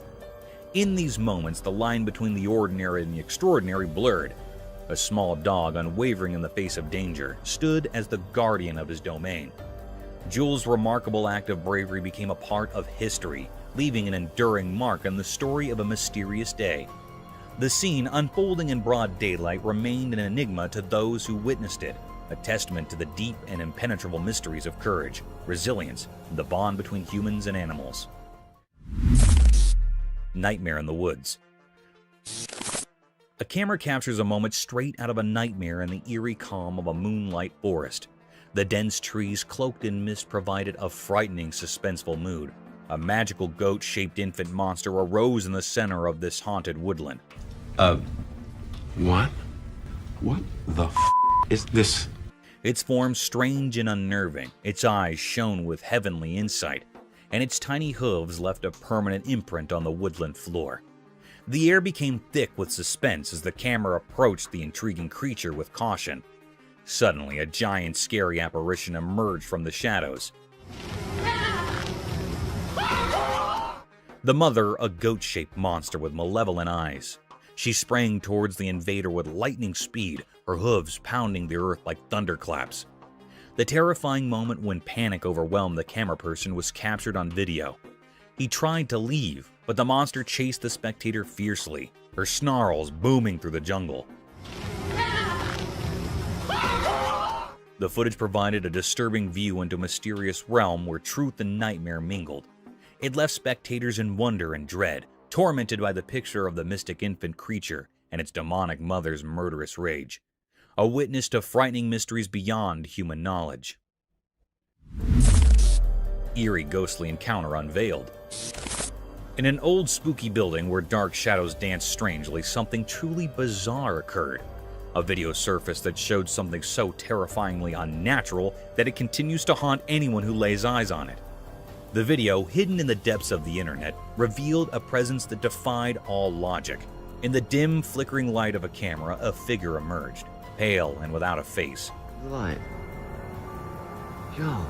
In these moments, the line between the ordinary and the extraordinary blurred. A small dog, unwavering in the face of danger, stood as the guardian of his domain. Jules' remarkable act of bravery became a part of history, leaving an enduring mark on the story of a mysterious day. The scene, unfolding in broad daylight, remained an enigma to those who witnessed it, a testament to the deep and impenetrable mysteries of courage, resilience, and the bond between humans and animals. Nightmare in the Woods. A camera captures a moment straight out of a nightmare in the eerie calm of a moonlight forest. The dense trees cloaked in mist provided a frightening, suspenseful mood. A magical goat-shaped infant monster arose in the center of this haunted woodland. What? What the is this? Its form strange and unnerving, its eyes shone with heavenly insight, and its tiny hooves left a permanent imprint on the woodland floor. The air became thick with suspense as the camera approached the intriguing creature with caution. Suddenly, a giant, scary apparition emerged from the shadows. The mother, a goat-shaped monster with malevolent eyes. She sprang towards the invader with lightning speed, her hooves pounding the earth like thunderclaps. The terrifying moment when panic overwhelmed the camera person was captured on video. He tried to leave, but the monster chased the spectator fiercely, her snarls booming through the jungle. The footage provided a disturbing view into a mysterious realm where truth and nightmare mingled. It left spectators in wonder and dread, tormented by the picture of the mystic infant creature and its demonic mother's murderous rage. A witness to frightening mysteries beyond human knowledge. Eerie ghostly encounter unveiled. In an old spooky building where dark shadows danced strangely, something truly bizarre occurred. A video surfaced that showed something so terrifyingly unnatural that it continues to haunt anyone who lays eyes on it. The video, hidden in the depths of the internet, revealed a presence that defied all logic. In the dim, flickering light of a camera, a figure emerged, pale and without a face. Light. Yo.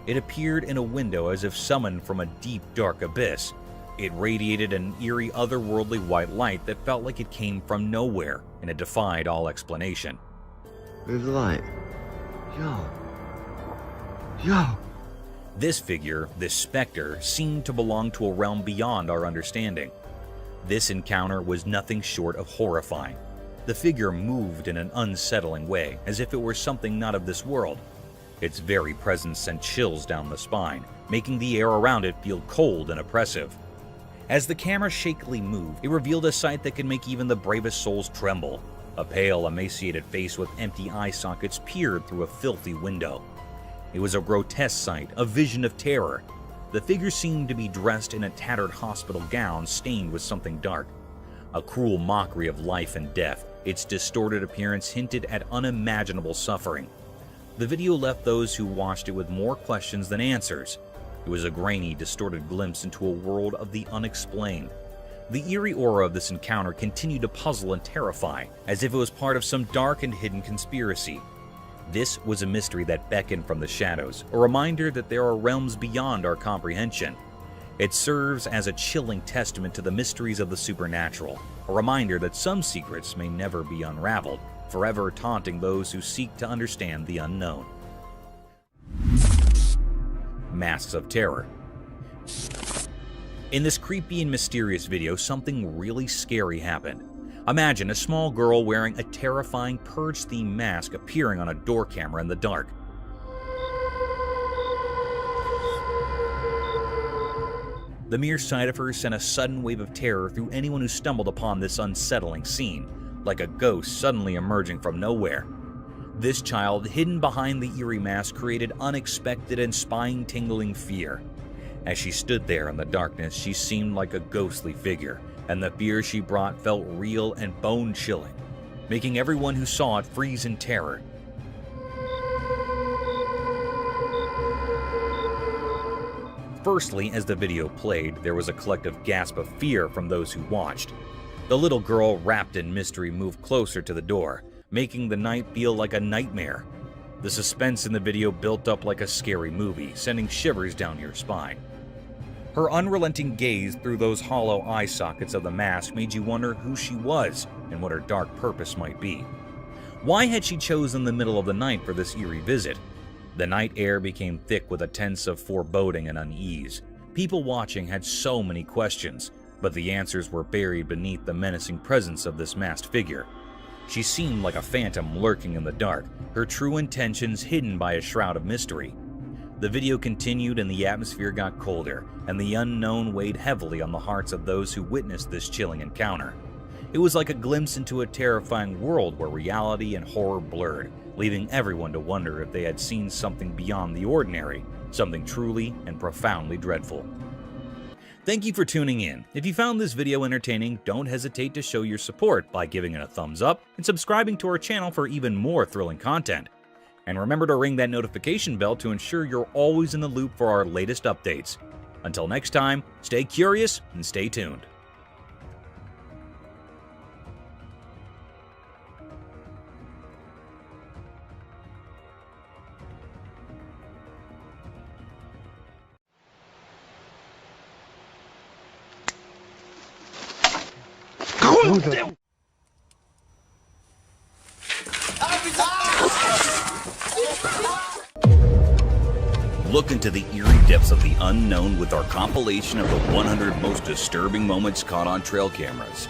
It appeared in a window as if summoned from a deep, dark abyss. It radiated an eerie, otherworldly white light that felt like it came from nowhere, and it defied all explanation. Where's the light? Yo. This figure, this specter, seemed to belong to a realm beyond our understanding. This encounter was nothing short of horrifying. The figure moved in an unsettling way, as if it were something not of this world. Its very presence sent chills down the spine, making the air around it feel cold and oppressive. As the camera shakily moved, it revealed a sight that could make even the bravest souls tremble. A pale, emaciated face with empty eye sockets peered through a filthy window. It was a grotesque sight, a vision of terror. The figure seemed to be dressed in a tattered hospital gown stained with something dark. A cruel mockery of life and death, its distorted appearance hinted at unimaginable suffering. The video left those who watched it with more questions than answers. It was a grainy, distorted glimpse into a world of the unexplained. The eerie aura of this encounter continued to puzzle and terrify, as if it was part of some dark and hidden conspiracy. This was a mystery that beckoned from the shadows, a reminder that there are realms beyond our comprehension. It serves as a chilling testament to the mysteries of the supernatural, a reminder that some secrets may never be unraveled, forever taunting those who seek to understand the unknown. Masks of Terror. In this creepy and mysterious video, something really scary happened. Imagine a small girl wearing a terrifying Purge-themed mask appearing on a door camera in the dark. The mere sight of her sent a sudden wave of terror through anyone who stumbled upon this unsettling scene, like a ghost suddenly emerging from nowhere. This child, hidden behind the eerie mask, created unexpected and spine-tingling fear. As she stood there in the darkness, she seemed like a ghostly figure, and the fear she brought felt real and bone-chilling, making everyone who saw it freeze in terror. Firstly, as the video played, there was a collective gasp of fear from those who watched. The little girl, wrapped in mystery, moved closer to the door, making the night feel like a nightmare. The suspense in the video built up like a scary movie, sending shivers down your spine. Her unrelenting gaze through those hollow eye sockets of the mask made you wonder who she was and what her dark purpose might be. Why had she chosen the middle of the night for this eerie visit? The night air became thick with a sense of foreboding and unease. People watching had so many questions, but the answers were buried beneath the menacing presence of this masked figure. She seemed like a phantom lurking in the dark, her true intentions hidden by a shroud of mystery. The video continued and the atmosphere got colder, and the unknown weighed heavily on the hearts of those who witnessed this chilling encounter. It was like a glimpse into a terrifying world where reality and horror blurred, leaving everyone to wonder if they had seen something beyond the ordinary, something truly and profoundly dreadful. Thank you for tuning in. If you found this video entertaining, don't hesitate to show your support by giving it a thumbs up and subscribing to our channel for even more thrilling content. And remember to ring that notification bell to ensure you're always in the loop for our latest updates. Until next time, stay curious and stay tuned. Look into the eerie depths of the unknown with our compilation of the 100 most disturbing moments caught on trail cameras.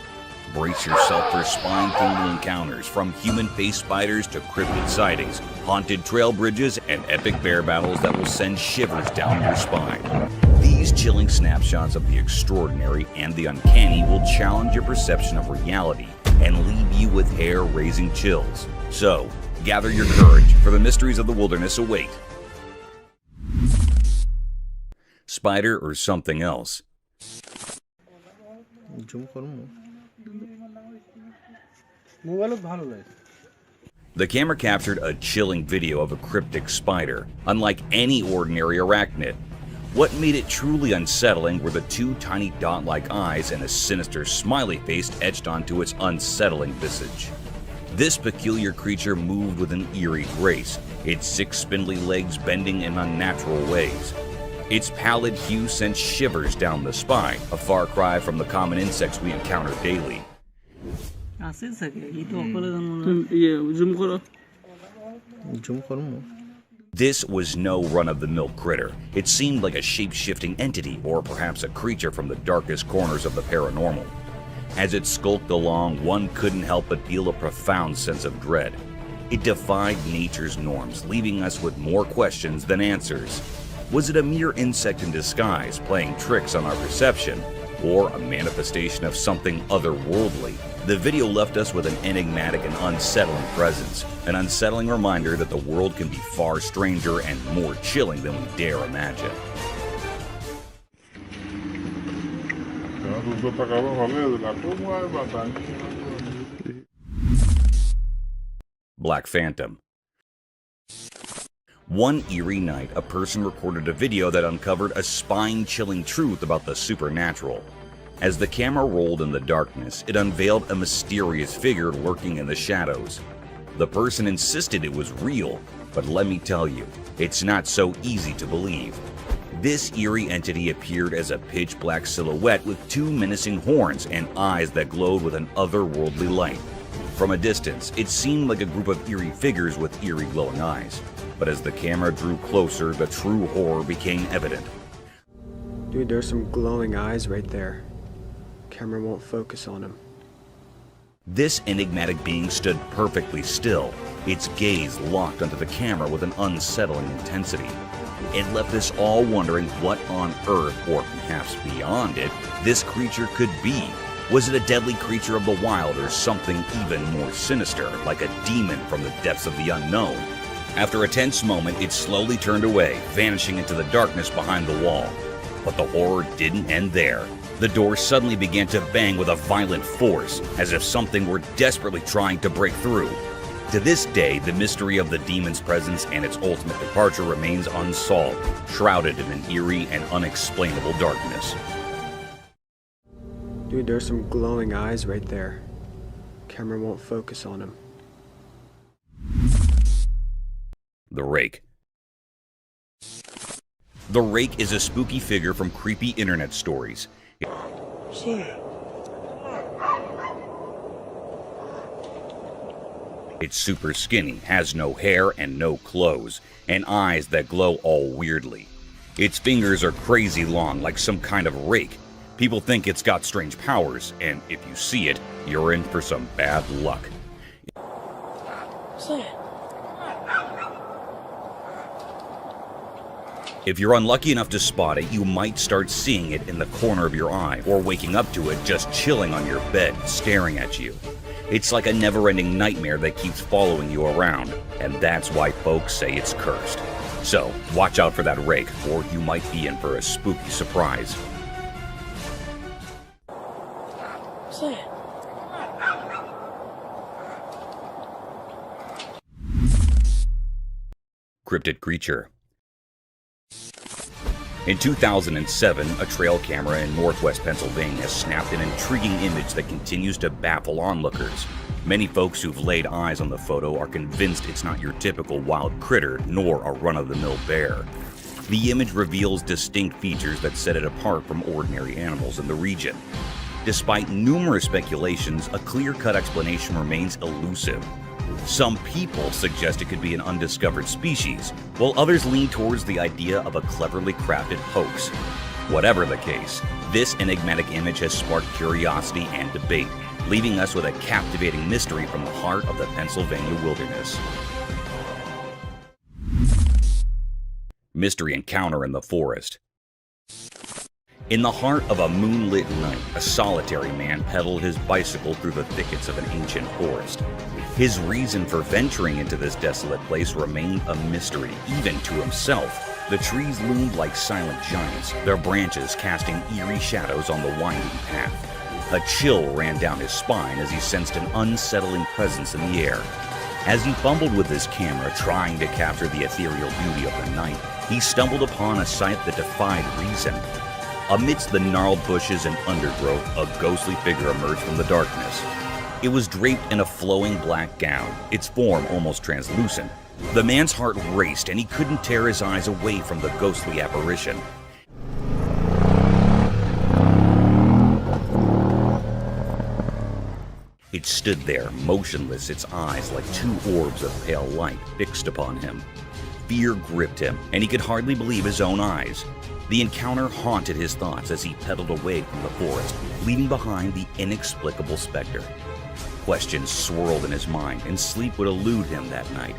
Brace yourself for spine-tingling encounters, from human-faced spiders to cryptid sightings, haunted trail bridges, and epic bear battles that will send shivers down your spine. These chilling snapshots of the extraordinary and the uncanny will challenge your perception of reality and leave you with hair-raising chills. So, gather your courage, for the mysteries of the wilderness await. Spider or something else? The camera captured a chilling video of a cryptic spider, unlike any ordinary arachnid. What made it truly unsettling were the two tiny dot-like eyes and a sinister smiley face etched onto its unsettling visage. This peculiar creature moved with an eerie grace, its 6 spindly legs bending in unnatural ways. Its pallid hue sent shivers down the spine, a far cry from the common insects we encounter daily. This was no run-of-the-mill critter. It seemed like a shape-shifting entity, or perhaps a creature from the darkest corners of the paranormal. As it skulked along, one couldn't help but feel a profound sense of dread. It defied nature's norms, leaving us with more questions than answers. Was it a mere insect in disguise, playing tricks on our perception, or a manifestation of something otherworldly? The video left us with an enigmatic and unsettling presence, an unsettling reminder that the world can be far stranger and more chilling than we dare imagine. Black Phantom. One eerie night, a person recorded a video that uncovered a spine-chilling truth about the supernatural. As the camera rolled in the darkness, it unveiled a mysterious figure lurking in the shadows. The person insisted it was real, but let me tell you, it's not so easy to believe. This eerie entity appeared as a pitch-black silhouette with 2 menacing horns and eyes that glowed with an otherworldly light. From a distance, it seemed like a group of eerie figures with eerie glowing eyes. But as the camera drew closer, the true horror became evident. Dude, there's some glowing eyes right there. Camera won't focus on him. This enigmatic being stood perfectly still, its gaze locked onto the camera with an unsettling intensity. It left us all wondering what on earth, or perhaps beyond it, this creature could be. Was it a deadly creature of the wild or something even more sinister, like a demon from the depths of the unknown? After a tense moment, it slowly turned away, vanishing into the darkness behind the wall. But the horror didn't end there. The door suddenly began to bang with a violent force, as if something were desperately trying to break through. To this day, the mystery of the demon's presence and its ultimate departure remains unsolved, shrouded in an eerie and unexplainable darkness. Dude, there's some glowing eyes right there. Camera won't focus on them. The Rake. The Rake is a spooky figure from creepy internet stories. It's super skinny, has no hair and no clothes, and eyes that glow all weirdly. Its fingers are crazy long, like some kind of rake. People think it's got strange powers, and if you see it, you're in for some bad luck. If you're unlucky enough to spot it, you might start seeing it in the corner of your eye, or waking up to it just chilling on your bed, staring at you. It's like a never-ending nightmare that keeps following you around, and that's why folks say it's cursed. So, watch out for that rake, or you might be in for a spooky surprise. Cryptid creature. In 2007, a trail camera in northwest Pennsylvania snapped an intriguing image that continues to baffle onlookers. Many folks who've laid eyes on the photo are convinced it's not your typical wild critter, nor a run-of-the-mill bear. The image reveals distinct features that set it apart from ordinary animals in the region. Despite numerous speculations, a clear-cut explanation remains elusive. Some people suggest it could be an undiscovered species, while others lean towards the idea of a cleverly crafted hoax. Whatever the case, this enigmatic image has sparked curiosity and debate, leaving us with a captivating mystery from the heart of the Pennsylvania wilderness. Mystery encounter in the forest. In the heart of a moonlit night, a solitary man pedaled his bicycle through the thickets of an ancient forest. His reason for venturing into this desolate place remained a mystery, even to himself. The trees loomed like silent giants, their branches casting eerie shadows on the winding path. A chill ran down his spine as he sensed an unsettling presence in the air. As he fumbled with his camera, trying to capture the ethereal beauty of the night, he stumbled upon a sight that defied reason. Amidst the gnarled bushes and undergrowth, a ghostly figure emerged from the darkness. It was draped in a flowing black gown, its form almost translucent. The man's heart raced, and he couldn't tear his eyes away from the ghostly apparition. It stood there, motionless, its eyes like two orbs of pale light fixed upon him. Fear gripped him, and he could hardly believe his own eyes. The encounter haunted his thoughts as he pedaled away from the forest, leaving behind the inexplicable specter. Questions swirled in his mind, and sleep would elude him that night.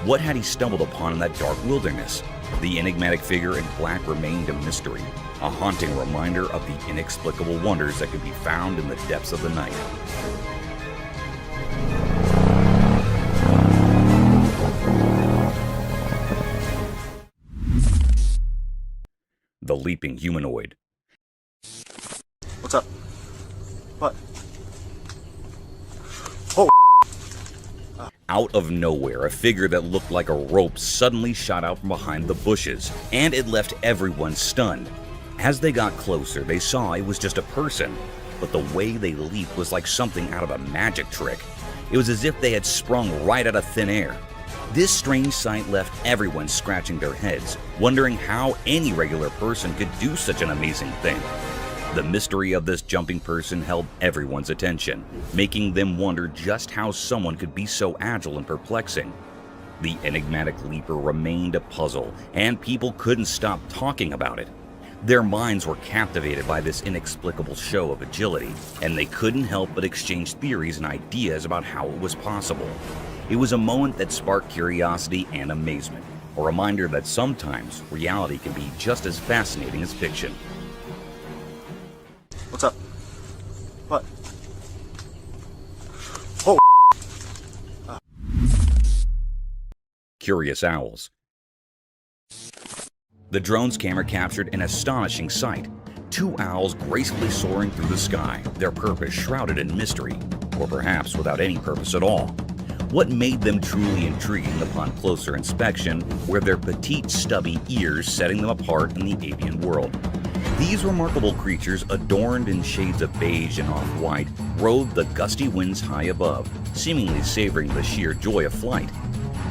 What had he stumbled upon in that dark wilderness? The enigmatic figure in black remained a mystery, a haunting reminder of the inexplicable wonders that could be found in the depths of the night. The leaping humanoid. What's up? What? Oh! Out of nowhere, a figure that looked like a rope suddenly shot out from behind the bushes, and it left everyone stunned. As they got closer, they saw it was just a person, but the way they leaped was like something out of a magic trick. It was as if they had sprung right out of thin air. This strange sight left everyone scratching their heads, wondering how any regular person could do such an amazing thing. The mystery of this jumping person held everyone's attention, making them wonder just how someone could be so agile and perplexing. The enigmatic leaper remained a puzzle, and people couldn't stop talking about it. Their minds were captivated by this inexplicable show of agility, and they couldn't help but exchange theories and ideas about how it was possible. It was a moment that sparked curiosity and amazement. a reminder that sometimes reality can be just as fascinating as fiction. What's up? What? Oh! Curious owls. The drone's camera captured an astonishing sight. 2 owls gracefully soaring through the sky, their purpose shrouded in mystery, or perhaps without any purpose at all. What made them truly intriguing upon closer inspection were their petite, stubby ears setting them apart in the avian world. These remarkable creatures, adorned in shades of beige and off-white, rode the gusty winds high above, seemingly savoring the sheer joy of flight.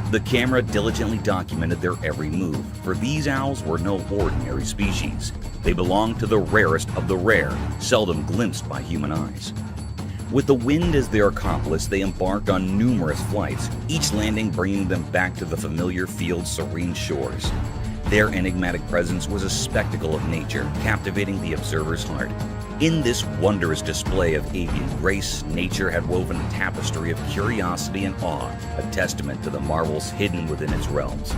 The camera diligently documented their every move, for these owls were no ordinary species. They belonged to the rarest of the rare, seldom glimpsed by human eyes. With the wind as their accomplice, they embarked on numerous flights, each landing bringing them back to the familiar field's serene shores. Their enigmatic presence was a spectacle of nature, captivating the observer's heart. In this wondrous display of avian grace, nature had woven a tapestry of curiosity and awe, a testament to the marvels hidden within its realms.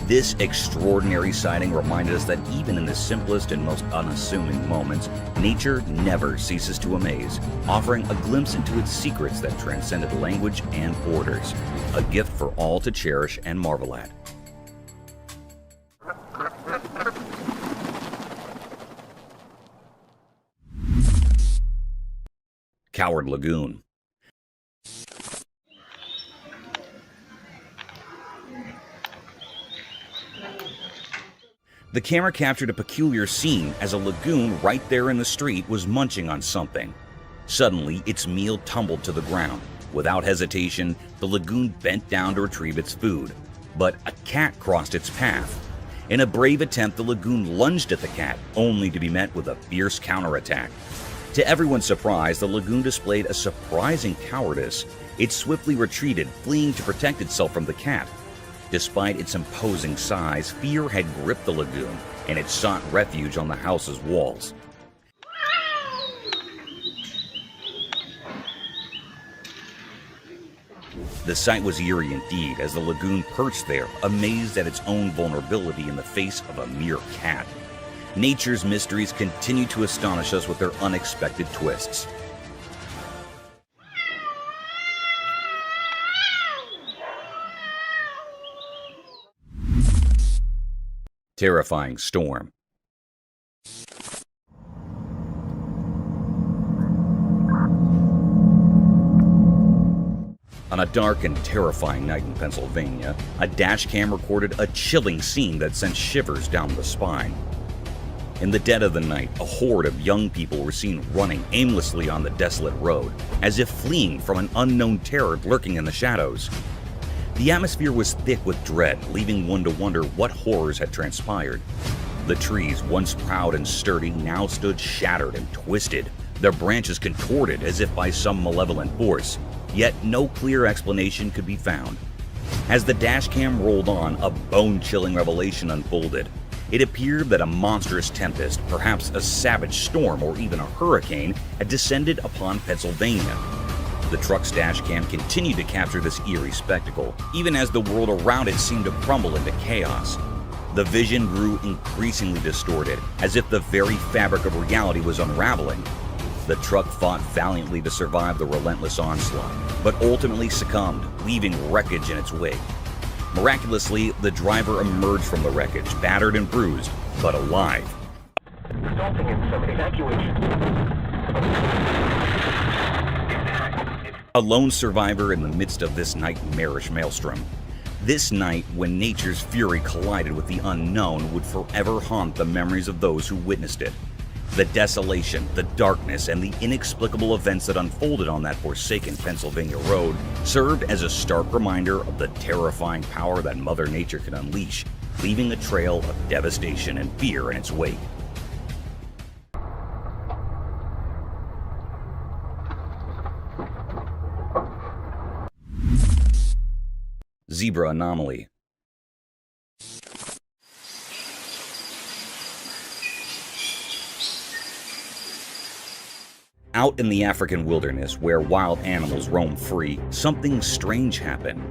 This extraordinary sighting reminded us that even in the simplest and most unassuming moments, nature never ceases to amaze, offering a glimpse into its secrets that transcended language and borders, a gift for all to cherish and marvel at. Coward Lagoon. The camera captured a peculiar scene as a lagoon right there in the street was munching on something. Suddenly, its meal tumbled to the ground. Without hesitation, the lagoon bent down to retrieve its food. But a cat crossed its path. In a brave attempt, the lagoon lunged at the cat, only to be met with a fierce counterattack. To everyone's surprise, the lagoon displayed a surprising cowardice. It swiftly retreated, fleeing to protect itself from the cat. Despite its imposing size, fear had gripped the lagoon, and it sought refuge on the house's walls. The sight was eerie indeed, as the lagoon perched there, amazed at its own vulnerability in the face of a mere cat. Nature's mysteries continue to astonish us with their unexpected twists. Terrifying storm. On a dark and terrifying night in Pennsylvania, a dash cam recorded a chilling scene that sent shivers down the spine. In the dead of the night, a horde of young people were seen running aimlessly on the desolate road, as if fleeing from an unknown terror lurking in the shadows. The atmosphere was thick with dread, leaving one to wonder what horrors had transpired. The trees, once proud and sturdy, now stood shattered and twisted, their branches contorted as if by some malevolent force, yet no clear explanation could be found. As the dashcam rolled on, a bone-chilling revelation unfolded. It appeared that a monstrous tempest, perhaps a savage storm or even a hurricane, had descended upon Pennsylvania. The truck's dashcam continued to capture this eerie spectacle, even as the world around it seemed to crumble into chaos. The vision grew increasingly distorted, as if the very fabric of reality was unraveling. The truck fought valiantly to survive the relentless onslaught, but ultimately succumbed, leaving wreckage in its wake. Miraculously, the driver emerged from the wreckage, battered and bruised, but alive. Resulting in some evacuation. A lone survivor in the midst of this nightmarish maelstrom. This night, when nature's fury collided with the unknown, would forever haunt the memories of those who witnessed it. The desolation, the darkness, and the inexplicable events that unfolded on that forsaken Pennsylvania road served as a stark reminder of the terrifying power that Mother Nature can unleash, leaving a trail of devastation and fear in its wake. Zebra anomaly. Out in the African wilderness, where wild animals roam free, something strange happened.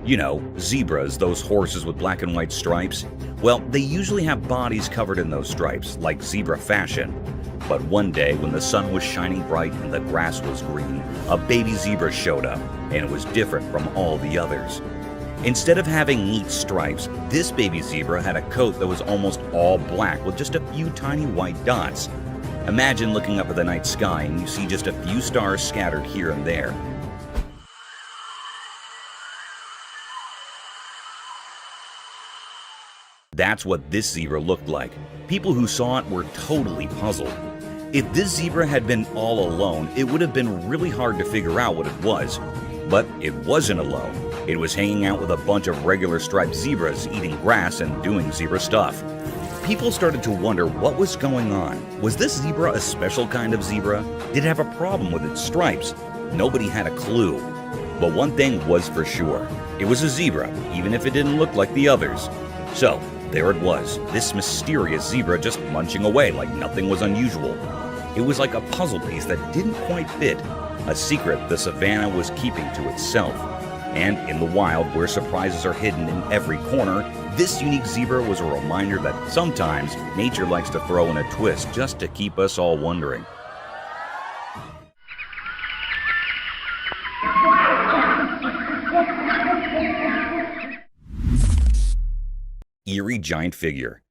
You know, zebras, those horses with black and white stripes? Well, they usually have bodies covered in those stripes, like zebra fashion. But one day, when the sun was shining bright and the grass was green, a baby zebra showed up, and it was different from all the others. Instead of having neat stripes, this baby zebra had a coat that was almost all black with just a few tiny white dots. Imagine looking up at the night sky and you see just a few stars scattered here and there. That's what this zebra looked like. People who saw it were totally puzzled. If this zebra had been all alone, it would have been really hard to figure out what it was. But it wasn't alone. It was hanging out with a bunch of regular striped zebras, eating grass and doing zebra stuff. People started to wonder what was going on. Was this zebra a special kind of zebra? Did it have a problem with its stripes? Nobody had a clue. But one thing was for sure. It was a zebra, even if it didn't look like the others. So, there it was, this mysterious zebra just munching away like nothing was unusual. It was like a puzzle piece that didn't quite fit, a secret the savannah was keeping to itself. And in the wild, where surprises are hidden in every corner, this unique zebra was a reminder that sometimes nature likes to throw in a twist just to keep us all wondering. Eerie giant figure.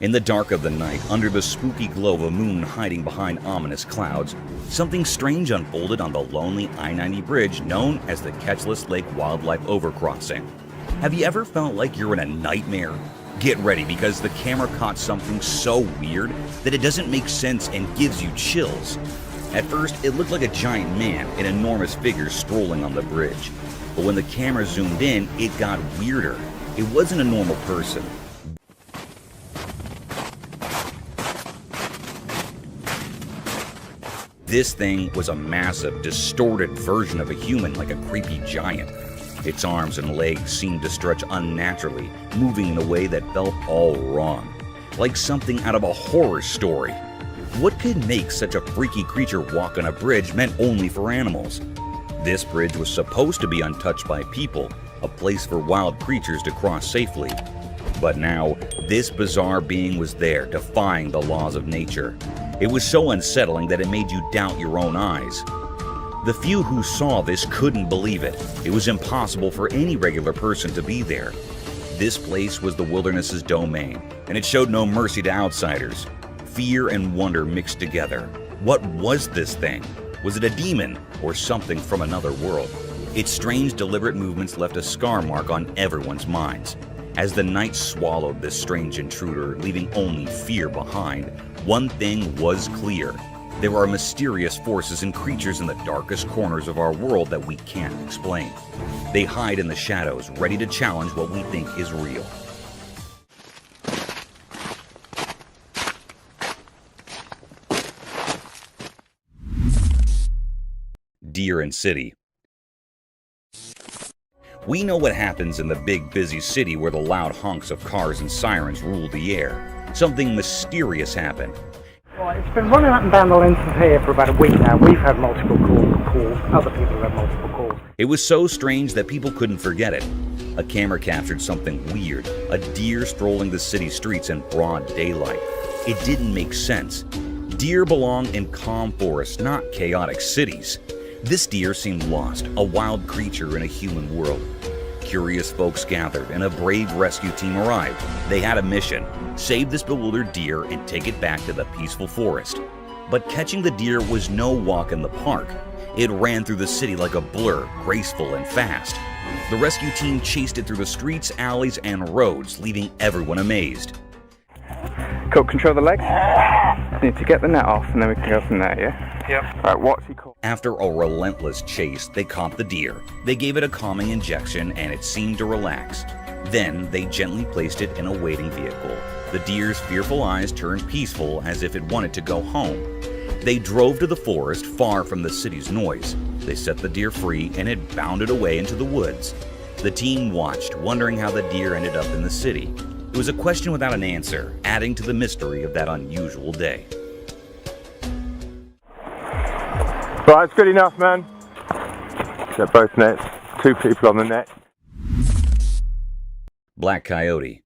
In the dark of the night, under the spooky glow of a moon hiding behind ominous clouds, something strange unfolded on the lonely I-90 bridge known as the Ketchless Lake Wildlife Overcrossing. Have you ever felt like you're in a nightmare? Get ready, because the camera caught something so weird that it doesn't make sense and gives you chills. At first, it looked like a giant man, an enormous figure strolling on the bridge. But when the camera zoomed in, it got weirder. It wasn't a normal person. This thing was a massive, distorted version of a human, like a creepy giant. Its arms and legs seemed to stretch unnaturally, moving in a way that felt all wrong, like something out of a horror story. What could make such a freaky creature walk on a bridge meant only for animals? This bridge was supposed to be untouched by people, a place for wild creatures to cross safely. But now, this bizarre being was there, defying the laws of nature. It was so unsettling that it made you doubt your own eyes. The few who saw this couldn't believe it. It was impossible for any regular person to be there. This place was the wilderness's domain, and it showed no mercy to outsiders. Fear and wonder mixed together. What was this thing? Was it a demon or something from another world? Its strange, deliberate movements left a scar mark on everyone's minds. As the night swallowed this strange intruder, leaving only fear behind, one thing was clear. There are mysterious forces and creatures in the darkest corners of our world that we can't explain. They hide in the shadows, ready to challenge what we think is real. Deer and City. We know what happens in the big, busy city where the loud honks of cars and sirens rule the air. Something mysterious happened. Well, it's been running up and down the length of here for about a week now. We've had multiple calls. Other people have had multiple calls. It was so strange that people couldn't forget it. A camera captured something weird, a deer strolling the city streets in broad daylight. It didn't make sense. Deer belong in calm forests, not chaotic cities. This deer seemed lost, a wild creature in a human world. Curious folks gathered, and a brave rescue team arrived. They had a mission: save this bewildered deer and take it back to the peaceful forest. But catching the deer was no walk in the park. It ran through the city like a blur, graceful and fast. The rescue team chased it through the streets, alleys, and roads, leaving everyone amazed. Cool, control the legs. Need to get the net off and then we can go from there, yeah? Yep. Right, what's he called? After a relentless chase, they caught the deer. They gave it a calming injection and it seemed to relax. Then they gently placed it in a waiting vehicle. The deer's fearful eyes turned peaceful, as if it wanted to go home. They drove to the forest, far from the city's noise. They set the deer free and it bounded away into the woods. The team watched, wondering how the deer ended up in the city. It was a question without an answer, adding to the mystery of that unusual day. Right, it's good enough, man. Get both nets. 2 people on the net. Black coyote.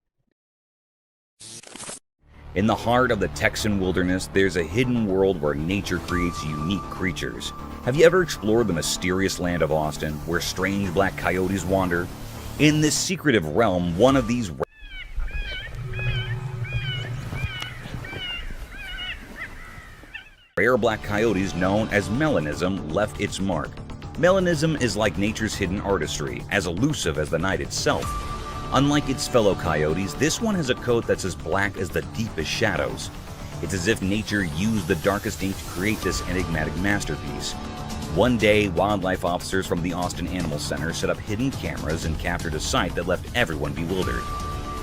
In the heart of the Texan wilderness, there's a hidden world where nature creates unique creatures. Have you ever explored the mysterious land of Austin, where strange black coyotes wander? In this secretive realm, one of these rare black coyotes known as melanism left its mark. Melanism is like nature's hidden artistry, as elusive as the night itself. Unlike its fellow coyotes, this one has a coat that's as black as the deepest shadows. It's as if nature used the darkest ink to create this enigmatic masterpiece. One day, wildlife officers from the Austin Animal Center set up hidden cameras and captured a sight that left everyone bewildered.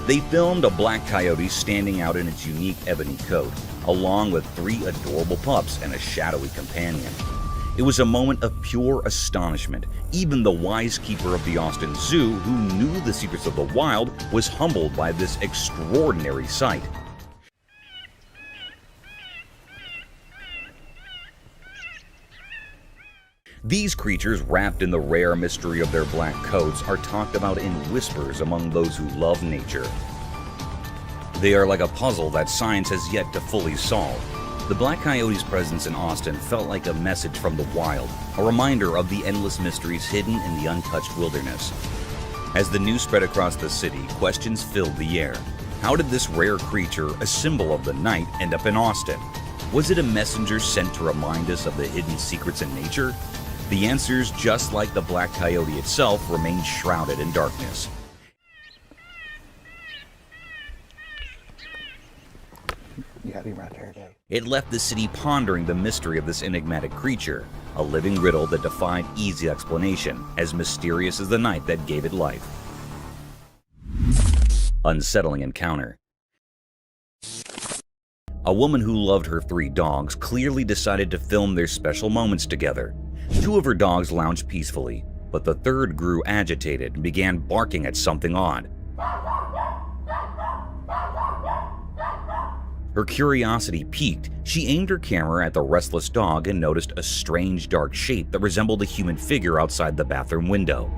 They filmed a black coyote standing out in its unique ebony coat, along with 3 adorable pups and a shadowy companion. It was a moment of pure astonishment. Even the wise keeper of the Austin Zoo, who knew the secrets of the wild, was humbled by this extraordinary sight. These creatures, wrapped in the rare mystery of their black coats, are talked about in whispers among those who love nature. They are like a puzzle that science has yet to fully solve. The black coyote's presence in Austin felt like a message from the wild, a reminder of the endless mysteries hidden in the untouched wilderness. As the news spread across the city, questions filled the air. How did this rare creature, a symbol of the night, end up in Austin? Was it a messenger sent to remind us of the hidden secrets in nature? The answers, just like the black coyote itself, remain shrouded in darkness. You gotta be around here today. It left the city pondering the mystery of this enigmatic creature, a living riddle that defied easy explanation, as mysterious as the night that gave it life. Unsettling encounter. A woman who loved her 3 dogs clearly decided to film their special moments together. 2 of her dogs lounged peacefully, but the 3rd grew agitated and began barking at something odd. Her curiosity piqued. She aimed her camera at the restless dog and noticed a strange dark shape that resembled a human figure outside the bathroom window.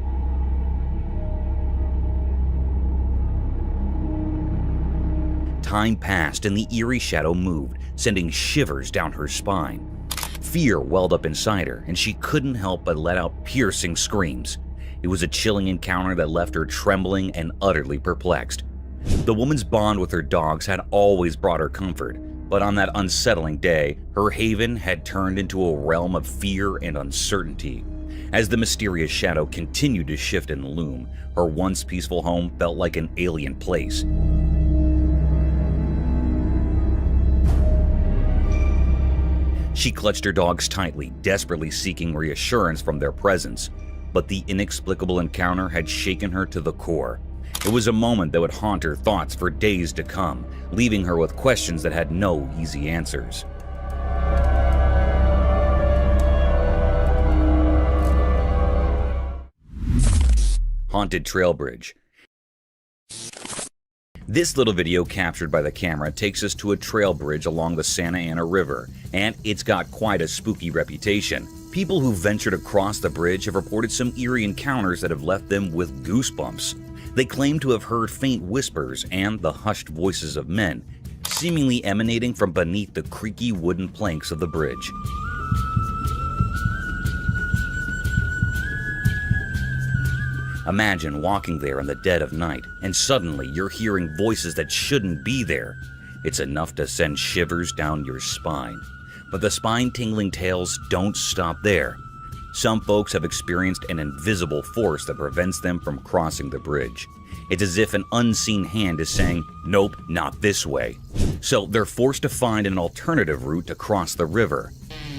Time passed and the eerie shadow moved, sending shivers down her spine. Fear welled up inside her, and she couldn't help but let out piercing screams. It was a chilling encounter that left her trembling and utterly perplexed. The woman's bond with her dogs had always brought her comfort, but on that unsettling day, her haven had turned into a realm of fear and uncertainty. As the mysterious shadow continued to shift and loom, her once peaceful home felt like an alien place. She clutched her dogs tightly, desperately seeking reassurance from their presence. But the inexplicable encounter had shaken her to the core. It was a moment that would haunt her thoughts for days to come, leaving her with questions that had no easy answers. Haunted Trail Bridge. This little video captured by the camera takes us to a trail bridge along the Santa Ana River, and it's got quite a spooky reputation. People who ventured across the bridge have reported some eerie encounters that have left them with goosebumps. They claim to have heard faint whispers and the hushed voices of men, seemingly emanating from beneath the creaky wooden planks of the bridge. Imagine walking there in the dead of night, and suddenly you're hearing voices that shouldn't be there. It's enough to send shivers down your spine. But the spine-tingling tales don't stop there. Some folks have experienced an invisible force that prevents them from crossing the bridge. It's as if an unseen hand is saying, "Nope, not this way." So they're forced to find an alternative route to cross the river.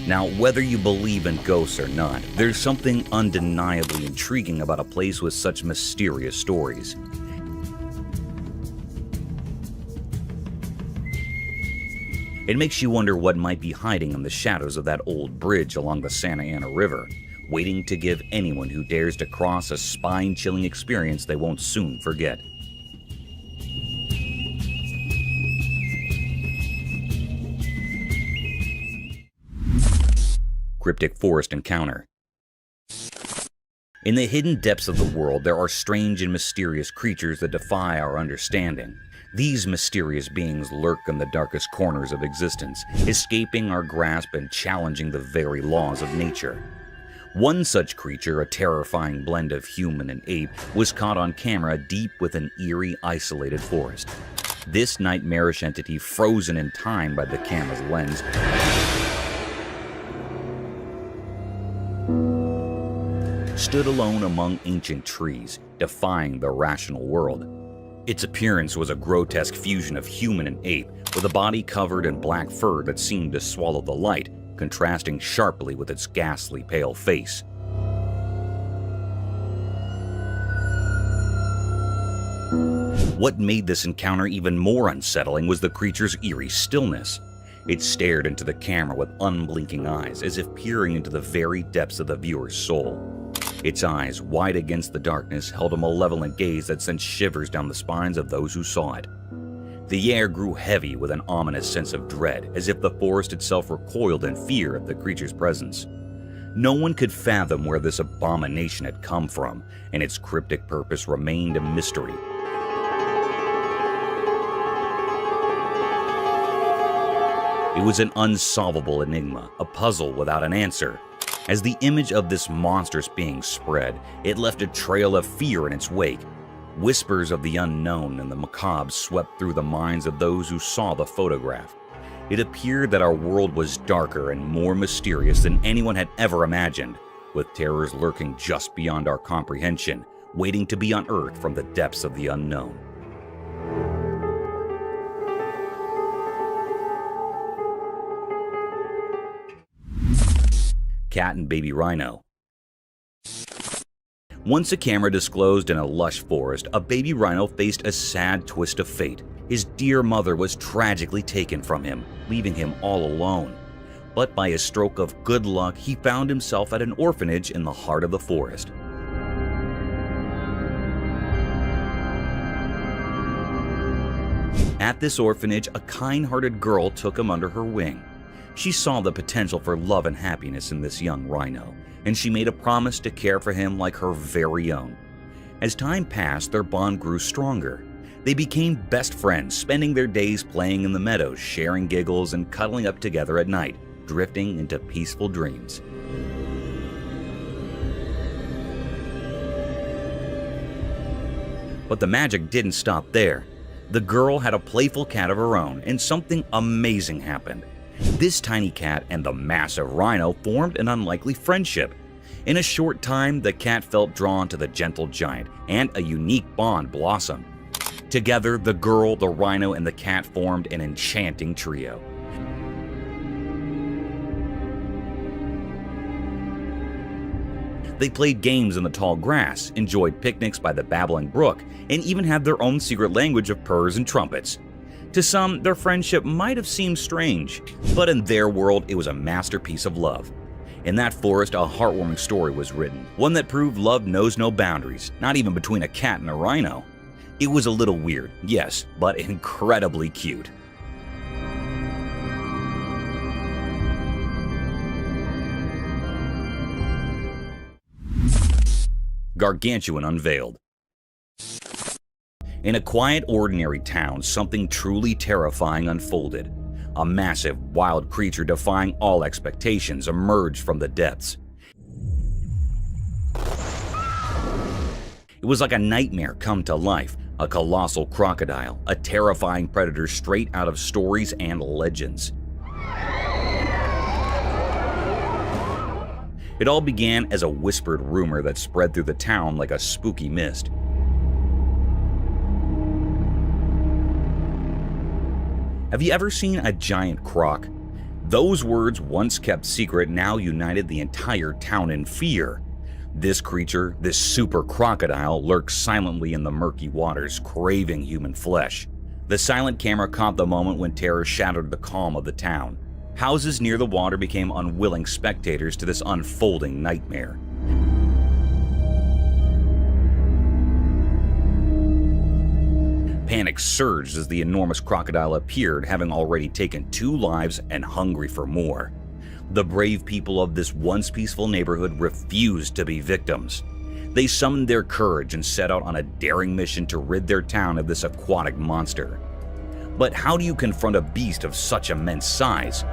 Now, whether you believe in ghosts or not, there's something undeniably intriguing about a place with such mysterious stories. It makes you wonder what might be hiding in the shadows of that old bridge along the Santa Ana River. waiting to give anyone who dares to cross a spine-chilling experience they won't soon forget. Cryptic forest encounter. In the hidden depths of the world, there are strange and mysterious creatures that defy our understanding. These mysterious beings lurk in the darkest corners of existence, escaping our grasp and challenging the very laws of nature. One such creature, a terrifying blend of human and ape, was caught on camera deep within eerie, isolated forest. This nightmarish entity, frozen in time by the camera's lens, stood alone among ancient trees, defying the rational world. Its appearance was a grotesque fusion of human and ape, with a body covered in black fur that seemed to swallow the light, contrasting sharply with its ghastly pale face. What made this encounter even more unsettling was the creature's eerie stillness. It stared into the camera with unblinking eyes, as if peering into the very depths of the viewer's soul. Its eyes, wide against the darkness, held a malevolent gaze that sent shivers down the spines of those who saw it. The air grew heavy with an ominous sense of dread, as if the forest itself recoiled in fear of the creature's presence. No one could fathom where this abomination had come from, and its cryptic purpose remained a mystery. It was an unsolvable enigma, a puzzle without an answer. As the image of this monstrous being spread, it left a trail of fear in its wake. Whispers of the unknown and the macabre swept through the minds of those who saw the photograph. It appeared that our world was darker and more mysterious than anyone had ever imagined, with terrors lurking just beyond our comprehension, waiting to be unearthed from the depths of the unknown. Cat and baby rhino. Once a camera disclosed in a lush forest, a baby rhino faced a sad twist of fate. His dear mother was tragically taken from him, leaving him all alone. But by a stroke of good luck, he found himself at an orphanage in the heart of the forest. At this orphanage, a kind-hearted girl took him under her wing. She saw the potential for love and happiness in this young rhino, and she made a promise to care for him like her very own. As time passed, their bond grew stronger. They became best friends, spending their days playing in the meadows, sharing giggles, and cuddling up together at night, drifting into peaceful dreams. But the magic didn't stop there. The girl had a playful cat of her own, and something amazing happened. This tiny cat and the massive rhino formed an unlikely friendship. In a short time, the cat felt drawn to the gentle giant, and a unique bond blossomed. Together, the girl, the rhino, and the cat formed an enchanting trio. They played games in the tall grass, enjoyed picnics by the babbling brook, and even had their own secret language of purrs and trumpets. To some, their friendship might have seemed strange, but in their world, it was a masterpiece of love. In that forest, a heartwarming story was written, one that proved love knows no boundaries, not even between a cat and a rhino. It was a little weird, yes, but incredibly cute. Gargantuan unveiled. In a quiet, ordinary town, something truly terrifying unfolded. A massive, wild creature defying all expectations emerged from the depths. It was like a nightmare come to life, a colossal crocodile, a terrifying predator straight out of stories and legends. It all began as a whispered rumor that spread through the town like a spooky mist. Have you ever seen a giant croc? Those words, once kept secret, now united the entire town in fear. This creature, this super crocodile, lurks silently in the murky waters, craving human flesh. The silent camera caught the moment when terror shattered the calm of the town. Houses near the water became unwilling spectators to this unfolding nightmare. Panic surged as the enormous crocodile appeared, having already taken 2 lives and hungry for more. The brave people of this once peaceful neighborhood refused to be victims. They summoned their courage and set out on a daring mission to rid their town of this aquatic monster. But how do you confront a beast of such immense size?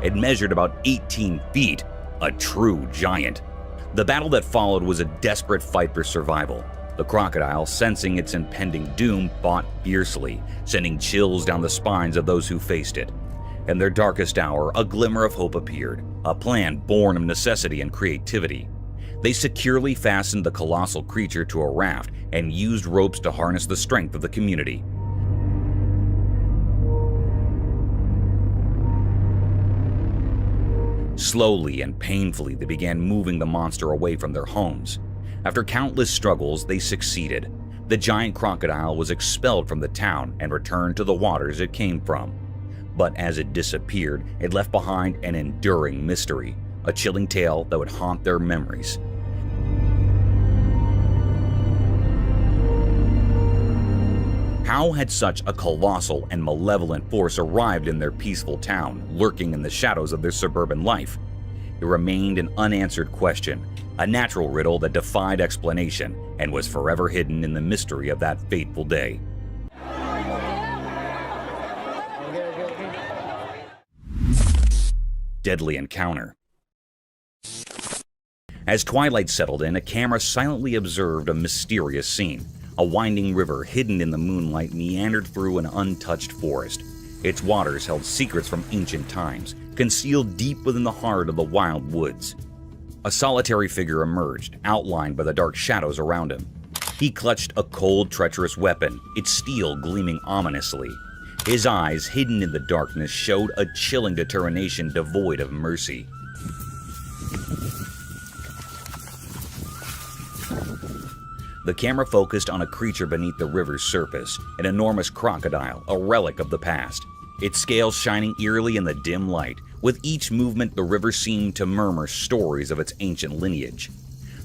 It measured about 18 feet, a true giant. The battle that followed was a desperate fight for survival. The crocodile, sensing its impending doom, fought fiercely, sending chills down the spines of those who faced it. In their darkest hour, a glimmer of hope appeared, a plan born of necessity and creativity. They securely fastened the colossal creature to a raft and used ropes to harness the strength of the community. Slowly and painfully, they began moving the monster away from their homes. After countless struggles, they succeeded. The giant crocodile was expelled from the town and returned to the waters it came from. But as it disappeared, it left behind an enduring mystery, a chilling tale that would haunt their memories. How had such a colossal and malevolent force arrived in their peaceful town, lurking in the shadows of their suburban life? It remained an unanswered question, a natural riddle that defied explanation and was forever hidden in the mystery of that fateful day. Deadly encounter. As twilight settled in, a camera silently observed a mysterious scene. A winding river hidden in the moonlight meandered through an untouched forest. Its waters held secrets from ancient times, concealed deep within the heart of the wild woods. A solitary figure emerged, outlined by the dark shadows around him. He clutched a cold, treacherous weapon, its steel gleaming ominously. His eyes, hidden in the darkness, showed a chilling determination devoid of mercy. The camera focused on a creature beneath the river's surface, an enormous crocodile, a relic of the past. Its scales shining eerily in the dim light. With each movement, the river seemed to murmur stories of its ancient lineage.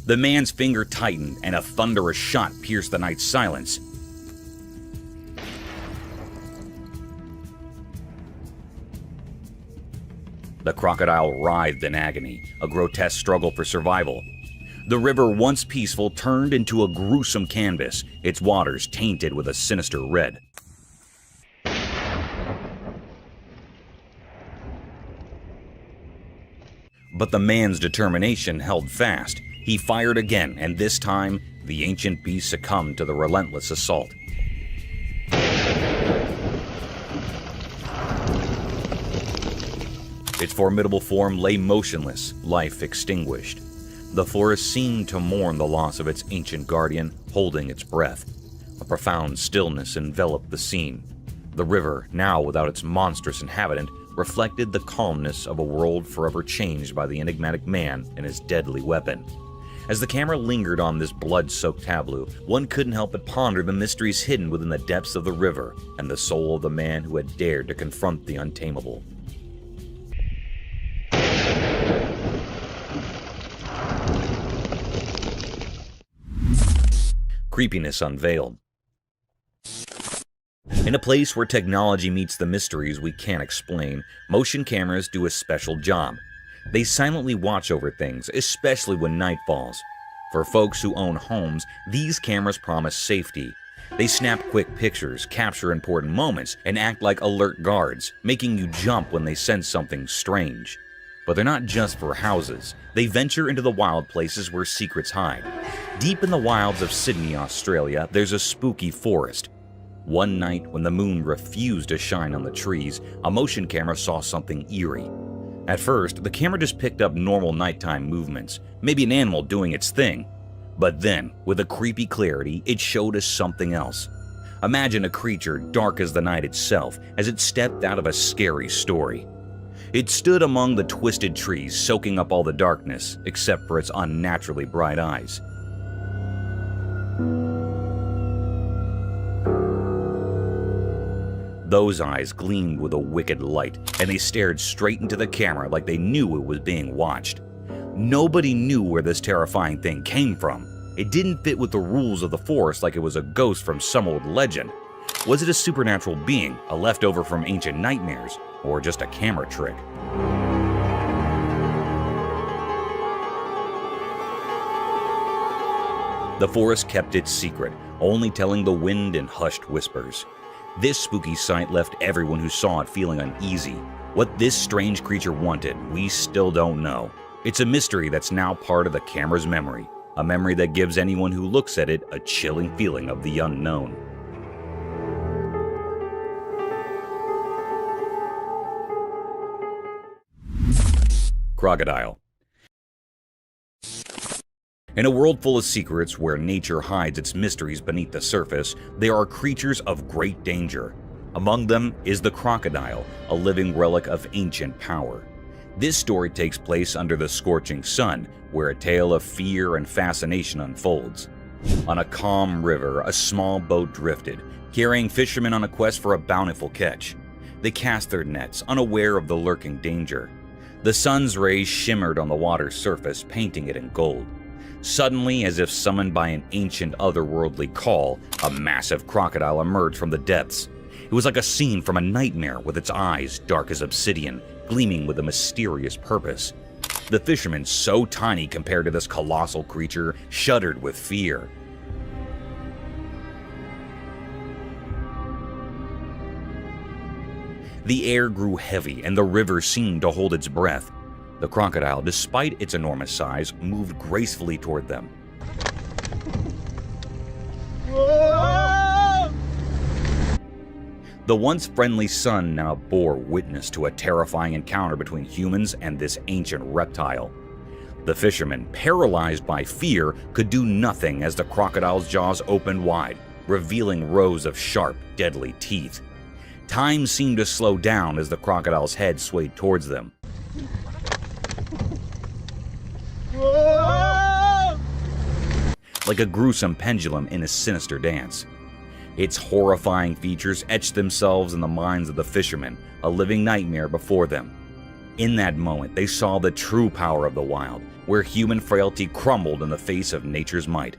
The man's finger tightened, and a thunderous shot pierced the night's silence. The crocodile writhed in agony, a grotesque struggle for survival. The river, once peaceful, turned into a gruesome canvas, its waters tainted with a sinister red. But the man's determination held fast. He fired again, and this time, the ancient beast succumbed to the relentless assault. Its formidable form lay motionless, life extinguished. The forest seemed to mourn the loss of its ancient guardian, holding its breath. A profound stillness enveloped the scene. The river, now without its monstrous inhabitant, reflected the calmness of a world forever changed by the enigmatic man and his deadly weapon. As the camera lingered on this blood-soaked tableau, one couldn't help but ponder the mysteries hidden within the depths of the river and the soul of the man who had dared to confront the untamable. Creepiness unveiled. In a place where technology meets the mysteries we can't explain, motion cameras do a special job. They silently watch over things, especially when night falls. For folks who own homes, these cameras promise safety. They snap quick pictures, capture important moments, and act like alert guards, making you jump when they sense something strange. But they're not just for houses. They venture into the wild places where secrets hide. Deep in the wilds of Sydney, Australia, there's a spooky forest. One night, when the moon refused to shine on the trees, a motion camera saw something eerie. At first, the camera just picked up normal nighttime movements, maybe an animal doing its thing. But then, with a creepy clarity, it showed us something else. Imagine a creature dark as the night itself as it stepped out of a scary story. It stood among the twisted trees, soaking up all the darkness, except for its unnaturally bright eyes. Those eyes gleamed with a wicked light, and they stared straight into the camera like they knew it was being watched. Nobody knew where this terrifying thing came from. It didn't fit with the rules of the forest like it was a ghost from some old legend. Was it a supernatural being, a leftover from ancient nightmares, or just a camera trick? The forest kept its secret, only telling the wind in hushed whispers. This spooky sight left everyone who saw it feeling uneasy. What this strange creature wanted, we still don't know. It's a mystery that's now part of the camera's memory, a memory that gives anyone who looks at it a chilling feeling of the unknown. Crocodile. In a world full of secrets where nature hides its mysteries beneath the surface, there are creatures of great danger. Among them is the crocodile, a living relic of ancient power. This story takes place under the scorching sun, where a tale of fear and fascination unfolds. On a calm river, a small boat drifted, carrying fishermen on a quest for a bountiful catch. They cast their nets, unaware of the lurking danger. The sun's rays shimmered on the water's surface, painting it in gold. Suddenly, as if summoned by an ancient otherworldly call, a massive crocodile emerged from the depths. It was like a scene from a nightmare, with its eyes dark as obsidian, gleaming with a mysterious purpose. The fishermen, so tiny compared to this colossal creature, shuddered with fear. The air grew heavy, and the river seemed to hold its breath. The crocodile, despite its enormous size, moved gracefully toward them. The once friendly sun now bore witness to a terrifying encounter between humans and this ancient reptile. The fishermen, paralyzed by fear, could do nothing as the crocodile's jaws opened wide, revealing rows of sharp, deadly teeth. Time seemed to slow down as the crocodile's head swayed towards them. Like a gruesome pendulum in a sinister dance. Its horrifying features etched themselves in the minds of the fishermen, a living nightmare before them. In that moment, they saw the true power of the wild, where human frailty crumbled in the face of nature's might.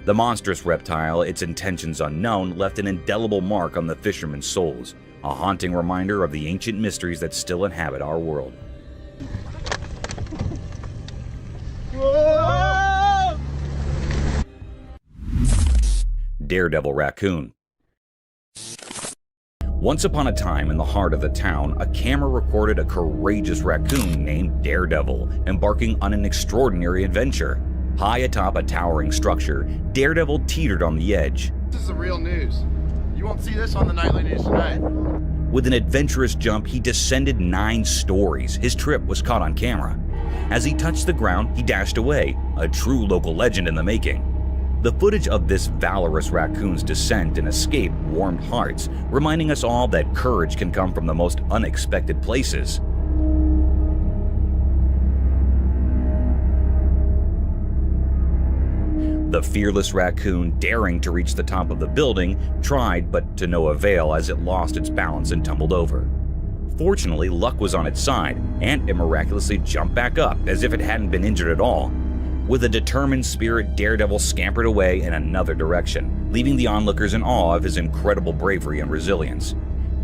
The monstrous reptile, its intentions unknown, left an indelible mark on the fishermen's souls, a haunting reminder of the ancient mysteries that still inhabit our world. Daredevil raccoon. Once upon a time, in the heart of the town, a camera recorded a courageous raccoon named Daredevil embarking on an extraordinary adventure. High atop a towering structure, Daredevil teetered on the edge. This is the real news. You won't see this on the nightly news tonight. With an adventurous jump, he descended 9 stories. His trip was caught on camera. As he touched the ground, he dashed away, a true local legend in the making. The footage of this valorous raccoon's descent and escape warmed hearts, reminding us all that courage can come from the most unexpected places. The fearless raccoon, daring to reach the top of the building, tried, but to no avail as it lost its balance and tumbled over. Fortunately, luck was on its side, and it miraculously jumped back up as if it hadn't been injured at all. With a determined spirit, Daredevil scampered away in another direction, leaving the onlookers in awe of his incredible bravery and resilience.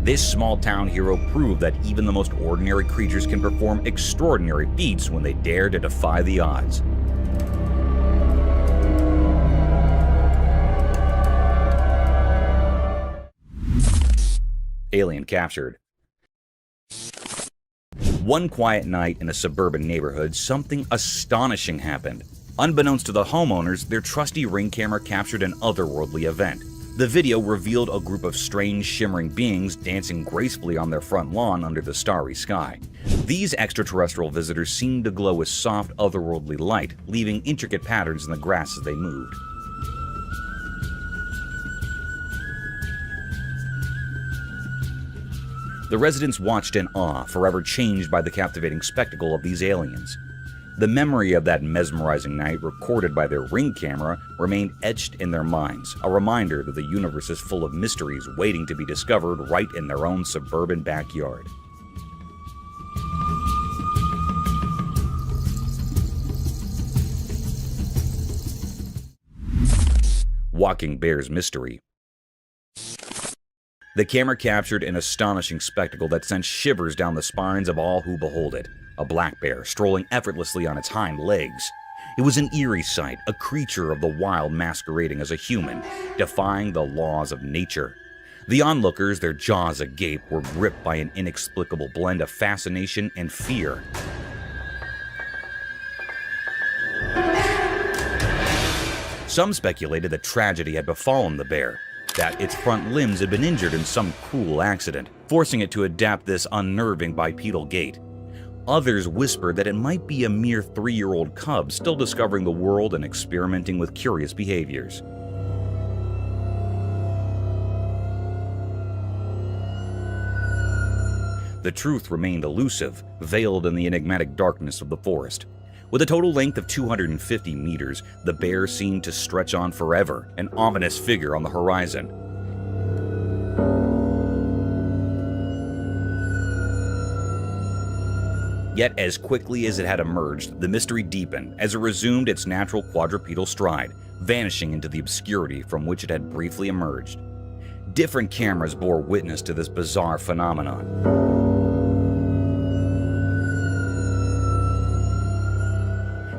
This small-town hero proved that even the most ordinary creatures can perform extraordinary feats when they dare to defy the odds. Alien captured. One quiet night in a suburban neighborhood, something astonishing happened. Unbeknownst to the homeowners, their trusty Ring camera captured an otherworldly event. The video revealed a group of strange, shimmering beings dancing gracefully on their front lawn under the starry sky. These extraterrestrial visitors seemed to glow with soft, otherworldly light, leaving intricate patterns in the grass as they moved. The residents watched in awe, forever changed by the captivating spectacle of these aliens. The memory of that mesmerizing night recorded by their Ring camera remained etched in their minds, a reminder that the universe is full of mysteries waiting to be discovered right in their own suburban backyard. Walking Bear's Mystery. The camera captured an astonishing spectacle that sent shivers down the spines of all who behold it. A black bear strolling effortlessly on its hind legs. It was an eerie sight, a creature of the wild masquerading as a human, defying the laws of nature. The onlookers, their jaws agape, were gripped by an inexplicable blend of fascination and fear. Some speculated that tragedy had befallen the bear, that its front limbs had been injured in some cruel accident, forcing it to adapt this unnerving bipedal gait. Others whispered that it might be a mere 3-year-old cub still discovering the world and experimenting with curious behaviors. The truth remained elusive, veiled in the enigmatic darkness of the forest. With a total length of 250 meters, the bear seemed to stretch on forever, an ominous figure on the horizon. Yet as quickly as it had emerged, the mystery deepened as it resumed its natural quadrupedal stride, vanishing into the obscurity from which it had briefly emerged. Different cameras bore witness to this bizarre phenomenon.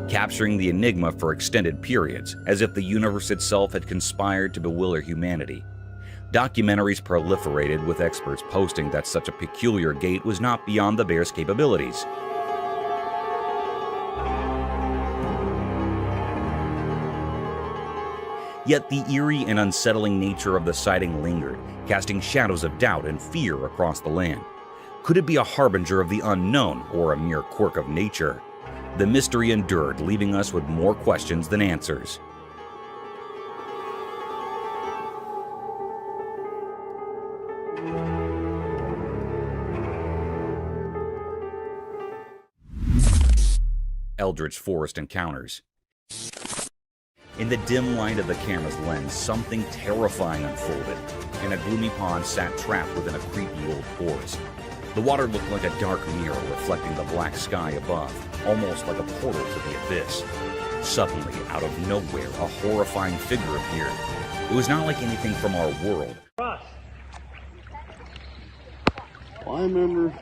Capturing the enigma for extended periods, as if the universe itself had conspired to bewilder humanity. Documentaries proliferated, with experts posting that such a peculiar gait was not beyond the bear's capabilities. Yet the eerie and unsettling nature of the sighting lingered, casting shadows of doubt and fear across the land. Could it be a harbinger of the unknown or a mere quirk of nature? The mystery endured, leaving us with more questions than answers. Eldritch Forest Encounters. In the dim light of the camera's lens, something terrifying unfolded. In a gloomy pond sat trapped within a creepy old forest. The water looked like a dark mirror reflecting the black sky above, almost like a portal to the abyss. Suddenly, out of nowhere, a horrifying figure appeared. It was not like anything from our world. Ross. I remember.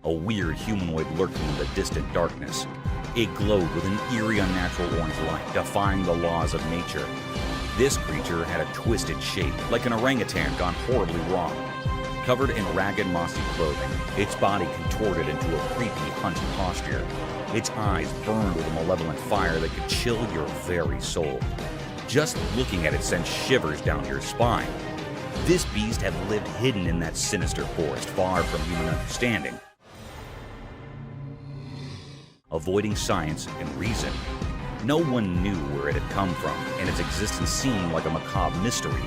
A weird humanoid lurking in the distant darkness. It glowed with an eerie, unnatural orange light, defying the laws of nature. This creature had a twisted shape, like an orangutan gone horribly wrong. Covered in ragged, mossy clothing, its body contorted into a creepy, hunched posture. Its eyes burned with a malevolent fire that could chill your very soul. Just looking at it sent shivers down your spine. This beast had lived hidden in that sinister forest, far from human understanding. Avoiding science and reason, no one knew where it had come from, and its existence seemed like a macabre mystery.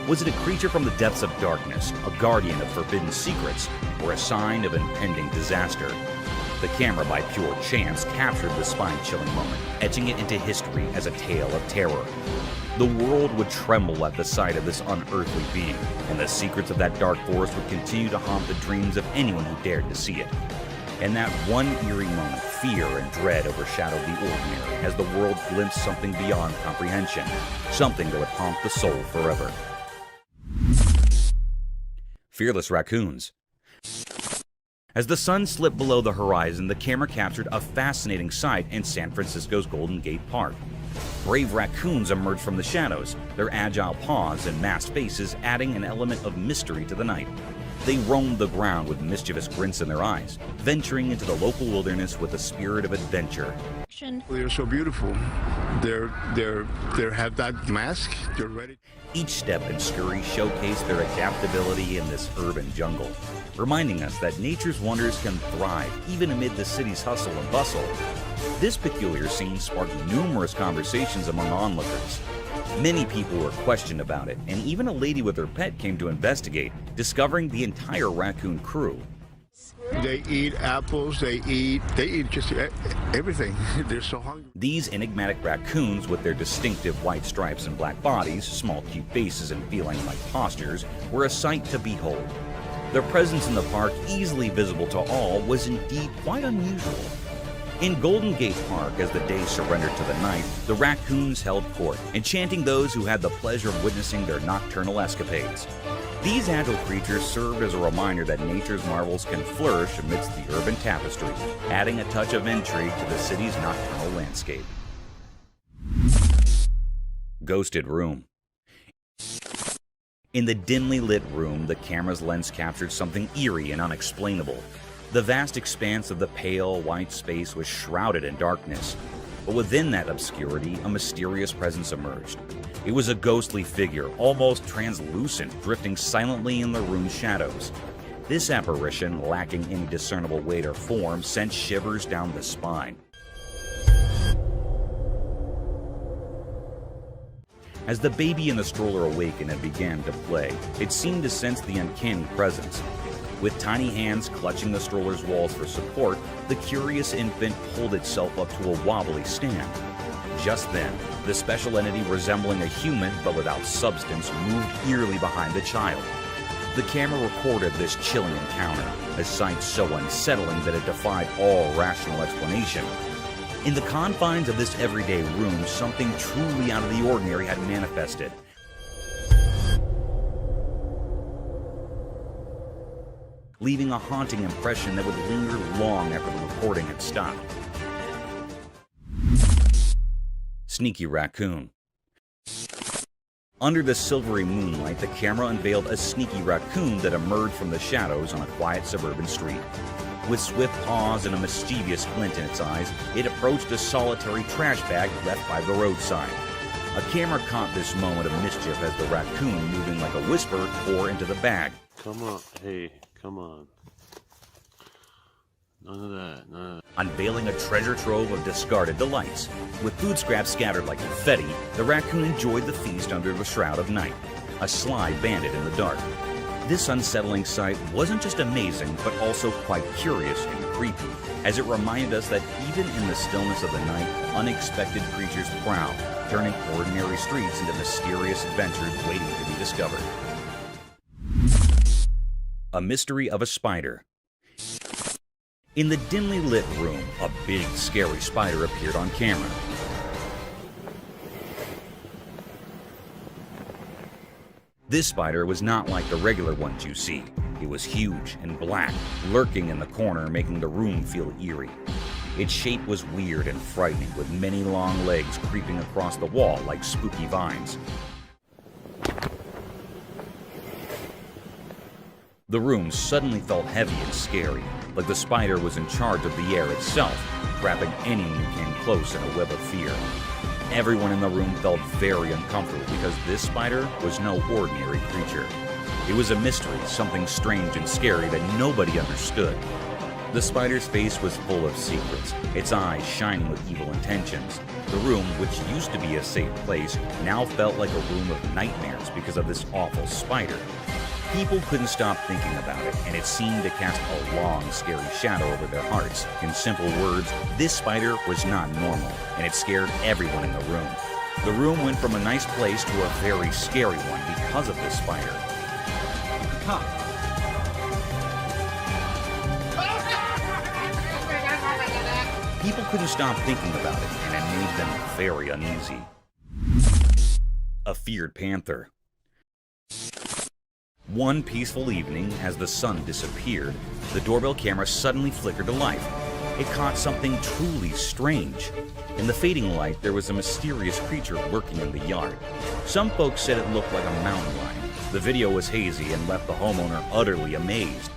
Was it a creature from the depths of darkness, a guardian of forbidden secrets, or a sign of impending disaster? The camera, by pure chance, captured the spine-chilling moment, etching it into history as a tale of terror. The world would tremble at the sight of this unearthly being, and the secrets of that dark forest would continue to haunt the dreams of anyone who dared to see it. In that one eerie moment, fear and dread overshadowed the ordinary as the world glimpsed something beyond comprehension, something that would haunt the soul forever. Fearless raccoons. As the sun slipped below the horizon, the camera captured a fascinating sight in San Francisco's Golden Gate Park. Brave raccoons emerged from the shadows, their agile paws and masked faces adding an element of mystery to the night. They roamed the ground with mischievous grins in their eyes, venturing into the local wilderness with a spirit of adventure. They're so beautiful. They have that mask. They're ready. Each step and scurry showcased their adaptability in this urban jungle, reminding us that nature's wonders can thrive even amid the city's hustle and bustle. This peculiar scene sparked numerous conversations among onlookers. Many people were questioned about it, and even a lady with her pet came to investigate, discovering the entire raccoon crew. They eat apples, they eat just everything. They're so hungry. These enigmatic raccoons, with their distinctive white stripes and black bodies, small cute faces, and feline-like postures, were a sight to behold. Their presence in the park, easily visible to all, was indeed quite unusual. In Golden Gate Park, as the day surrendered to the night, the raccoons held court, enchanting those who had the pleasure of witnessing their nocturnal escapades. These agile creatures served as a reminder that nature's marvels can flourish amidst the urban tapestry, adding a touch of intrigue to the city's nocturnal landscape. Ghosted Room. In the dimly lit room, the camera's lens captured something eerie and unexplainable. The vast expanse of the pale, white space was shrouded in darkness. But within that obscurity, a mysterious presence emerged. It was a ghostly figure, almost translucent, drifting silently in the room's shadows. This apparition, lacking any discernible weight or form, sent shivers down the spine. As the baby in the stroller awakened and began to play, it seemed to sense the uncanny presence. With tiny hands clutching the stroller's walls for support, the curious infant pulled itself up to a wobbly stand. Just then, the special entity resembling a human but without substance moved eerily behind the child. The camera recorded this chilling encounter, a sight so unsettling that it defied all rational explanation. In the confines of this everyday room, something truly out of the ordinary had manifested. Leaving a haunting impression that would linger long after the recording had stopped. Sneaky Raccoon. Under the silvery moonlight, the camera unveiled a sneaky raccoon that emerged from the shadows on a quiet suburban street. With swift paws and a mischievous glint in its eyes, it approached a solitary trash bag left by the roadside. A camera caught this moment of mischief as the raccoon, moving like a whisper, tore into the bag. Come on, hey, come on. None of that, none of that. Unveiling a treasure trove of discarded delights. With food scraps scattered like confetti, the raccoon enjoyed the feast under the shroud of night, a sly bandit in the dark. This unsettling sight wasn't just amazing, but also quite curious and creepy, as it reminded us that even in the stillness of the night, unexpected creatures prowl, turning ordinary streets into mysterious adventures waiting to be discovered. A Mystery of a Spider. In the dimly lit room, a big, scary spider appeared on camera. This spider was not like the regular ones you see. It was huge and black, lurking in the corner, making the room feel eerie. Its shape was weird and frightening, with many long legs creeping across the wall like spooky vines. The room suddenly felt heavy and scary, like the spider was in charge of the air itself, trapping anyone who came close in a web of fear. Everyone in the room felt very uncomfortable because this spider was no ordinary creature. It was a mystery, something strange and scary that nobody understood. The spider's face was full of secrets, its eyes shining with evil intentions. The room, which used to be a safe place, now felt like a room of nightmares because of this awful spider. People couldn't stop thinking about it, and it seemed to cast a long, scary shadow over their hearts. In simple words, this spider was not normal, and it scared everyone in the room. The room went from a nice place to a very scary one because of this spider. Come. People couldn't stop thinking about it, and it made them very uneasy. A feared panther. One peaceful evening, as the sun disappeared, the doorbell camera suddenly flickered to life. It caught something truly strange. In the fading light, there was a mysterious creature lurking in the yard. Some folks said it looked like a mountain lion. The video was hazy and left the homeowner utterly amazed.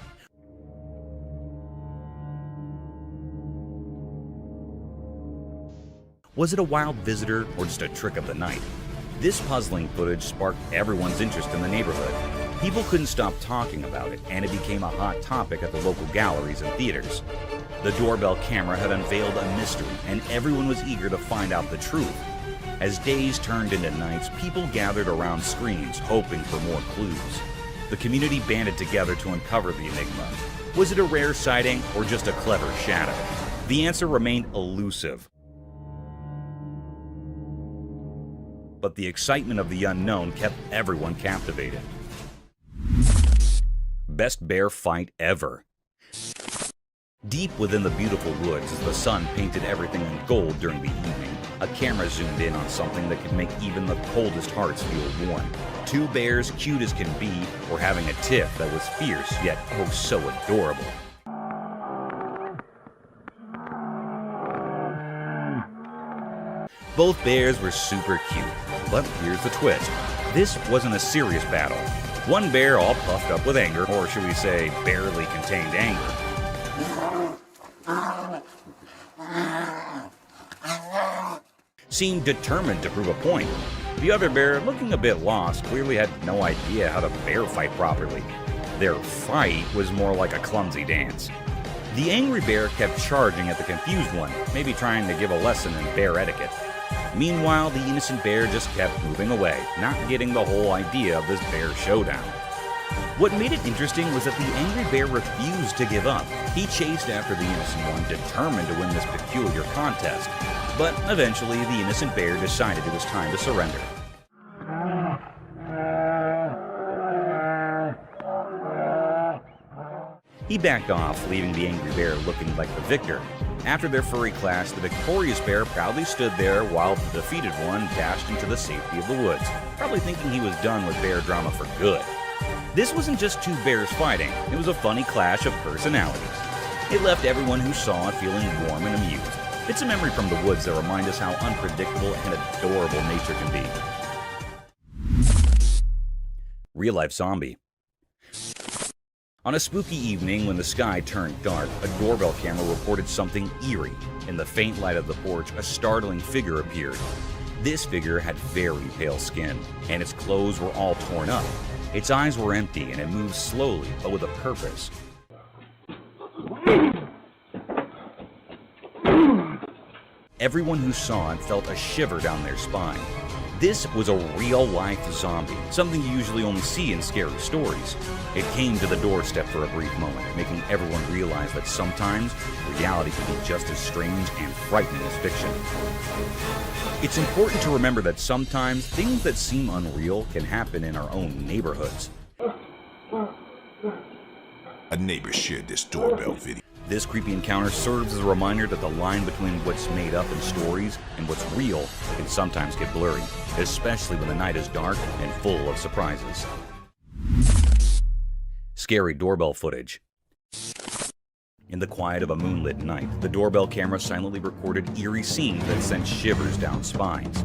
Was it a wild visitor or just a trick of the night? This puzzling footage sparked everyone's interest in the neighborhood. People couldn't stop talking about it, and it became a hot topic at the local galleries and theaters. The doorbell camera had unveiled a mystery, and everyone was eager to find out the truth. As days turned into nights, people gathered around screens, hoping for more clues. The community banded together to uncover the enigma. Was it a rare sighting or just a clever shadow? The answer remained elusive. But the excitement of the unknown kept everyone captivated. Best bear fight ever. Deep within the beautiful woods, as the sun painted everything in gold during the evening, a camera zoomed in on something that could make even the coldest hearts feel warm. Two bears, cute as can be, were having a tiff that was fierce yet oh so adorable. Both bears were super cute, but here's the twist. This wasn't a serious battle. One bear, all puffed up with anger, or should we say barely contained anger, seemed determined to prove a point. The other bear, looking a bit lost, clearly had no idea how to bear fight properly. Their fight was more like a clumsy dance. The angry bear kept charging at the confused one, maybe trying to give a lesson in bear etiquette. Meanwhile, the innocent bear just kept moving away, not getting the whole idea of this bear showdown. What made it interesting was that the angry bear refused to give up. He chased after the innocent one, determined to win this peculiar contest. But eventually, the innocent bear decided it was time to surrender. He backed off, leaving the angry bear looking like the victor. After their furry clash, the victorious bear proudly stood there while the defeated one dashed into the safety of the woods, probably thinking he was done with bear drama for good. This wasn't just two bears fighting, it was a funny clash of personalities. It left everyone who saw it feeling warm and amused. It's a memory from the woods that reminds us how unpredictable and adorable nature can be. Real-life zombie. On a spooky evening when the sky turned dark, a doorbell camera reported something eerie. In the faint light of the porch, a startling figure appeared. This figure had very pale skin, and its clothes were all torn up. Its eyes were empty, and it moved slowly, but with a purpose. Everyone who saw it felt a shiver down their spine. This was a real-life zombie, something you usually only see in scary stories. It came to the doorstep for a brief moment, making everyone realize that sometimes reality can be just as strange and frightening as fiction. It's important to remember that sometimes things that seem unreal can happen in our own neighborhoods. A neighbor shared this doorbell video. This creepy encounter serves as a reminder that the line between what's made up in stories and what's real can sometimes get blurry, especially when the night is dark and full of surprises. Scary doorbell footage. In the quiet of a moonlit night, the doorbell camera silently recorded eerie scenes that sent shivers down spines.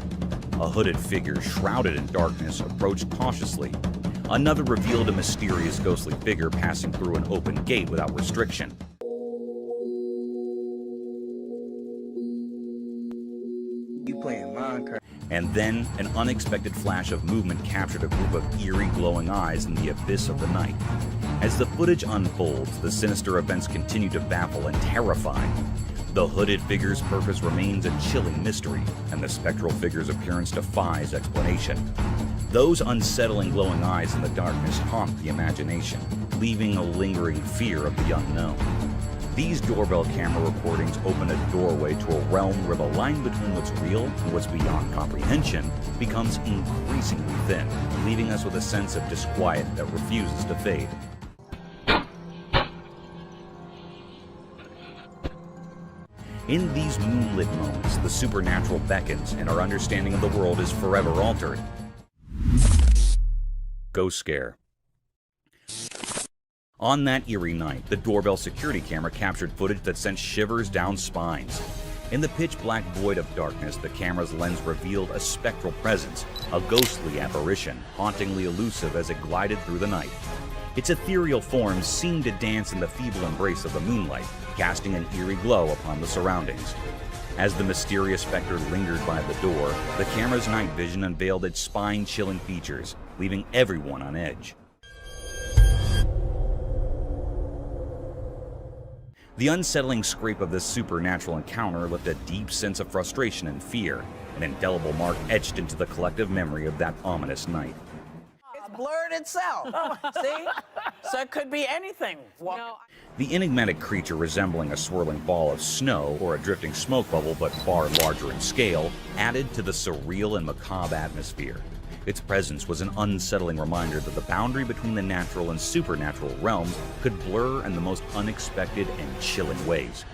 A hooded figure shrouded in darkness approached cautiously. Another revealed a mysterious ghostly figure passing through an open gate without restriction. And then, an unexpected flash of movement captured a group of eerie glowing eyes in the abyss of the night. As the footage unfolds, the sinister events continue to baffle and terrify. The hooded figure's purpose remains a chilling mystery, and the spectral figure's appearance defies explanation. Those unsettling glowing eyes in the darkness haunt the imagination, leaving a lingering fear of the unknown. These doorbell camera recordings open a doorway to a realm where the line between what's real and what's beyond comprehension becomes increasingly thin, leaving us with a sense of disquiet that refuses to fade. In these moonlit moments, the supernatural beckons and our understanding of the world is forever altered. Ghost scare. On that eerie night, the doorbell security camera captured footage that sent shivers down spines. In the pitch-black void of darkness, the camera's lens revealed a spectral presence, a ghostly apparition, hauntingly elusive as it glided through the night. Its ethereal form seemed to dance in the feeble embrace of the moonlight, casting an eerie glow upon the surroundings. As the mysterious specter lingered by the door, the camera's night vision unveiled its spine-chilling features, leaving everyone on edge. The unsettling scrape of this supernatural encounter left a deep sense of frustration and fear, an indelible mark etched into the collective memory of that ominous night. blurred itself. See? So it could be anything. The enigmatic creature, resembling a swirling ball of snow or a drifting smoke bubble but far larger in scale, added to the surreal and macabre atmosphere. Its presence was an unsettling reminder that the boundary between the natural and supernatural realms could blur in the most unexpected and chilling ways.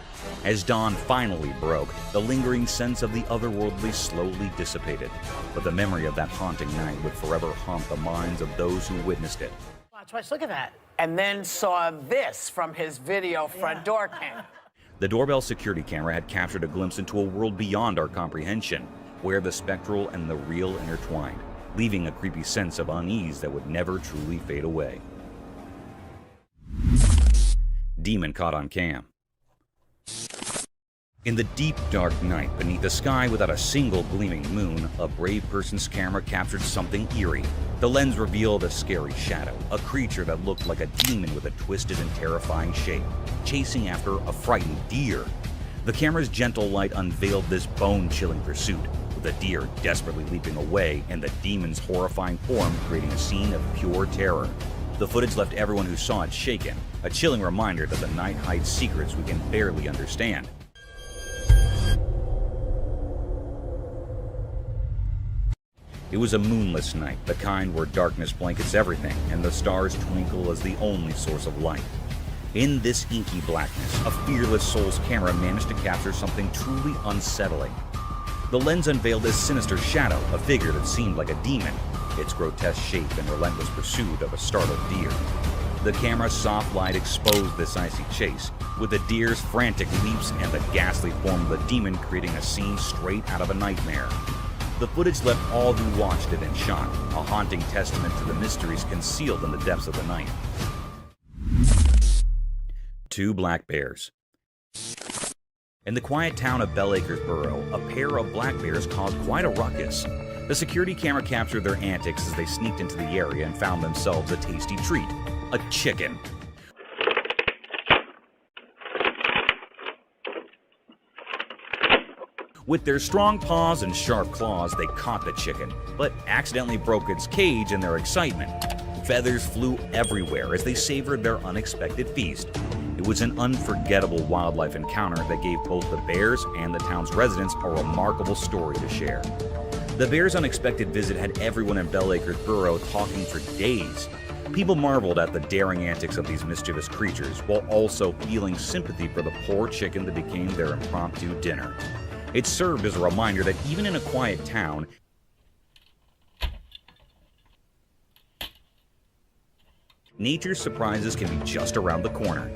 As dawn finally broke, the lingering sense of the otherworldly slowly dissipated, but the memory of that haunting night would forever haunt the minds of those who witnessed it. Watch, look at that. And then saw this from his video front door cam. The doorbell security camera had captured a glimpse into a world beyond our comprehension, where the spectral and the real intertwined, leaving a creepy sense of unease that would never truly fade away. Demon caught on cam. In the deep, dark night, beneath a sky without a single gleaming moon, a brave person's camera captured something eerie. The lens revealed a scary shadow, a creature that looked like a demon with a twisted and terrifying shape, chasing after a frightened deer. The camera's gentle light unveiled this bone-chilling pursuit, with the deer desperately leaping away and the demon's horrifying form creating a scene of pure terror. The footage left everyone who saw it shaken, a chilling reminder that the night hides secrets we can barely understand. It was a moonless night, the kind where darkness blankets everything and the stars twinkle as the only source of light. In this inky blackness, a fearless soul's camera managed to capture something truly unsettling. The lens unveiled this sinister shadow, a figure that seemed like a demon, its grotesque shape and relentless pursuit of a startled deer. The camera's soft light exposed this icy chase, with the deer's frantic leaps and the ghastly form of the demon creating a scene straight out of a nightmare. The footage left all who watched it in shock, a haunting testament to the mysteries concealed in the depths of the night. 2 black bears. In the quiet town of Bell Acres Borough, a pair of black bears caused quite a ruckus. The security camera captured their antics as they sneaked into the area and found themselves a tasty treat: a chicken. With their strong paws and sharp claws, they caught the chicken, but accidentally broke its cage in their excitement. Feathers flew everywhere as they savored their unexpected feast. It was an unforgettable wildlife encounter that gave both the bears and the town's residents a remarkable story to share. The bears' unexpected visit had everyone in Bell Acres Borough talking for days. People marveled at the daring antics of these mischievous creatures, while also feeling sympathy for the poor chicken that became their impromptu dinner. It served as a reminder that even in a quiet town, nature's surprises can be just around the corner.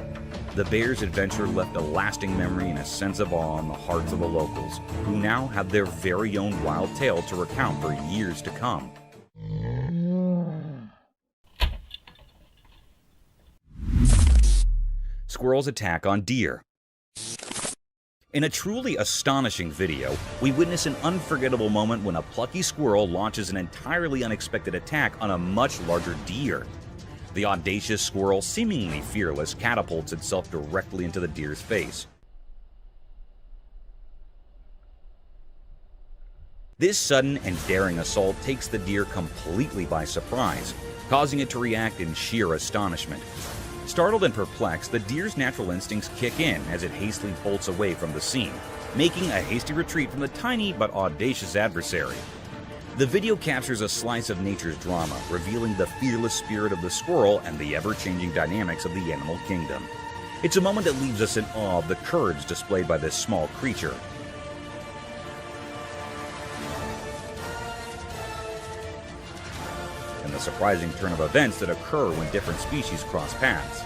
The bears' adventure left a lasting memory and a sense of awe in the hearts of the locals, who now have their very own wild tale to recount for years to come. Squirrels attack on deer. In a truly astonishing video, we witness an unforgettable moment when a plucky squirrel launches an entirely unexpected attack on a much larger deer. The audacious squirrel, seemingly fearless, catapults itself directly into the deer's face. This sudden and daring assault takes the deer completely by surprise, causing it to react in sheer astonishment. Startled and perplexed, the deer's natural instincts kick in as it hastily bolts away from the scene, making a hasty retreat from the tiny but audacious adversary. The video captures a slice of nature's drama, revealing the fearless spirit of the squirrel and the ever-changing dynamics of the animal kingdom. It's a moment that leaves us in awe of the courage displayed by this small creature. And the surprising turn of events that occur when different species cross paths.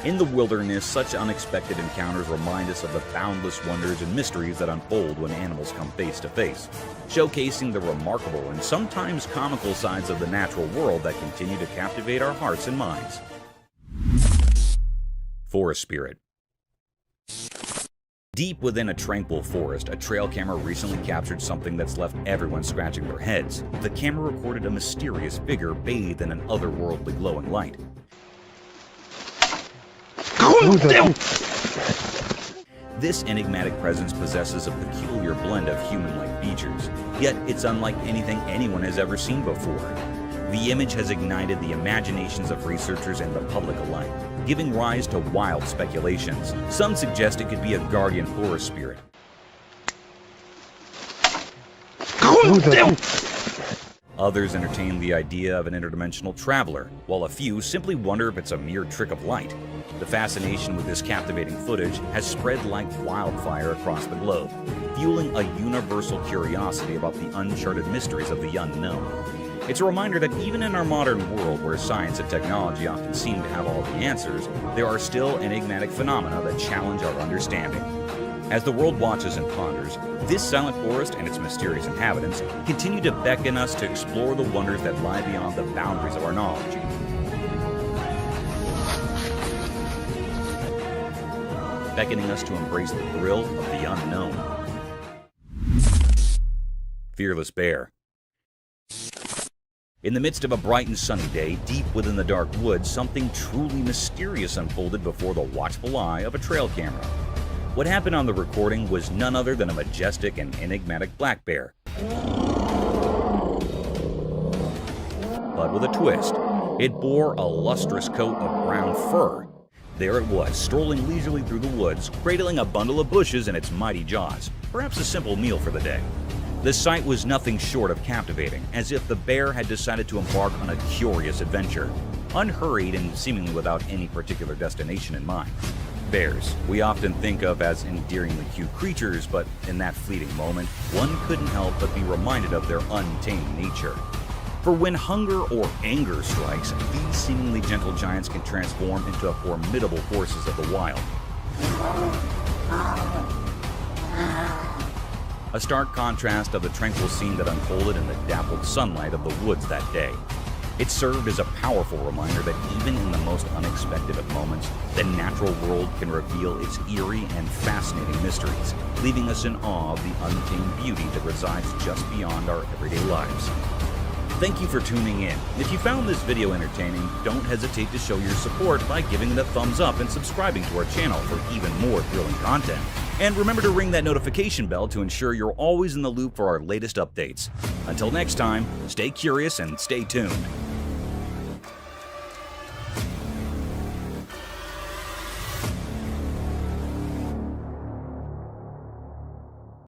In the wilderness, such unexpected encounters remind us of the boundless wonders and mysteries that unfold when animals come face to face, showcasing the remarkable and sometimes comical sides of the natural world that continue to captivate our hearts and minds. Forest spirit. Deep within a tranquil forest, a trail camera recently captured something that's left everyone scratching their heads. The camera recorded a mysterious figure bathed in an otherworldly glowing light. This enigmatic presence possesses a peculiar blend of human-like features, yet it's unlike anything anyone has ever seen before. The image has ignited the imaginations of researchers and the public alike, giving rise to wild speculations. Some suggest it could be a guardian forest spirit. Others entertain the idea of an interdimensional traveler, while a few simply wonder if it's a mere trick of light. The fascination with this captivating footage has spread like wildfire across the globe, fueling a universal curiosity about the uncharted mysteries of the unknown. It's a reminder that even in our modern world, where science and technology often seem to have all the answers, there are still enigmatic phenomena that challenge our understanding. As the world watches and ponders, this silent forest and its mysterious inhabitants continue to beckon us to explore the wonders that lie beyond the boundaries of our knowledge. Beckoning us to embrace the thrill of the unknown. Fearless Bear. In the midst of a bright and sunny day, deep within the dark woods, something truly mysterious unfolded before the watchful eye of a trail camera. What happened on the recording was none other than a majestic and enigmatic black bear. But with a twist, it bore a lustrous coat of brown fur. There it was, strolling leisurely through the woods, cradling a bundle of bushes in its mighty jaws, perhaps a simple meal for the day. The sight was nothing short of captivating, as if the bear had decided to embark on a curious adventure, unhurried and seemingly without any particular destination in mind. Bears, we often think of as endearingly cute creatures, but in that fleeting moment, one couldn't help but be reminded of their untamed nature. For when hunger or anger strikes, these seemingly gentle giants can transform into formidable forces of the wild. A stark contrast of the tranquil scene that unfolded in the dappled sunlight of the woods that day. It served as a powerful reminder that even in the most unexpected of moments, the natural world can reveal its eerie and fascinating mysteries, leaving us in awe of the untamed beauty that resides just beyond our everyday lives. Thank you for tuning in. If you found this video entertaining, don't hesitate to show your support by giving it a thumbs up and subscribing to our channel for even more thrilling content. And remember to ring that notification bell to ensure you're always in the loop for our latest updates. Until next time, stay curious and stay tuned.